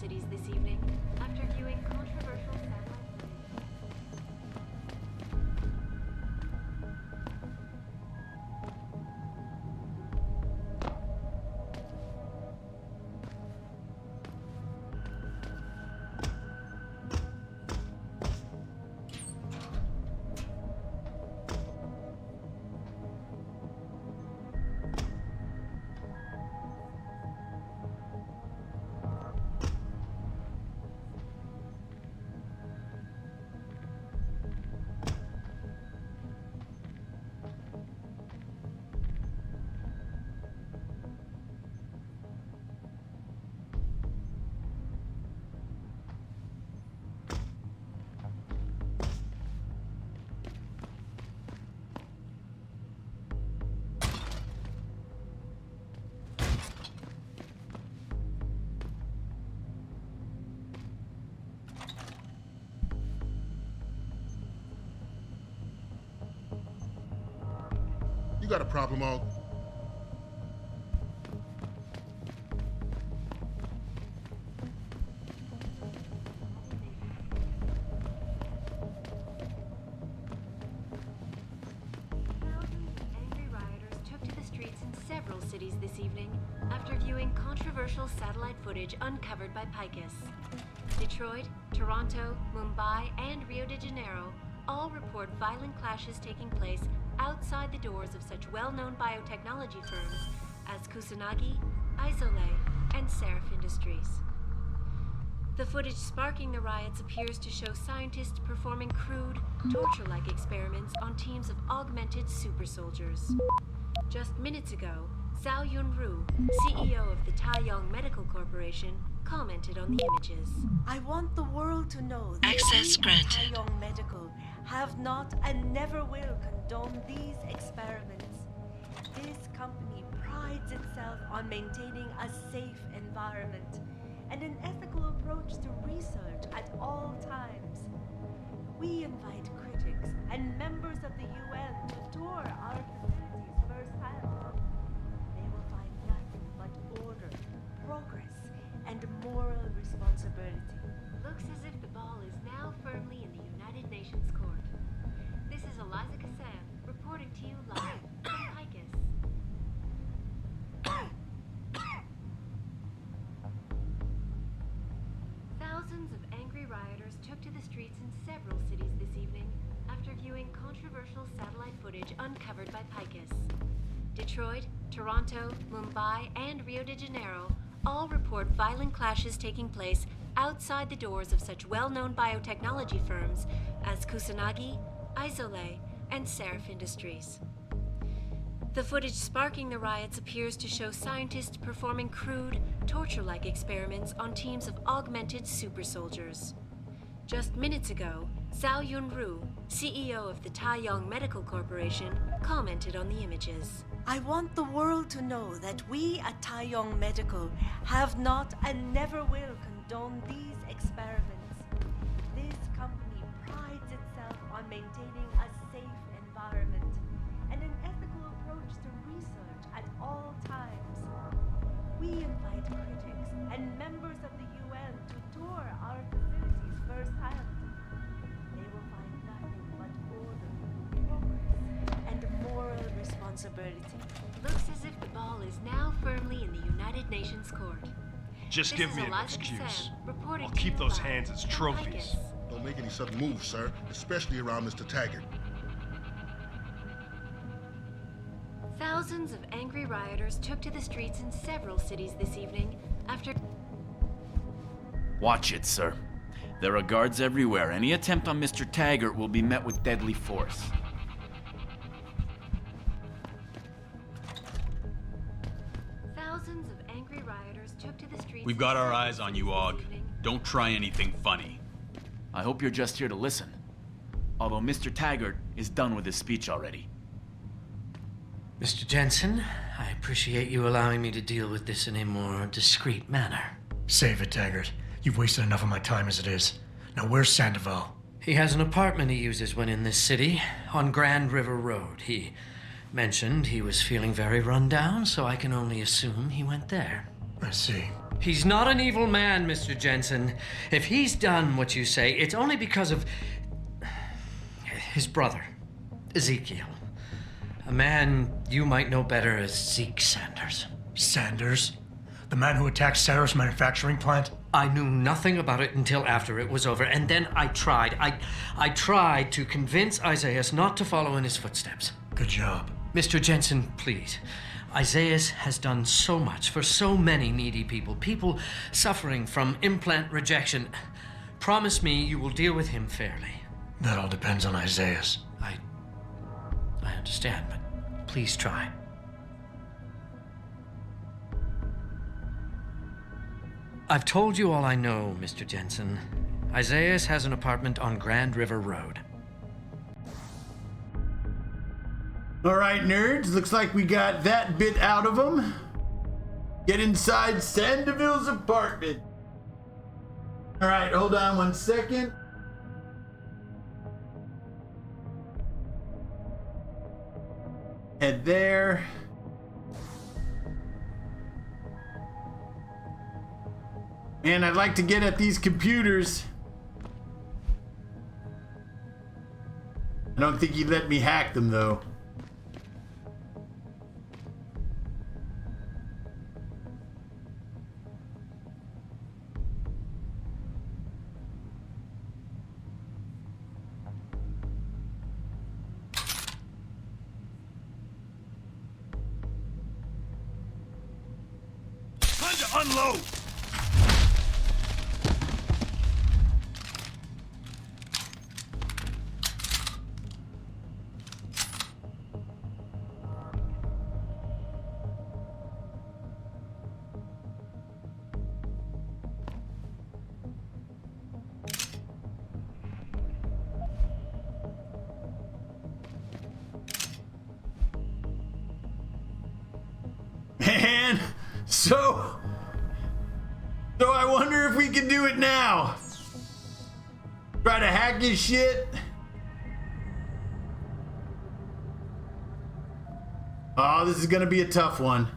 Cities this evening after viewing controversial satellite. You got a problem, Aug? Cities this evening after viewing controversial satellite footage uncovered by Picus. Detroit, Toronto, Mumbai, and Rio de Janeiro all report violent clashes taking place outside the doors of such well-known biotechnology firms as Kusanagi, Isole, and Sarif Industries. The footage sparking the riots appears to show scientists performing crude, torture-like experiments on teams of augmented super soldiers. Just minutes ago, Zhao Yunru, CEO of the Taiyong Medical Corporation, commented on the images. I want the world to know that Access we at granted. Taiyong Medical have not and never will condone these experiments. This company prides itself on maintaining a safe environment and an ethical approach to research at all times. We invite critics and members of the UN to tour our facilities firsthand. They will find nothing but order, progress, and moral responsibility. Looks as if the ball is now firmly in the United Nations Court. This is Eliza Kassan reporting to you live from Picus. Thousands of angry rioters took to the streets in several cities this evening after viewing controversial satellite footage uncovered by Picus. Detroit, Toronto, Mumbai, and Rio de Janeiro all report violent clashes taking place outside the doors of such well-known biotechnology firms as Kusanagi, Isole, and Sarif Industries. The footage sparking the riots appears to show scientists performing crude, torture-like experiments on teams of augmented super soldiers. Just minutes ago, Zhao Yunru, CEO of the Taiyong Medical Corporation, commented on the images. I want the world to know that we at Taiyong Medical have not and never will condone these experiments. This company prides itself on maintaining a safe environment and an ethical approach to research at all times. We invite critics and members of the UN to tour our facilities firsthand. They will find nothing but order, progress, and moral responsibility. Looks as if the ball is now firmly in the United Nations Court. Just This give is me an Eliza excuse. Kassan reporting I'll to keep you those live hands as from trophies. Picus. Don't make any sudden moves, sir, especially around Mr. Taggart. Thousands of angry rioters took to the streets in several cities this evening after... Watch it, sir. There are guards everywhere. Any attempt on Mr. Taggart will be met with deadly force. Thousands of angry rioters took to the streets... We've got our eyes on you, Aug. Don't try anything funny. I hope you're just here to listen. Although Mr. Taggart is done with his speech already. Mr. Jensen, I appreciate you allowing me to deal with this in a more discreet manner. Save it, Taggart. You've wasted enough of my time as it is. Now, where's Sandoval? He has an apartment he uses when in this city, on Grand River Road. He mentioned he was feeling very run down, so I can only assume he went there. I see. He's not an evil man, Mr. Jensen. If he's done what you say, it's only because of his brother, Ezekiel. A man you might know better as Zeke Sanders. Sanders? The man who attacked Sarif's manufacturing plant? I knew nothing about it until after it was over, and then I tried. I tried to convince Isaiah not to follow in his footsteps. Good job. Mr. Jensen, please. Isaiah has done so much for so many needy people, people suffering from implant rejection. Promise me you will deal with him fairly. That all depends on Isaiah. I understand, but please try. I've told you all I know, Mr. Jensen. Isaiah has an apartment on Grand River Road. All right, nerds. Looks like we got that bit out of them. Get inside Sandeville's apartment. All right, hold on one second. Head there. Man, I'd like to get at these computers. I don't think he'd let me hack them, though. Time to unload! So I wonder if we can do it now. Try to hack his shit. Oh, this is gonna be a tough one.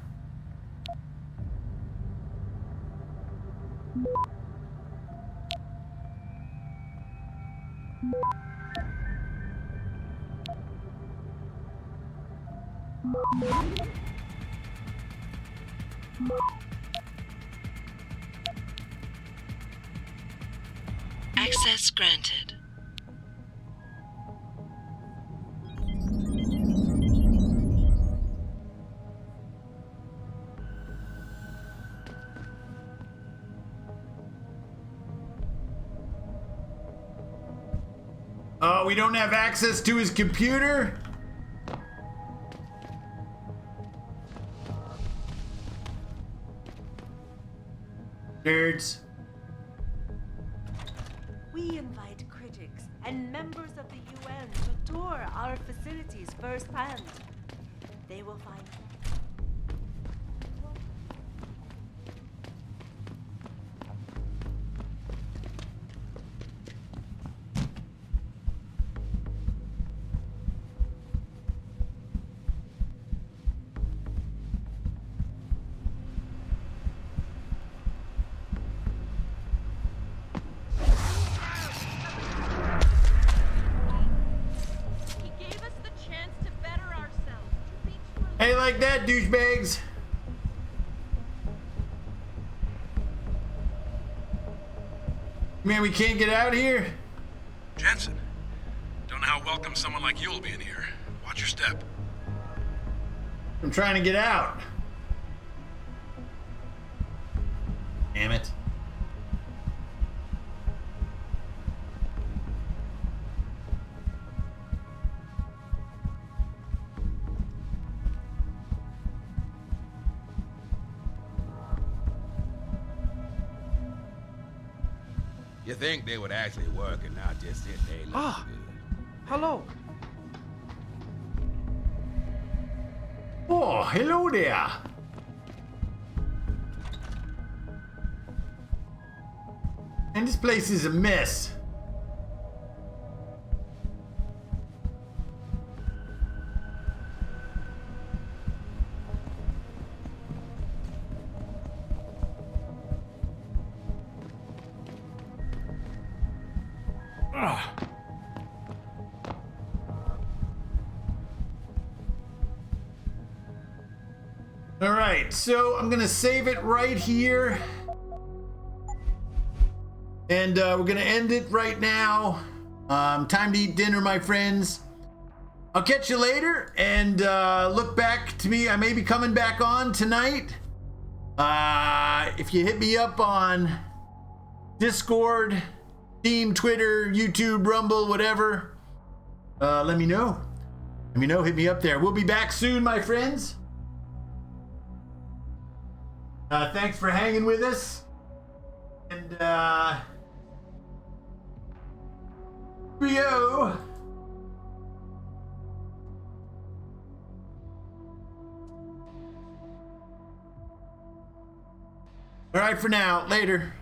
Access granted. Oh, we don't have access to his computer? Nerds. We invite critics and members of the UN to tour our facilities firsthand. They will find Hey, like that, douchebags. Man, we can't get out here? Jensen, don't know how welcome someone like you will be in here. Watch your step. I'm trying to get out. Damn it. You think they would actually work and not just sit there looking good. Hello. Oh, hello there. And this place is a mess. All right, so I'm gonna save it right here. And we're gonna end it right now. Time to eat dinner, my friends. I'll catch you later, and look back to me. I may be coming back on tonight. If you hit me up on Discord, Steam, Twitter, YouTube, Rumble, whatever, let me know. Let me know, hit me up there. We'll be back soon, my friends. Thanks for hanging with us. And Rio. All right, for now. Later.